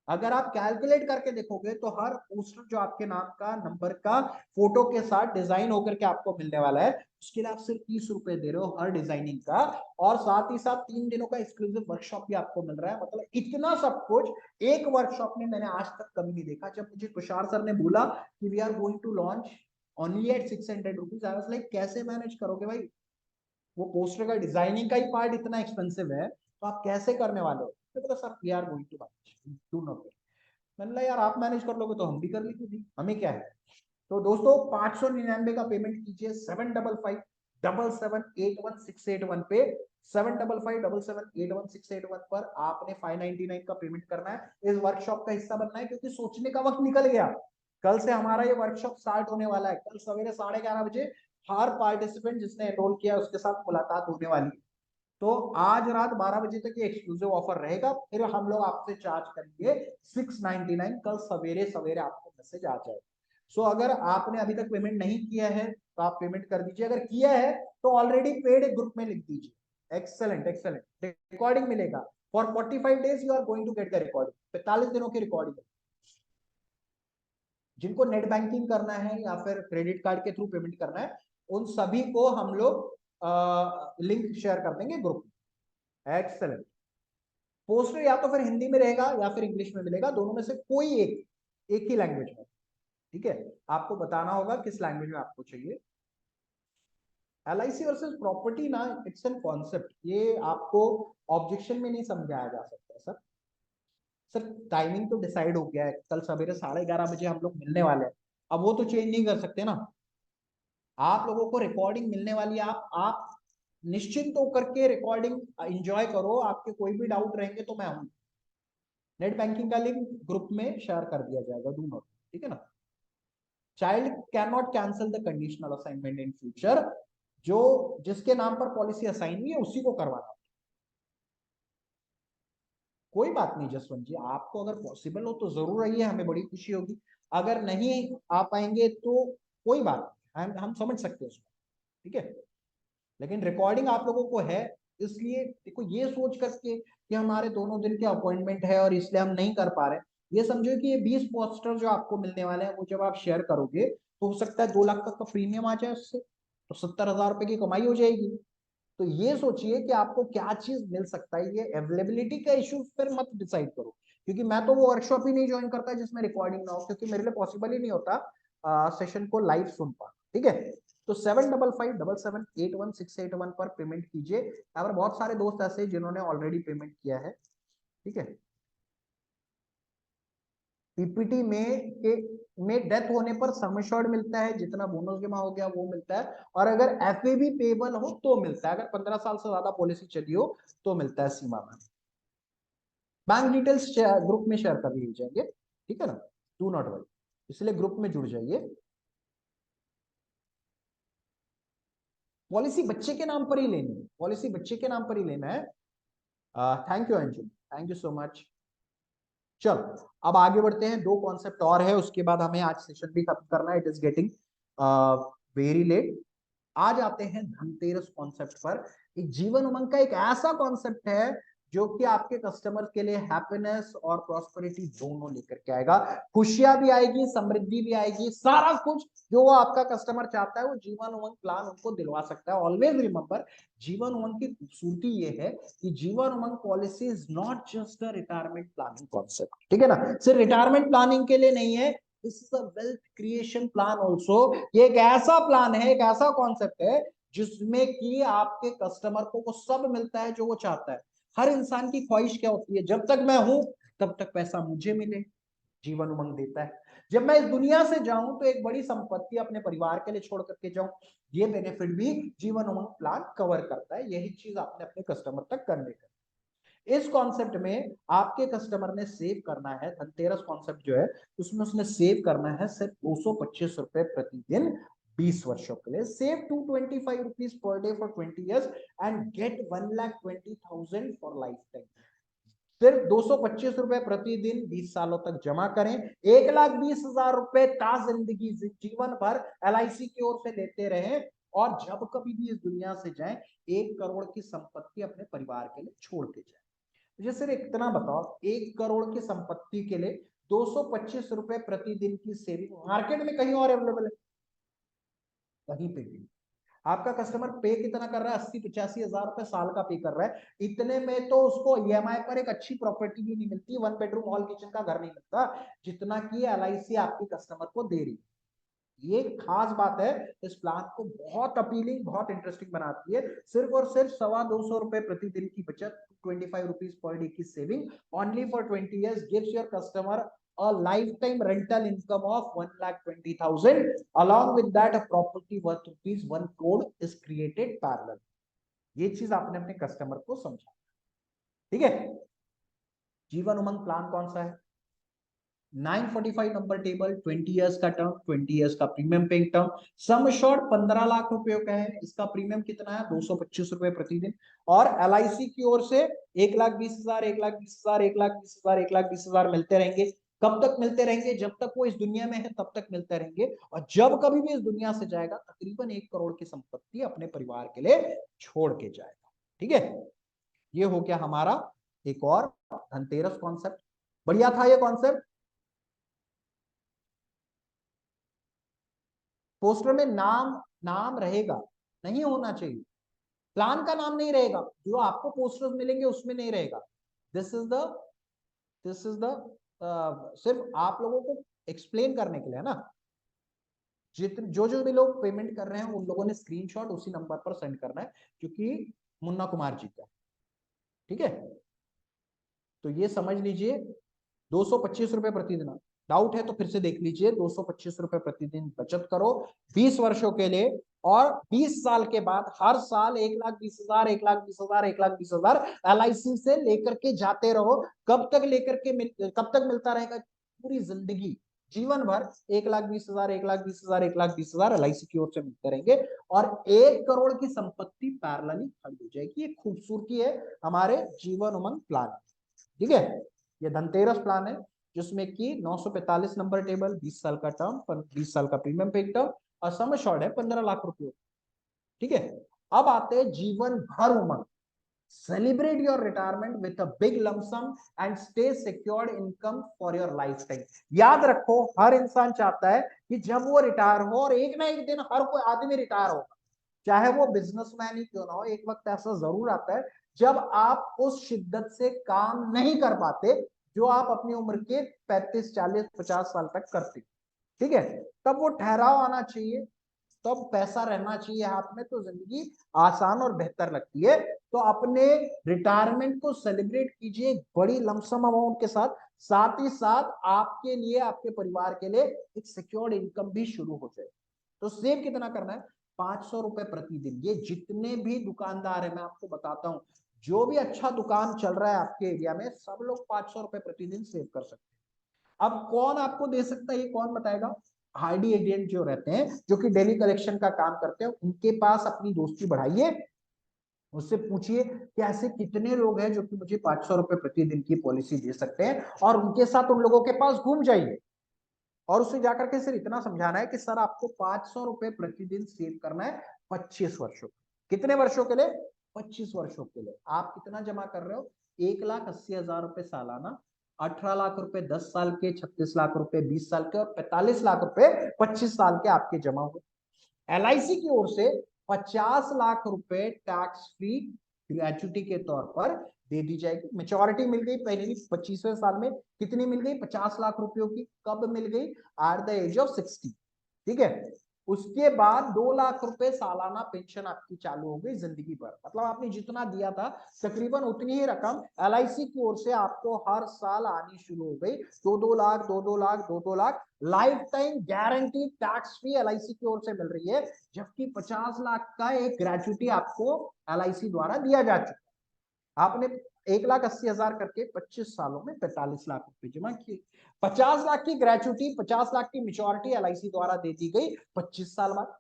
A: अगर आप कैलकुलेट करके देखोगे तो हर पोस्टर जो आपके नाम का, नंबर का, फोटो के साथ डिजाइन होकर के आपको मिलने वाला है, उसके लिए आप सिर्फ 30 रुपए दे रहे हो हर डिजाइनिंग का, और साथ ही साथ 3 दिनों का एक्सक्लूसिव वर्कशॉप भी आपको मिल रहा है। मतलब इतना सब कुछ एक वर्कशॉप में मैंने आज तक कभी नहीं देखा। जब मुझे तुषार सर ने बोला कि we are going to launch only at 600 rupees, I was like कैसे मैनेज करोगे भाई, वो पोस्टर का डिजाइनिंग का ही पार्ट इतना एक्सपेंसिव है, तो आप कैसे करने वाले हो? तो बोला sir we are going to manage, do not worry. मैंने बोला यार आप मैनेज कर लोगे तो हम भी कर लेंगे, हमें क्या है। तो दोस्तों 599 का पेमेंट कीजिए 7557781 पे, 7557781 पर आपने 599 का पेमेंट करना है, इस वर्कशॉप का हिस्सा बनना है, क्योंकि सोचने का वक्त निकल गया। कल से हमारा ये वर्कशॉप स्टार्ट होने वाला है। कल सवेरे 11:30 बजे हर पार्टिसिपेंट जिसने एनरोल किया उसके साथ मुलाकात होने वाली है। तो आज रात 12 बजे तक ये एक्सक्लूसिव ऑफर रहेगा, फिर हम लोग आपसे चार्ज करेंगे 699, कल सवेरे सवेरे आपको मैसेज आ जाएगा। सो अगर आपने अभी तक पेमेंट नहीं किया है तो आप पेमेंट कर दीजिए, अगर किया है तो ऑलरेडी पेड ग्रुप में लिख दीजिए। एक्सेलेंट एक्सेलेंट, रिकॉर्डिंग मिलेगा for 45 days, you are going to get the recording. 45 दिनों की रिकॉर्डिंग। जिनको नेट बैंकिंग करना है या फिर क्रेडिट कार्ड के थ्रू पेमेंट करना है, उन सभी को हम लोग लिंक शेयर कर देंगे ग्रुप में। एक्सेलेंट। पोस्टर या तो फिर हिंदी में रहेगा या फिर इंग्लिश में मिलेगा, दोनों में से कोई एक ही लैंग्वेज में, ठीक है। आपको बताना होगा किस लैंग्वेज में आपको चाहिए। LIC वर्सेस प्रॉपर्टी ना, इट्स एन कॉन्सेप्ट, ये आपको ऑब्जेक्शन में नहीं समझाया जा सकता सर। सर टाइमिंग तो डिसाइड हो गया है, कल सवेरे 11:30 बजे हम लोग मिलने वाले हैं, अब वो तो चेंज नहीं कर सकते ना। आप लोगों को रिकॉर्डिंग मिलने वाली है, आप निश्चिंत होकर के रिकॉर्डिंग एंजॉय करो। आपके कोई भी डाउट रहेंगे तो मैं हूं। नेट बैंकिंग का लिंक ग्रुप में शेयर कर दिया जाएगा, डू नॉट, ठीक है ना। Child can not cancel the conditional assignment in future, जो जिसके नाम पर पॉलिसी असाइन हुई है उसी को करवाना। कोई बात नहीं जसवंत जी, आपको अगर पॉसिबल हो तो जरूर आइए, हमें बड़ी खुशी होगी। अगर नहीं आ पाएंगे तो कोई बात नहीं, हम समझ सकते हैं उसको, ठीक है। लेकिन रिकॉर्डिंग आप लोगों को है, इसलिए देखो ये सोच करके कि हमारे दोनों दिन के अपॉइंटमेंट है और इसलिए हम नहीं कर पा रहे, ये समझो कि ये 20 पोस्टर जो आपको मिलने वाले हैं वो जब आप शेयर करोगे तो हो सकता है 2 लाख तक का प्रीमियम आ जाए उससे, तो 70,000 रुपए की कमाई हो जाएगी। तो ये सोचिए कि आपको क्या चीज मिल सकता है, ये अवेलेबिलिटी का इशू फिर मत डिसाइड करो, क्योंकि मैं तो वो वर्कशॉप ही नहीं ज्वाइन करता जिसमें रिकॉर्डिंग ना हो, क्योंकि मेरे लिए पॉसिबल ही नहीं होता सेशन को लाइव सुन पाना, ठीक है। तो 75577781681 पर पेमेंट कीजिए। यहाँ पर बहुत सारे दोस्त ऐसे जिन्होंने ऑलरेडी पेमेंट किया है, ठीक है। पीपीटी में डेथ होने पर सम एश्योर्ड मिलता है, जितना बोनस जमा हो गया वो मिलता है, और अगर एफएबी पेबल हो तो मिलता है, अगर 15 साल से ज्यादा पॉलिसी चली हो तो मिलता है सीमा में। बैंक डिटेल्स ग्रुप में शेयर कर लिए जाएंगे, ठीक है ना, डू नॉट वरी, इसलिए ग्रुप में जुड़ जाइए। पॉलिसी बच्चे के नाम पर ही लेनी है, पॉलिसी बच्चे के नाम पर ही लेना है। Thank you Anjum. Thank you so much. चलो अब आगे बढ़ते हैं, दो कॉन्सेप्ट और है, उसके बाद हमें आज सेशन भी खत्म करना है, it is getting very late. आज आते हैं धनतेरस कॉन्सेप्ट पर। एक जीवन उमंग का एक ऐसा कॉन्सेप्ट है जो कि आपके कस्टमर के लिए हैप्पीनेस और प्रॉस्पेरिटी दोनों लेकर के आएगा। खुशियां भी आएगी, समृद्धि भी आएगी, सारा कुछ जो वो आपका कस्टमर चाहता है वो जीवन उमंग प्लान उनको दिलवा सकता है। ऑलवेज रिमेंबर, जीवन उमंग की खूबसूरती ये है कि Jeevan Umang policy is not just a retirement planning concept, ठीक है ना, सिर्फ रिटायरमेंट प्लानिंग के लिए नहीं है, this is a wealth creation plan also. ये एक ऐसा प्लान है, एक ऐसा कॉन्सेप्ट है जिसमें कि आपके कस्टमर को वो सब मिलता है जो वो चाहता है। हर इंसान की ख्वाहिश क्या होती है, जब तक मैं हूं तब तक पैसा मुझे मिले, जीवन उमंग देता है। जब मैं इस दुनिया से जाऊं तो एक बड़ी संपत्ति अपने परिवार के लिए छोड़ करके जाऊं, ये बेनिफिट भी जीवन उमंग प्लान कवर करता है। यही चीज आपने अपने कस्टमर तक करने का। इस कॉन्सेप्ट में आपके कस्टमर ने सेव करना है, धनतेरस कॉन्सेप्ट जो है उसमें उसने सेव करना है सिर्फ 225 रुपए प्रतिदिन 20 वर्षों के लिए। Save 225 rupees per day for 20 years and get 1,20,000 for life time. सिर्फ 225 रुपए प्रतिदिन 20 सालों तक जमा करें, 1,20,000 रुपए ता जिंदगी जीवन भर LIC की ओर से लेते रहे, और जब कभी भी इस दुनिया से जाएं 1 करोड़ की संपत्ति अपने परिवार के लिए छोड़ के जाए। मुझे सिर्फ इतना बताओ, 1 करोड़ की संपत्ति के लिए 225 रुपए प्रतिदिन की सेविंग मार्केट में कहीं और अवेलेबल है? कहीं पे भी। आपका कस्टमर पे कितना कर रहा है? 80-85 हजार रुपए साल का पे कर रहा है। इतने में तो उसको EMI पर एक अच्छी प्रॉपर्टी भी नहीं मिलती, 1 बेडरूम हॉल किचन का घर नहीं मिलता जितना कि LIC आपके कस्टमर को दे रही। ये खास बात है, इस प्लान को बहुत अपीलिंग, बहुत इंटरेस्टिंग बनाती है। सिर्फ और सिर्फ 225 रुपए प्रतिदिन की बचत, 25 रुपीज पर डे की saving, only for 20 years gives your customer a lifetime rental income of 1,20,000. Along with that, a property worth rupees 1 crore is created parallel. ये चीज आपने अपने कस्टमर को समझा, ठीक है। जीवन उमंग प्लान कौन सा है? 945 नंबर टेबल, 20 years का टर्म, 20 years का premium paying term, sum assured 15 lakh रुपए का है। इसका प्रीमियम कितना है? 225 रुपए प्रतिदिन, और LIC की ओर से 1,20,000, 1,20,000, 1,20,000, 1,20,000 मिलते रहेंगे। कब तक मिलते रहेंगे? जब तक वो इस दुनिया में है तब तक मिलते रहेंगे, और जब कभी भी इस दुनिया से जाएगा तकरीबन 1 करोड़ की संपत्ति अपने परिवार के लिए छोड़ के जाएगा, ठीक है। ये हो गया हमारा एक और धनतेरस कॉन्सेप्ट। बढ़िया था ये कॉन्सेप्ट। पोस्टर में नाम नाम रहेगा, नहीं होना चाहिए, प्लान का नाम नहीं रहेगा, जो आपको पोस्टर्स मिलेंगे उसमें नहीं रहेगा। This is the this is the सिर्फ आप लोगों को एक्सप्लेन करने के लिए ना। जितने जो भी लोग पेमेंट कर रहे हैं उन लोगों ने स्क्रीनशॉट उसी नंबर पर सेंड करना है, क्योंकि मुन्ना कुमार जी का, ठीक है। तो ये समझ लीजिए, 225 रुपए प्रतिदिन। डाउट है तो फिर से देख लीजिए, 225 रुपए प्रतिदिन बचत करो 20 वर्षों के लिए, और 20 साल के बाद हर साल 1,20,000, 1,20,000, 1,20,000 LIC से लेकर के जाते रहो। कब तक लेकर के कब तक मिलता रहेगा? पूरी जिंदगी, जीवन भर 1,20,000, 1,20,000, 1,20,000 LIC की ओर से मिलते रहेंगे, और 1 करोड़ की संपत्ति पैरेलली खड़ी हो जाएगी। ये खूबसूरती है हमारे जीवन उमंग प्लान, ठीक है। ये धनतेरस प्लान है जिसमें कि 945 नंबर टेबल, 20 साल का टर्म, 20 साल का प्रीमियम पे टर्म, और सम शॉर्ट है 15 लाख रुपए, ठीक है। अब आते हैं जीवन भर उमंग। Celebrate your retirement with a big lump sum and stay secured income for your lifetime. याद रखो, हर इंसान चाहता है कि जब वो रिटायर हो, और एक ना एक दिन हर कोई आदमी रिटायर होगा, चाहे वो बिजनेसमैन ही क्यों ना हो। एक वक्त ऐसा जरूर आता है जब आप उस शिद्दत से काम नहीं कर पाते जो आप अपनी उम्र के 35, 40, 50 साल तक करते, ठीक है। तब वो ठहराव आना चाहिए, तब पैसा रहना चाहिए हाथ में, तो जिंदगी आसान और बेहतर लगती है। तो अपने रिटायरमेंट को सेलिब्रेट कीजिए बड़ी लमसम अमाउंट के साथ, साथ ही साथ आपके लिए, आपके परिवार के लिए एक सिक्योर्ड इनकम भी शुरू हो जाए। तो सेव कितना करना है? 500 रुपए प्रतिदिन। ये जितने भी दुकानदार है, मैं आपको बताता हूँ, जो भी अच्छा दुकान चल रहा है आपके एरिया में, सब लोग 500 रुपए प्रतिदिन सेव कर सकते हैं। अब कौन आपको दे सकता है, ये कौन बताएगा? आईडी एजेंट जो रहते हैं, जो कि डेली कलेक्शन का काम करते हैं, उनके पास अपनी दोस्ती बढ़ाइए, उससे पूछिए कि ऐसे कितने लोग हैं जो कि मुझे 500 रुपए प्रतिदिन की पॉलिसी दे सकते हैं, और उनके साथ उन लोगों के पास घूम जाइए और उससे जाकर के सिर्फ इतना समझाना है कि सर आपको 500 रुपए प्रतिदिन सेव करना है 25 वर्षों, कितने वर्षों के लिए? 25 वर्षों के लिए। आप कितना जमा कर रहे हो? 1,80,000 रुपए सालाना, 18 लाख रुपए 10 साल के, 36 लाख रुपए 20 साल के, और 45 लाख रुपए 25 साल के आपके जमा हुए। एलआईसी की ओर से 50 लाख रुपए टैक्स फ्री ग्रेचुटी के तौर पर दे दी जाएगी। मेच्योरिटी मिल गई पहले 25वें साल में, कितनी मिल गई? 50 लाख रुपयों की। कब मिल गई? At the age of 60। ठीक है। उसके बाद 2 लाख रुपए सालाना पेंशन आपकी चालू हो गई जिंदगी भर। मतलब आपने जितना दिया था तकरीबन उतनी ही रकम एलआईसी की ओर से आपको हर साल आनी शुरू हो गई। 2-2 lakh, 2-2 lakh, 2-2 lakh, life time guarantee tax free LIC की ओर से मिल रही है, जबकि 50 लाख का एक ग्रेचुटी आपको एलआईसी द्वारा दिया जा चुका है। आपने 1,80,000 करके 25 सालों में 45 लाख रुपए जमा किए। 50 लाख की ग्रेचुटी, 50 लाख की मेच्योरिटी एलआईसी द्वारा दे दी गई 25 साल बाद।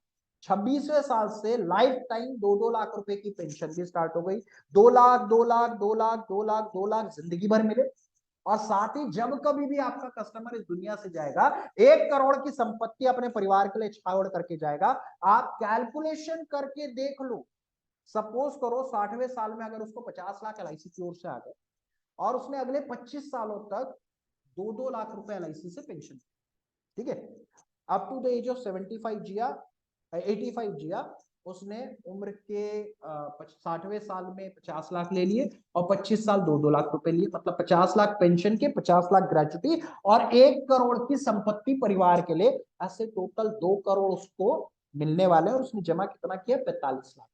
A: 26वें साल से लाइफ टाइम 2-2 लाख रुपए की पेंशन भी स्टार्ट हो गई। 2 लाख, 2 लाख, 2 लाख, 2 लाख, 2 लाख जिंदगी भर मिले। और साथ ही जब कभी भी आपका कस्टमर इस दुनिया से जाएगा, 1 करोड़ की संपत्ति अपने परिवार के लिए छोड़ करके जाएगा। आप कैलकुलेशन करके देख लो, सपोज करो 60वें साल में अगर उसको 50 लाख एलआईसी की ओर से आ गए और उसने अगले 25 सालों तक 2-2 लाख रुपए एलआईसी से पेंशन, ठीक है, up to the age of 75 जिया, 85 जिया, उसने उम्र के 60वें साल में 50 लाख ले लिए और 25 साल 2-2 लाख रुपए लिए, मतलब 50 लाख पेंशन के, 50 लाख ग्रेचुटी और 1 करोड़ की संपत्ति परिवार के लिए। ऐसे टोटल 2 करोड़ उसको मिलने वाले, और उसने जमा कितना किया? 45 लाख।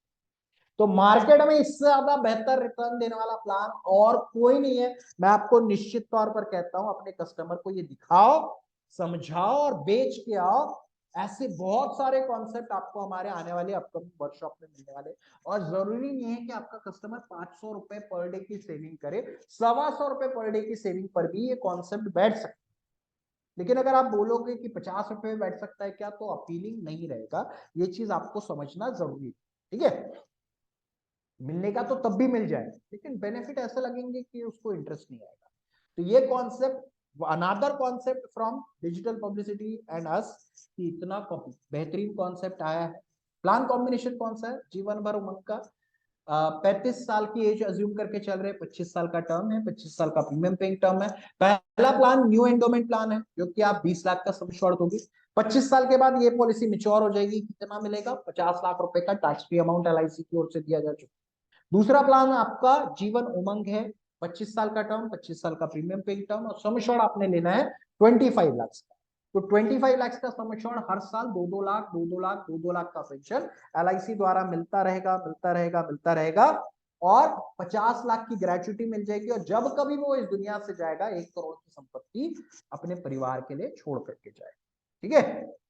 A: तो मार्केट में इससे ज्यादा बेहतर रिटर्न देने वाला प्लान और कोई नहीं है। मैं आपको निश्चित तौर पर कहता हूं, अपने कस्टमर को ये दिखाओ, समझाओ और बेच के आओ। ऐसे बहुत सारे कॉन्सेप्ट आपको हमारे आने वाले अपकमिंग वर्कशॉप में मिलने वाले। और जरूरी नहीं है कि आपका कस्टमर 500 रुपए पर डे की सेविंग करे, 125 रुपए पर डे की सेविंग पर भी ये कॉन्सेप्ट बैठ सकता है। लेकिन अगर आप बोलोगे कि 50 रुपए में बैठ सकता है क्या, तो अपीलिंग नहीं रहेगा। ये चीज आपको समझना जरूरी है। ठीक है। मिलने का तो तब भी मिल जाए, लेकिन बेनिफिट ऐसे लगेंगे कि उसको इंटरेस्ट नहीं आएगा। तो ये concept, another concept from digital publicity and us, कि इतना बेहतरीन कॉन्सेप्ट आया है। प्लान कॉम्बिनेशन कौन सा है? जीवन भर उमंग का। 35 साल की एज अज्यूम करके चल रहे, 25 साल का टर्म है, 25 साल का प्रीमियम पेइंग टर्म है। पहला प्लान न्यू एंडोमेंट प्लान है, जो कि आप 20 लाख का सम एश्योर्ड होगी। 25 साल के बाद ये पॉलिसी मिच्योर हो जाएगी, कितना मिलेगा? 50 लाख रुपए का टैक्स फ्री अमाउंट एलआईसी की ओर से दिया जा चुका है। दूसरा प्लान आपका जीवन उमंग है, 25 साल का टर्म, 25 साल का प्रीमियम पेइंग टर्म, और सम एश्योर्ड आपने लेना है 25 लाख का। तो 25 लाख का सम एश्योर्ड, हर साल 2-2 लाख, 2-2 लाख, 2-2 लाख का पेंशन एलआईसी द्वारा मिलता रहेगा, मिलता रहेगा, मिलता रहेगा। और 50 लाख की ग्रेचुटी मिल जाएगी, और जब कभी वो इस दुनिया से जाएगा, 1 करोड़ की संपत्ति अपने परिवार के लिए छोड़ करके जाएगा। ठीक है।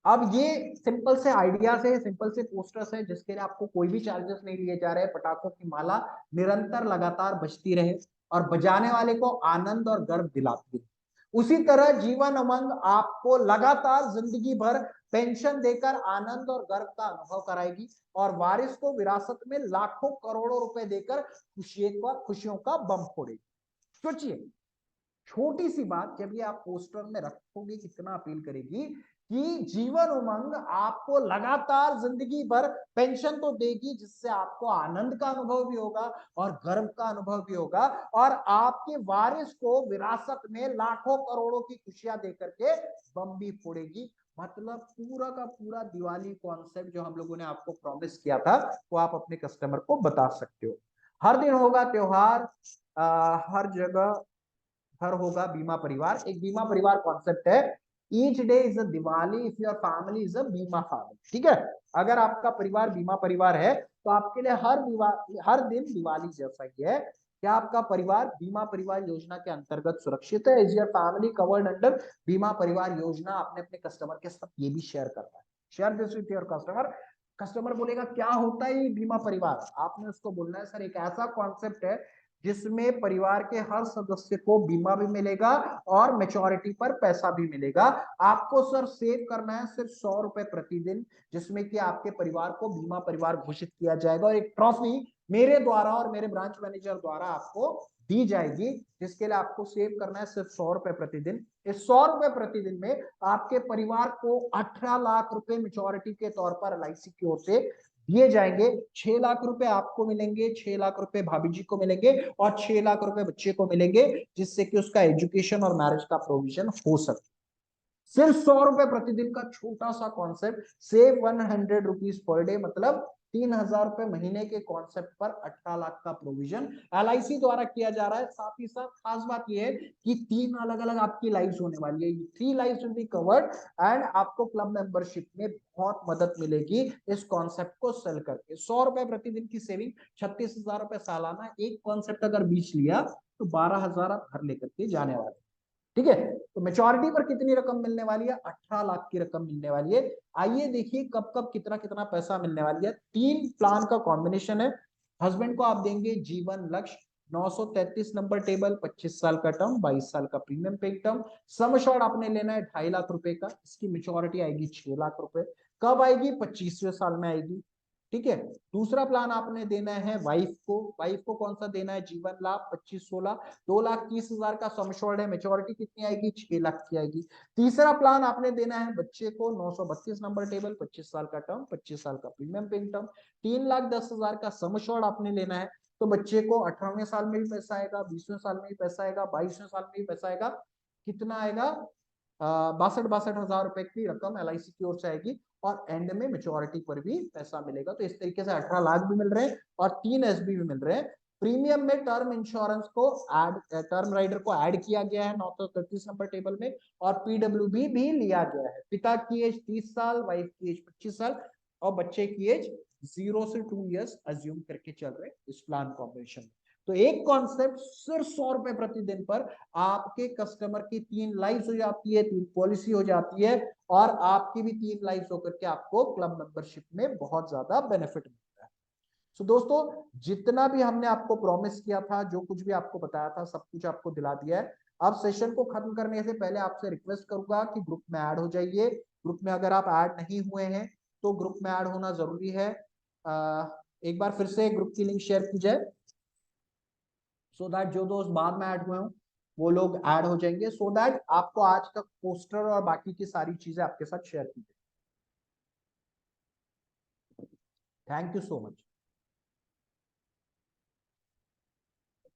A: अब ये सिंपल से आइडियाज है, सिंपल से पोस्टर्स है, जिसके लिए आपको कोई भी चार्जेस नहीं लिए जा रहे। पटाखों की माला निरंतर लगातार बजती रहे और बजाने वाले को आनंद और गर्व दिलाती रहे। उसी तरह जीवन उमंग आपको लगातार जिंदगी भर पेंशन देकर आनंद और गर्व का अनुभव कराएगी, और वारिस को विरासत में लाखों करोड़ों रुपए देकर खुशियों का बम फोड़ेगी। सोचिए, छोटी सी बात जब ये आप पोस्टर में रखोगे, कितना अपील करेगी कि जीवन उमंग आपको लगातार जिंदगी भर पेंशन तो देगी, जिससे आपको आनंद का अनुभव भी होगा और गर्व का अनुभव भी होगा, और आपके वारिस को विरासत में लाखों करोड़ों की खुशियां देकर के बम भी फोड़ेगी। मतलब पूरा का पूरा दिवाली कॉन्सेप्ट जो हम लोगों ने आपको प्रॉमिस किया था, वो आप अपने कस्टमर को बता सकते हो। हर दिन होगा त्योहार, हर जगह घर होगा बीमा परिवार। एक बीमा परिवार कॉन्सेप्ट है, each day is a Diwali if your family is a बीमा फैमिली। ठीक है। अगर आपका परिवार बीमा परिवार है, तो आपके लिए हर दिन दिवाली जैसा ही है। क्या आपका परिवार बीमा परिवार योजना के अंतर्गत सुरक्षित है? Is your family covered under बीमा परिवार योजना? आपने अपने कस्टमर के साथ ये भी शेयर करना है। Share this with your customer. Customer बोलेगा क्या होता है ये बीमा परिवार? आपने उसको बोलना है, सर एक ऐसा कॉन्सेप्ट है जिसमें परिवार के हर सदस्य को बीमा भी मिलेगा और मेच्योरिटी पर पैसा भी मिलेगा। आपको सर सेव करना है सिर्फ 100 रुपए प्रतिदिन, जिसमें कि आपके परिवार को बीमा परिवार घोषित किया जाएगा और एक ट्रॉफी मेरे द्वारा और मेरे ब्रांच मैनेजर द्वारा आपको दी जाएगी, जिसके लिए आपको सेव करना है सिर्फ 100 रुपए प्रतिदिन। इस 100 रुपए प्रतिदिन में आपके परिवार को 18 लाख रुपए मेच्योरिटी के तौर पर एलआईसी की ओर से दिए जाएंगे। 6 लाख रुपए आपको मिलेंगे, 6 लाख रुपए भाभी जी को मिलेंगे और 6 लाख रुपए बच्चे को मिलेंगे, जिससे कि उसका एजुकेशन और मैरिज का प्रोविजन हो सके। सिर्फ 100 रुपए प्रतिदिन का छोटा सा concept, save 100 rupees per day, मतलब 3,000 रुपए महीने के कॉन्सेप्ट पर 18 लाख का प्रोविजन एलआईसी द्वारा किया जा रहा है। साथ ही साथ खास बात यह है कि 3 अलग अलग आपकी लाइव्स होने वाली है, 3 lives will be covered and आपको क्लब मेंबरशिप में बहुत मदद मिलेगी इस कॉन्सेप्ट को सेल करके। 100 रुपए प्रतिदिन की सेविंग, 36,000 रुपए सालाना। एक कॉन्सेप्ट अगर बीच लिया तो 12,000 आप घर लेकर के जाने वाले। ठीक है, तो मेच्योरिटी पर कितनी रकम मिलने वाली है? 18 लाख की रकम मिलने वाली है। आइए देखिए कब कब कितना कितना पैसा मिलने वाली है। 3 प्लान का कॉम्बिनेशन है। हस्बैंड को आप देंगे जीवन लक्ष्य 933 नंबर टेबल, 25 साल का टर्म, 22 साल का premium paying term. Sum assured आपने लेना है 2.5 लाख रुपए का। इसकी मेच्योरिटी आएगी 6 लाख रुपए। कब आएगी? 25वें साल में आएगी। ठीक है। दूसरा प्लान आपने देना है वाइफ को कौन सा देना है? जीवन लाभ 25-16, 2,30,000 का सम एश्योर्ड है। मेच्योरिटी कितनी आएगी? 6 लाख की आएगी। तीसरा प्लान आपने देना है बच्चे को 932 नंबर टेबल, 25 साल का टर्म, 25 साल का प्रीमियम पेइंग टर्म, 3,10,000 का सम एश्योर्ड आपने लेना है। तो बच्चे को 18वें साल में भी पैसा आएगा, 20वें साल में भी पैसा आएगा, 22वें साल में भी पैसा आएगा। कितना आएगा? 62,000 रुपए की रकम एलआईसी की ओर से आएगी और एंड में मेच्योरिटी पर भी पैसा मिलेगा। तो इस तरीके से 18 लाख भी मिल रहे हैं और 3 एसबी भी मिल रहे हैं। प्रीमियम में टर्म इंश्योरेंस को टर्म राइडर को ऐड किया गया है 933 नंबर टेबल में और पीडब्ल्यूबी भी लिया गया है। पिता की एज 30 साल, वाइफ की एज 25 साल और बच्चे की एज 0 से 2 इयर्स अज्यूम करके चल रहे इस प्लान कॉम्बिनेशन में। तो एक कॉन्सेप्ट सिर्फ 100 रुपए प्रतिदिन पर आपके कस्टमर की 3 लाइफ हो जाती है, 3 पॉलिसी हो जाती है और आपकी भी 3 लाइफ होकर के आपको क्लब मेंबरशिप में बहुत ज्यादा बेनिफिट मिलता है। सो दोस्तों, जितना भी हमने आपको प्रॉमिस किया था, जो कुछ भी आपको बताया था, सब कुछ आपको दिला दिया है। अब सेशन को खत्म करने से पहले आपसे रिक्वेस्ट करूंगा कि ग्रुप में ऐड हो जाइए। ग्रुप में अगर आप ऐड नहीं हुए हैं तो ग्रुप में ऐड होना जरूरी है। एक बार फिर से ग्रुप की लिंक शेयर की जाए सो दैट जो दोस्त बाद में ऐड हुए हो वो लोग ऐड हो जाएंगे, सो दैट आपको आज का पोस्टर और बाकी की सारी चीजें आपके साथ शेयर की जाए। Thank you so much.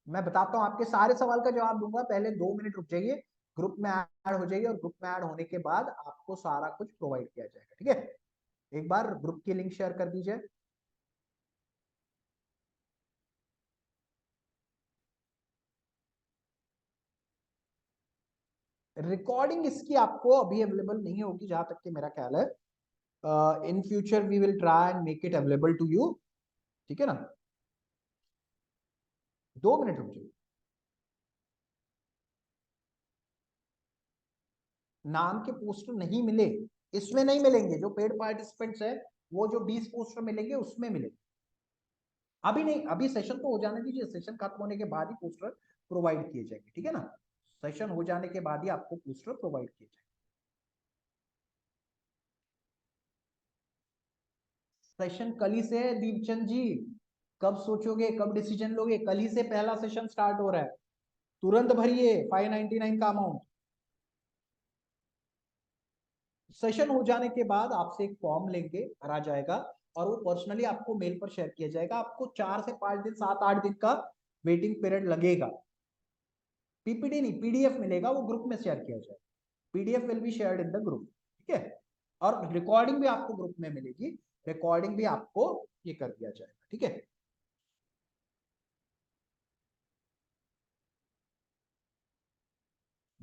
A: मैं बताता हूँ, आपके सारे सवाल का जवाब दूंगा, पहले 2 मिनट रुक जाइए। ग्रुप में ऐड हो जाइए और ग्रुप में ऐड होने के बाद आपको सारा कुछ प्रोवाइड किया जाएगा। ठीक है, एक बार ग्रुप की लिंक शेयर कर दीजिए। रिकॉर्डिंग इसकी आपको अभी अवेलेबल नहीं होगी जहां तक कि मेरा ख्याल है। In future we will try and make it available to you. ठीक है ना, 2 मिनट रुक जाइए। नाम के पोस्टर नहीं मिले, इसमें नहीं मिलेंगे। जो पेड पार्टिसिपेंट्स है वो जो 20 पोस्टर मिलेंगे उसमें मिलेंगे। अभी नहीं, अभी सेशन तो हो जाने दीजिए, सेशन खत्म होने के बाद ही पोस्टर प्रोवाइड किए जाएंगे। ठीक है ना, सेशन हो जाने के बाद ही आपको पोस्टर प्रोवाइड किए जाएंगे। सेशन कल ही से है दीपचंद जी, कब सोचोगे, कब डिसीजन लोगे? कल ही से पहला सेशन स्टार्ट हो रहा है, तुरंत भरिए 599 का अमाउंट। सेशन हो जाने के बाद आपसे एक फॉर्म लेंगे, भरा जाएगा और वो पर्सनली आपको मेल पर शेयर किया जाएगा। आपको 4 से 5 दिन, 7-8 दिन का वेटिंग पीरियड लगेगा। पीपीडी नहीं, पीडीएफ मिलेगा, वो ग्रुप में शेयर किया जाएगा। PDF will be shared in the group. ठीक है, और रिकॉर्डिंग भी आपको ग्रुप में मिलेगी, रिकॉर्डिंग भी आपको ये कर दिया जाएगा। ठीक है,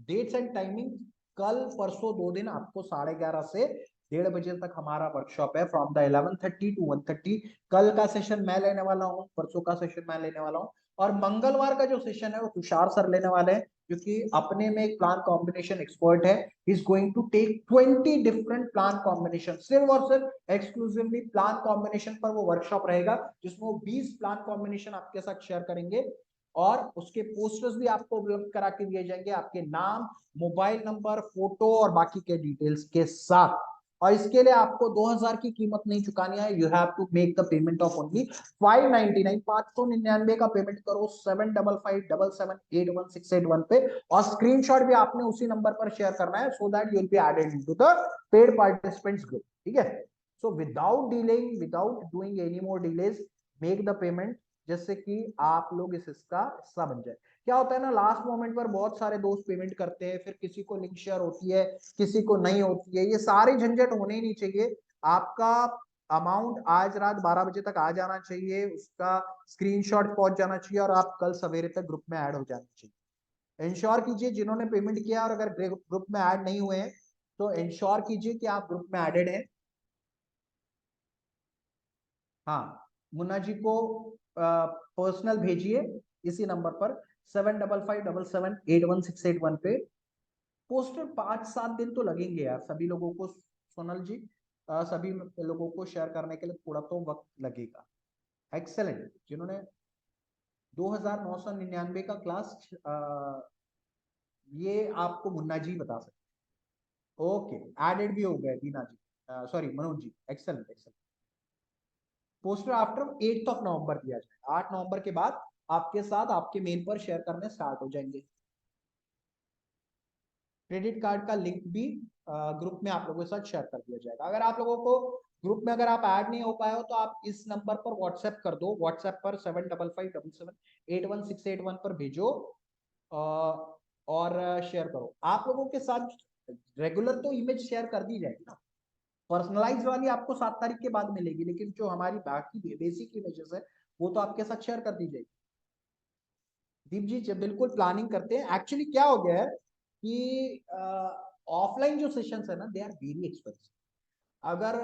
A: डेट्स एंड टाइमिंग, कल परसों 2 दिन आपको 11:30 से 1:30 बजे तक हमारा वर्कशॉप है, फ्रॉम द 11:30 to 1:30। कल का सेशन मैं लेने वाला हूँ, परसों का सेशन मैं लेने वाला हूँ और मंगलवार का जो सेशन है वो तुषार सर लेने वाले हैं, क्योंकि अपने में एक प्लान कॉम्बिनेशन एक्सपर्ट है। Is going to take 20 different plan combination, सिर्फ और सिर्फ एक्सक्लूसिवली प्लान कॉम्बिनेशन पर वो वर्कशॉप रहेगा, जिसमें वो 20 प्लान कॉम्बिनेशन आपके साथ शेयर करेंगे। और उसके पोस्टर्स भी आपको उपलब्ध करा के दिए जाएंगे आपके नाम, मोबाइल नंबर, फोटो और बाकी के डिटेल्स के साथ। और इसके लिए आपको 2000 की कीमत नहीं चुकानी है, you have to make the payment of only 599, 599 का पेमेंट करो 75577781 पे, और स्क्रीनशॉट भी आपने उसी नंबर पर शेयर करना है so that you will be added into the paid participants group. ठीक है, so without dealing, without doing any more delays, make the payment, जिससे कि आप लोग इसका हिस्सा बन जाए। क्या होता है ना, लास्ट मोमेंट पर बहुत सारे दोस्त पेमेंट करते हैं, फिर किसी को लिंक शेयर होती है, किसी को नहीं होती है, ये सारी झंझट होने ही नहीं चाहिए। आपका अमाउंट आज रात 12 बजे तक आ जाना चाहिए, उसका स्क्रीनशॉट पहुंच जाना चाहिए, और आप कल सवेरे तक ग्रुप में ऐड हो जाना चाहिए। इंश्योर कीजिए जिन्होंने पेमेंट किया, और अगर ग्रुप में ऐड नहीं हुए हैं तो इंश्योर कीजिए कि आप ग्रुप में एडेड हैं। हाँ, मुन्ना जी को पर्सनल भेजिए इसी नंबर पर 7557781681 पे। पोस्टर 5-7 दिन तो लगेंगे यार सभी लोगों को, सोनल जी, सभी लोगों को शेयर करने के लिए थोड़ा तो वक्त लगेगा। एक्सेलेंट, जिन्होंने 2999 का क्लास, ये आपको मुन्ना जी बता सकते। ओके, एडेड भी हो गए Beena ji, sorry Manoj ji, excellent excellent. Poster after 8 of November दिया जाएगा, 8 नवंबर के बाद आपके साथ आपके मेल पर शेयर करने स्टार्ट हो जाएंगे। क्रेडिट कार्ड का लिंक भी ग्रुप में आप लोगों के साथ शेयर कर दिया जाएगा। अगर आप लोगों को ग्रुप में अगर आप ऐड नहीं हो पाए हो तो आप इस नंबर पर व्हाट्सएप कर दो, व्हाट्सएप पर 7557781681 पर भेजो और शेयर करो। आप लोगों के साथ रेगुलर तो इमेज शेयर कर दी जाएगी ना, पर्सनलाइज वाली आपको 7 तारीख के बाद मिलेगी, लेकिन जो हमारी बाकी बेसिक इमेजेस है वो तो आपके साथ शेयर कर दी जाएगी। दीप जी जब बिल्कुल प्लानिंग करते हैं, एक्चुअली क्या हो गया है कि ऑफलाइन जो सेशंस है ना, दे आर वेरी एक्सपेंसिव। अगर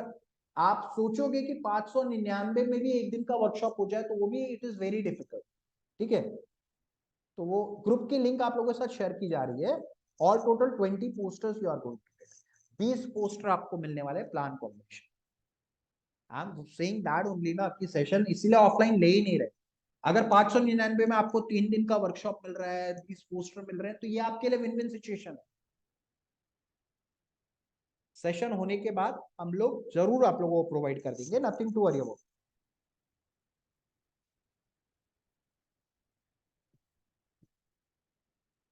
A: आप सोचोगे कि 599 में भी एक दिन का वर्कशॉप हो जाए तो वो भी इट इज वेरी डिफिकल्ट। ठीक है, तो वो ग्रुप की लिंक आप लोगों के साथ शेयर की जा रही है। और total 20 posters you are going to get, 20 poster आपको मिलने वाले plan combination. I am saying that only ना, कि सेशन इसीलिए ऑफलाइन ले ही नहीं रहे। अगर 599 में आपको 3 दिन का वर्कशॉप मिल रहा है, 20 पोस्टर मिल रहे हैं, तो ये आपके लिए विन विन सिचुएशन है। सेशन होने के बाद हम लोग जरूर आप लोगों को प्रोवाइड कर देंगे, नथिंग टू वरी अबाउट।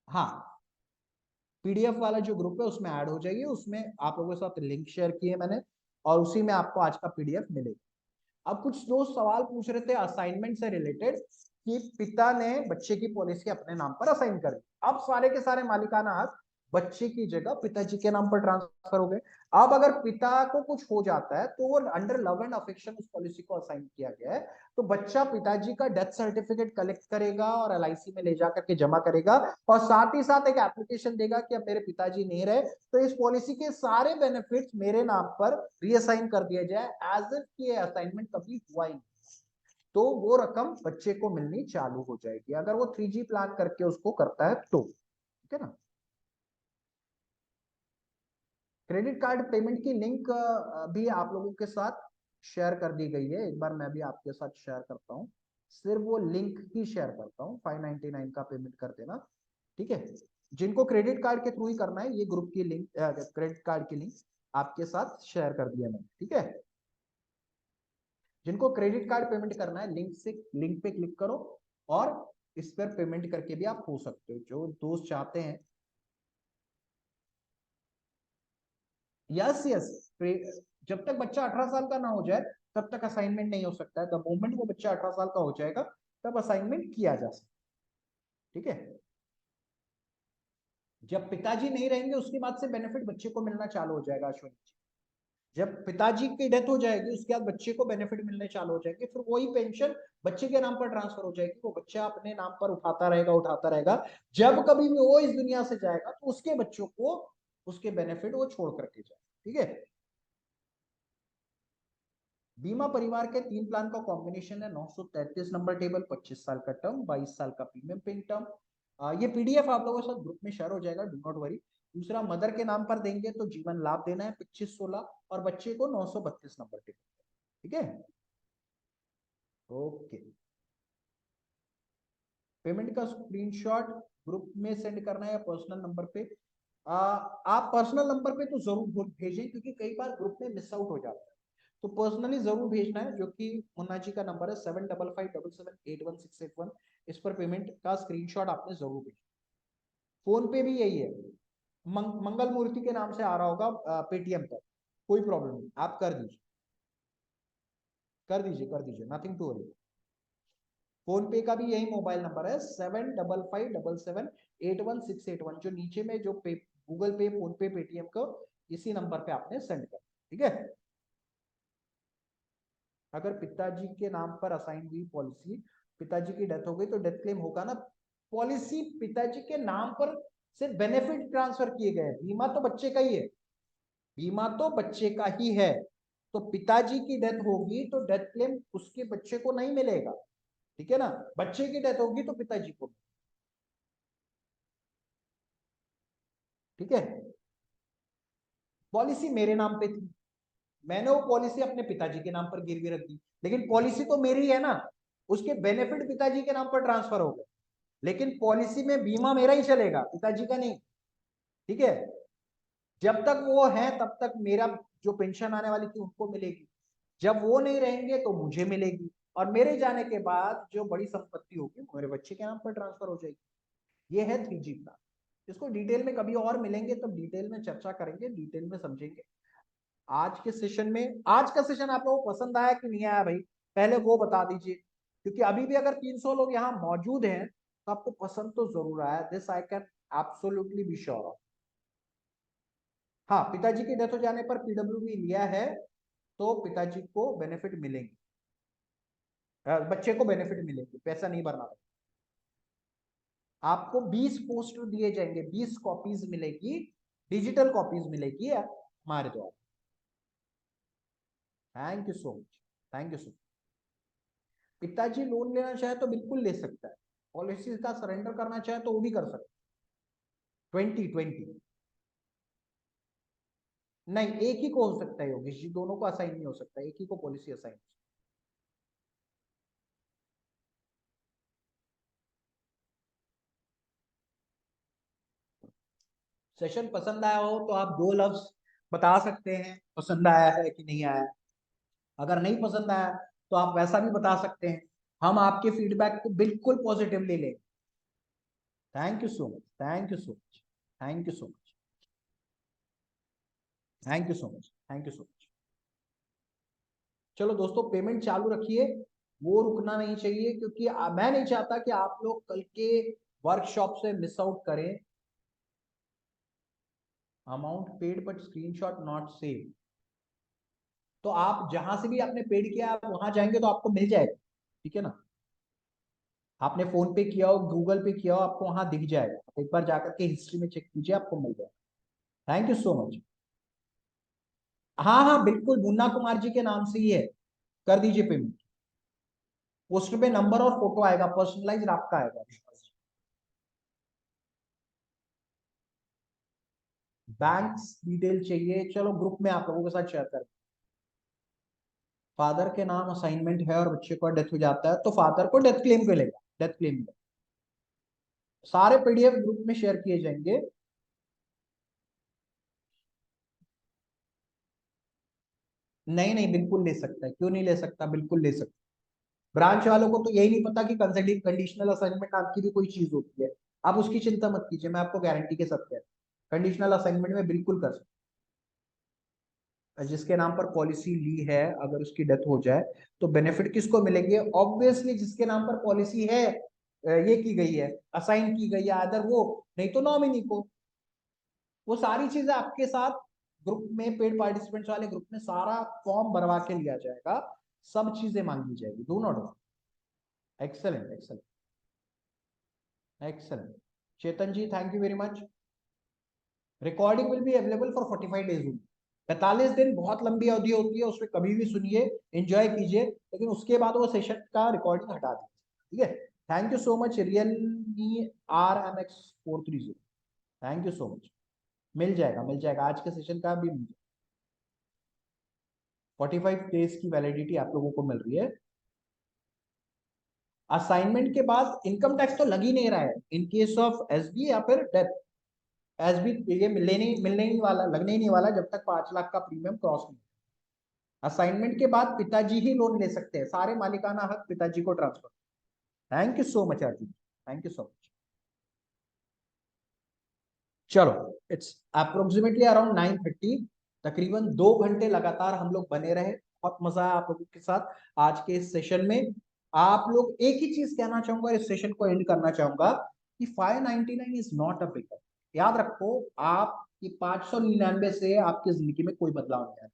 A: हाँ, पीडीएफ वाला जो ग्रुप है उसमें ऐड हो जाइए, उसमें आप लोगों के साथ लिंक शेयर किए मैंने, और उसी में आपको आज का पीडीएफ मिलेगा। अब कुछ दोस्त सवाल पूछ रहे थे असाइनमेंट से रिलेटेड, कि पिता ने बच्चे की पॉलिसी अपने नाम पर असाइन कर दी, अब सारे के सारे मालिकाना हक बच्चे की जगह पिताजी के नाम पर ट्रांसफर हो गए। अब अगर पिता को कुछ हो जाता है तो वो अंडर लव एंड अफेक्शन उस पॉलिसी को असाइन किया गया है, तो बच्चा पिताजी का डेथ सर्टिफिकेट कलेक्ट करेगा और एलआईसी में ले जाकर के जमा करेगा, और साथ ही साथ एक एप्लीकेशन देगा कि अब मेरे पिताजी नहीं रहे तो इस पॉलिसी के सारे बेनिफिट्स मेरे नाम पर रीअसाइन कर दिया जाए, एज इफ ये असाइनमेंट कभी हुआ ही नहीं। तो वो रकम बच्चे को मिलनी चालू हो जाएगी अगर वो 3G प्लान करके उसको करता है तो। ठीक है ना। क्रेडिट कार्ड पेमेंट की लिंक भी आप लोगों के साथ शेयर कर दी गई है, एक बार मैं भी आपके साथ शेयर करता हूँ, सिर्फ वो लिंक ही शेयर करता हूँ, 599 का पेमेंट कर देना। ठीक है, जिनको क्रेडिट कार्ड के थ्रू ही करना है, ये ग्रुप की लिंक, क्रेडिट कार्ड की लिंक आपके साथ शेयर कर दिया मैंने। ठीक है, जिनको क्रेडिट कार्ड पेमेंट करना है, लिंक से, लिंक पे क्लिक करो और इस पर पेमेंट करके भी आप हो सकते हो, जो दोस्त चाहते हैं। यस यस, जब तक बच्चा 18 साल का ना हो जाए तब तक असाइनमेंट नहीं हो सकता है, द मोमेंट वो बच्चा 18 साल का हो जाएगा तब असाइनमेंट किया जा सकता है। ठीक है, जब पिताजी नहीं रहेंगे उसके बाद से बेनिफिट बच्चे को मिलना चालू हो जाएगा अश्विनी जी। जब पिताजी की डेथ हो जाएगी उसके बाद बच्चे को बेनिफिट मिलने चालू हो जाएंगे, फिर वही पेंशन बच्चे के नाम पर ट्रांसफर हो जाएगी, वो बच्चा अपने नाम पर उठाता रहेगा। जब कभी भी वो इस दुनिया से जाएगा तो उसके बच्चों को उसके बेनिफिट वो छोड़ करके जाए। ठीक है, बीमा परिवार के 3 प्लान का कॉम्बिनेशन है, 933 नंबर टेबल, 25 साल का टर्म, 22 साल का प्रीमियम पेइंग टर्म। ये पीडीएफ आप लोगों के साथ ग्रुप में शेयर हो जाएगा, डू नॉट वरी। दूसरा, मदर के नाम पर देंगे तो जीवन लाभ देना है 25-16, और बच्चे को 932 नंबर टेबल। ठीक है, ओके। पेमेंट का स्क्रीनशॉट ग्रुप में सेंड करना है या पर्सनल नंबर पे? आप पर्सनल नंबर पे तो जरूर भेजें, क्योंकि कई बार ग्रुप में मिस आउट हो जाता है। तो पर्सनली जरूर भेजना है, जो कि मुन्ना जी का नंबर है 7557781681। इस पर पेमेंट का स्क्रीनशॉट आपने जरूर भेजना। फोन पे भी यही है, मंगल मूर्ति के नाम से आ रहा होगा पेटीएम पर, कोई प्रॉब्लम नहीं, आप कर दीजिए, कर दीजिए, कर दीजिए, नथिंग टू वरी। फोन पे का भी यही मोबाइल नंबर है 7557781681, जो नीचे में जो पे गूगल पे, फोन पे, पेटीएम को इसी नंबर पे आपने सेंड कर, ठीक है। अगर पिताजी के नाम पर असाइन हुई पॉलिसी, पिताजी की डेथ हो गई तो डेथ क्लेम होगा ना? पॉलिसी पिताजी के नाम पर सिर्फ बेनिफिट ट्रांसफर किए गए, बीमा तो बच्चे का ही है, बीमा तो बच्चे का ही है। तो पिताजी की डेथ होगी तो डेथ क्लेम उसके बच्चे को नहीं मिलेगा, ठीक है ना। बच्चे की डेथ होगी तो पिताजी को, ठीक है। पॉलिसी मेरे नाम पे थी, मैंने वो पॉलिसी अपने पिताजी के नाम पर गिरवी रख दी, लेकिन पॉलिसी तो मेरी है ना, उसके बेनिफिट पिताजी के नाम पर ट्रांसफर हो गए, लेकिन पॉलिसी में बीमा मेरा ही चलेगा, पिताजी का नहीं, ठीक है। जब तक वो है तब तक मेरा जो पेंशन आने वाली थी उनको मिलेगी, जब वो नहीं रहेंगे तो मुझे मिलेगी, और मेरे जाने के बाद जो बड़ी संपत्ति होगी मेरे बच्चे के नाम पर ट्रांसफर हो जाएगी। ये है 3G प्लान। इसको डिटेल में कभी और मिलेंगे तब डिटेल में चर्चा करेंगे, डिटेल में समझेंगे। आज के सेशन में, आज का सेशन आप लोगों को पसंद आया कि नहीं आया भाई, पहले वो बता दीजिए, क्योंकि अभी भी अगर 300 लोग यहाँ मौजूद हैं तो आपको पसंद तो जरूर आया, this I can absolutely be sure of. हाँ, पिताजी की डेथ हो जाने पर पीडब्ल्यूडी लिया है तो पिताजी को बेनिफिट मिलेंगे, बच्चे को बेनिफिट मिलेंगे, पैसा नहीं भरना पड़ेगा। आपको 20 पोस्टर दिए जाएंगे, 20 कॉपीज मिलेगी, डिजिटल कॉपीज मिलेगी हमारे द्वारा। Thank you so much, thank you so much. पिताजी लोन लेना चाहे तो बिल्कुल ले सकता है, पॉलिसी का सरेंडर करना चाहे तो वो भी कर सकता है। 2020 नहीं, एक ही को हो सकता है योगेश जी, दोनों को असाइन नहीं हो सकता, एक ही को पॉलिसी असाइन। सेशन पसंद आया हो तो आप दो लफ्ज बता सकते हैं, पसंद आया है कि नहीं आया। अगर नहीं पसंद आया तो आप वैसा भी बता सकते हैं, हम आपके फीडबैक को बिल्कुल पॉजिटिवली लेंगे। Thank you so much, thank you so much, thank you so much, thank you so much, thank you so much. चलो दोस्तों, पेमेंट चालू रखिए, वो रुकना नहीं चाहिए, क्योंकि मैं नहीं चाहता कि आप लोग कल के वर्कशॉप से मिस आउट करें। Amount paid but screenshot not save, तो आप जहां से भी आपने पेड किया आप वहां जाएंगे तो आपको मिल जाएगा, ठीक है ना। आपने फोन पे किया हो, गूगल पे किया हो, आपको वहां दिख जाएगा, आप एक बार जाकर के हिस्ट्री में चेक कीजिए, आपको मिल जाएगा। Thank you so much. हाँ हाँ बिल्कुल, मुन्ना कुमार जी के नाम से ही है, कर दीजिए पेमेंट। पोस्टर पे नंबर और फोटो आएगा, पर्सनलाइज आपका आएगा। बैंक डिटेल चाहिए, चलो ग्रुप में आप लोगों के साथ शेयर कर। फादर के नाम असाइनमेंट है और बच्चे को डेथ हो जाता है तो फादर को डेथ क्लेम मिलेगा, डेथ क्लेम मिलेगा। सारे पीडीएफ ग्रुप में शेयर किए जाएंगे। नहीं नहीं, बिल्कुल ले सकता है, क्यों नहीं ले सकता, बिल्कुल ले सकता। ब्रांच वालों को तो यही नहीं पता कि कंसल्टिंग कंडीशनल असाइनमेंट नाम की भी कोई चीज होती है। आप उसकी चिंता मत कीजिए, मैं आपको गारंटी के साथ कहता हूँ, कंडीशनल असाइनमेंट में बिल्कुल कर सकते हैं। जिसके नाम पर पॉलिसी ली है अगर उसकी डेथ हो जाए तो बेनिफिट किसको मिलेंगे? ऑब्वियसली जिसके नाम पर पॉलिसी है, ये की गई है, असाइन की गई है, अदर वो, नहीं तो नॉमिनी को। वो सारी चीजें आपके साथ ग्रुप में, पेड पार्टिसिपेंट्स वाले ग्रुप में सारा फॉर्म भरवा के लिया जाएगा, सब चीजें मांगी जाएगी, do not worry. Excellent, excellent, excellent. Chetan ji thank you very much. Recording will be available for 45 days. 45 दिन बहुत लंबी अवधि होती है, उसमें कभी भी सुनिए, एंजॉय कीजिए, लेकिन उसके बाद वो सेशन का रिकॉर्डिंग हटा दीजिए, ठीक है। Thank you so much, Realme RMX 430, thank you so much. मिल जाएगा, मिल जाएगा, आज के सेशन का भी मिल जाएगा। 45 डेज की वैलिडिटी आप लोगों को मिल रही है। असाइनमेंट के बाद इनकम टैक्स तो लग ही नहीं रहा है इन केस ऑफ एसबी या फिर डेथ। एसबी ये मिलने ही नहीं वाला, लगने ही नहीं वाला जब तक 5 लाख का प्रीमियम क्रॉस नहीं। असाइनमेंट के बाद पिताजी ही लोन ले सकते हैं, सारे मालिकाना हक पिताजी को transfer. Thank you so much Aarti, thank you so much. चलो, इट्स अप्रोक्सीमेटली अराउंड 9:30, तकरीबन 2 घंटे लगातार हम लोग बने रहे। बहुत मजा आया आप लोगों के साथ आज के इस सेशन में। आप लोग एक ही चीज कहना चाहूंगा, इस सेशन को एंड करना चाहूंगा कि 599 इज नॉट अ बिग। याद रखो, आप कि 599 से आपकी जिंदगी में कोई बदलाव नहीं आया।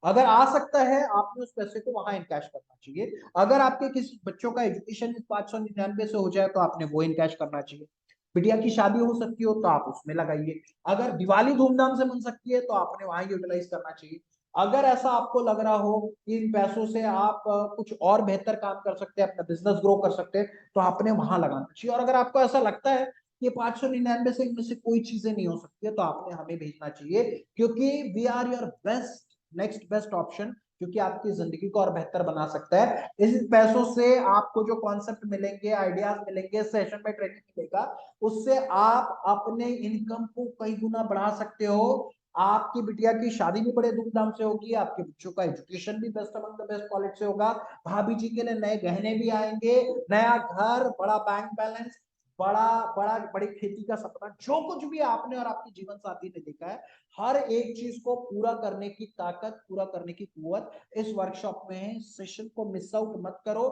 A: अगर आ सकता है, आपने उस पैसे को वहां इनकैश करना चाहिए। अगर आपके किसी बच्चों का एजुकेशन 599 से हो जाए तो आपने वो इनकैश करना चाहिए। बिटिया की शादी हो सकती हो तो आप उसमें लगाइए। अगर दिवाली धूमधाम से मन सकती है तो आपने वहां यूटिलाइज करना चाहिए। अगर ऐसा आपको लग रहा हो कि इन पैसों से आप कुछ और बेहतर काम कर सकते हैं, अपना बिजनेस ग्रो कर सकते हैं, तो आपने वहां लगाना चाहिए। और अगर आपको ऐसा लगता है कि 599 से इनमें से कोई चीजें नहीं हो सकती है, तो आपने हमें भेजना चाहिए, क्योंकि we are your best, next best option, क्योंकि आपकी जिंदगी को और बेहतर बना सकता है। इस पैसों से आपको जो कॉन्सेप्ट मिलेंगे, आइडियाज मिलेंगे, सेशन में ट्रेनिंग मिलेगा, उससे आप अपने इनकम को कई गुना बढ़ा सकते हो। आपकी बिटिया की शादी भी बड़े धूमधाम से होगी, आपके बच्चों का एजुकेशन भी best among the best college से होगा, भाभी जी के लिए नए गहने भी आएंगे, नया घर, बड़ा बैंक बैलेंस, बड़ा बड़ा बड़ी खेती का सपना, जो कुछ भी आपने और आपकी जीवन साथी ने देखा है, हर एक चीज को पूरा करने की ताकत, पूरा करने की कुवत इस वर्कशॉप में है। सेशन को मिस आउट मत करो।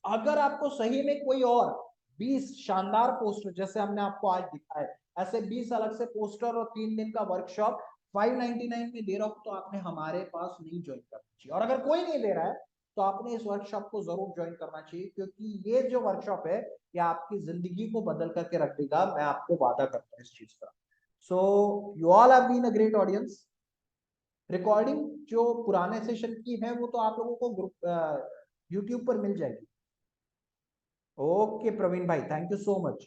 A: अगर आपको सही में कोई और 20 शानदार पोस्टर जैसे हमने आपको आज दिखाए, ऐसे 20 अलग से पोस्टर और 3 दिन का वर्कशॉप 599 में दे रहा हूं, तो आपने हमारे पास नहीं ज्वाइन करना चाहिए। और अगर कोई नहीं दे रहा है तो आपने इस वर्कशॉप को जरूर ज्वाइन करना चाहिए, क्योंकि ये जो वर्कशॉप है ये आपकी जिंदगी को बदल करके रख देगा। मैं आपको वादा करता हूँ इस चीज का। So you all have been a great audience. Recording जो पुराने सेशन की है वो तो आप लोगों को ग्रुप यूट्यूब पर मिल जाएगी। ओके प्रवीण भाई, thank you so much.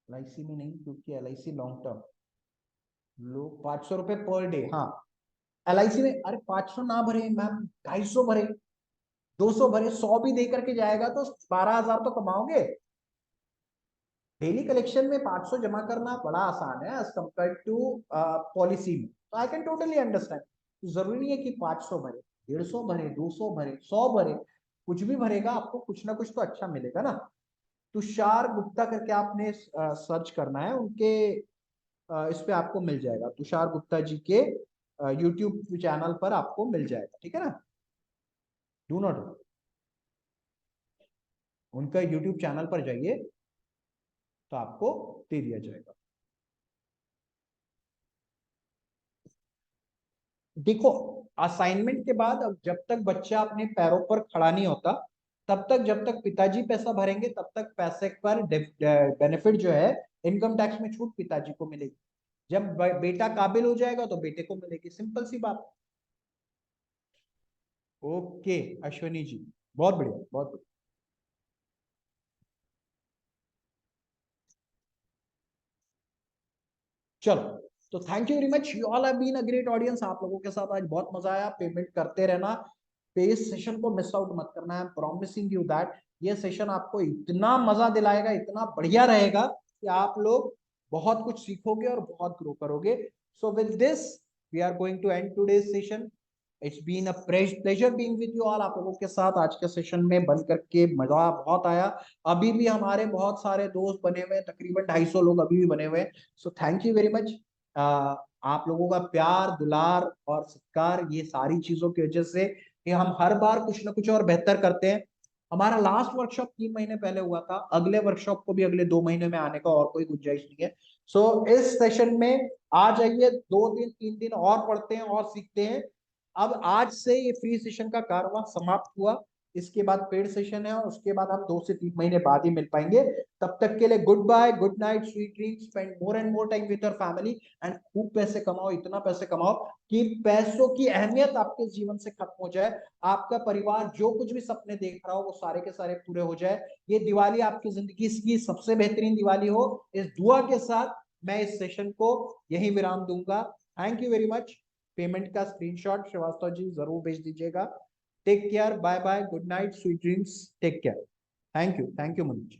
A: LIC में नहीं, क्योंकि एलआईसी लॉन्ग टर्म, लोग 500 रुपए पर डे। हाँ, एलआईसी में अरे 500 ना भरे मैम, 250 भरे, 200 भरे, 100 भी दे करके जाएगा तो 12,000 तो कमाओगे। डेली कलेक्शन में 500 जमा करना बड़ा आसान है एज कम्पेयर टू पॉलिसी में, तो आई कैन टोटली अंडरस्टैंड। जरूरी नहीं है कि 500 भरे, 150 भरे, 200 भरे, 100 भरे, कुछ भी भरेगा आपको कुछ ना कुछ तो अच्छा मिलेगा ना। तुषार गुप्ता करके आपने सर्च करना है, उनके इस पे आपको मिल जाएगा, तुषार गुप्ता जी के यूट्यूब चैनल पर आपको मिल जाएगा, ठीक है ना। डू नॉट, उनका यूट्यूब चैनल पर जाइए तो आपको दे दिया जाएगा। देखो, असाइनमेंट के बाद अब जब तक बच्चा अपने पैरों पर खड़ा नहीं होता, तब तक, जब तक पिताजी पैसा भरेंगे तब तक पैसे पर बेनिफिट जो है, इनकम टैक्स में छूट पिताजी को मिलेगी। जब बेटा काबिल हो जाएगा तो बेटे को मिलेगी, सिंपल सी बात। ओके अश्विनी जी, बहुत बढ़िया, बहुत बढ़िया। चलो, तो thank you very much, you all have been a great audience. आप लोगों के साथ आज बहुत मजा आया। पेमेंट करते रहना, पे इस सेशन को मिस आउट मत करना। I am promising you that ये सेशन आपको इतना मजा दिलाएगा, इतना बढ़िया रहेगा कि आप लोग बहुत कुछ सीखोगे और बहुत ग्रो करोगे। So with this we are going to end today's session. It's been a pleasure being with you all. आप लोगों के साथ आज के सेशन में बन करके मजा बहुत आया। अभी भी हमारे बहुत सारे दोस्त बने हुए हैं, तकरीबन 250 लोग अभी भी बने हुए हैं। So thank you very much. आप लोगों का प्यार, दुलार और सत्कार, ये सारी चीजों की वजह से कि हम हर बार कुछ ना कुछ और बेहतर करते हैं। हमारा लास्ट वर्कशॉप 3 महीने पहले हुआ था, अगले वर्कशॉप को भी अगले 2 महीने में आने का और कोई गुंजाइश नहीं है। सो इस सेशन में आ जाइए, 2 दिन 3 दिन और पढ़ते हैं और सीखते हैं। अब आज से ये फ्री सेशन का कारवां समाप्त हुआ, इसके बाद पेड सेशन है और उसके बाद हम 2 से 3 महीने बाद ही मिल पाएंगे। तब तक के लिए goodbye, good night, sweet dreams, spend more and more time with your family and खूब पैसे कमाओ, इतना पैसे कमाओ कि पैसों की अहमियत आपके जीवन से खत्म हो जाए। आपका परिवार जो कुछ भी सपने देख रहा हो वो सारे के सारे पूरे हो जाए। ये दिवाली आपकी जिंदगी की सबसे बेहतरीन दिवाली हो, इस दुआ के साथ मैं इस सेशन को यही विराम दूंगा। Thank you very much. Payment का स्क्रीनशॉट श्रीवास्तव जी जरूर भेज दीजिएगा। Take care, bye bye, good night, sweet dreams, take care. Thank you Munish.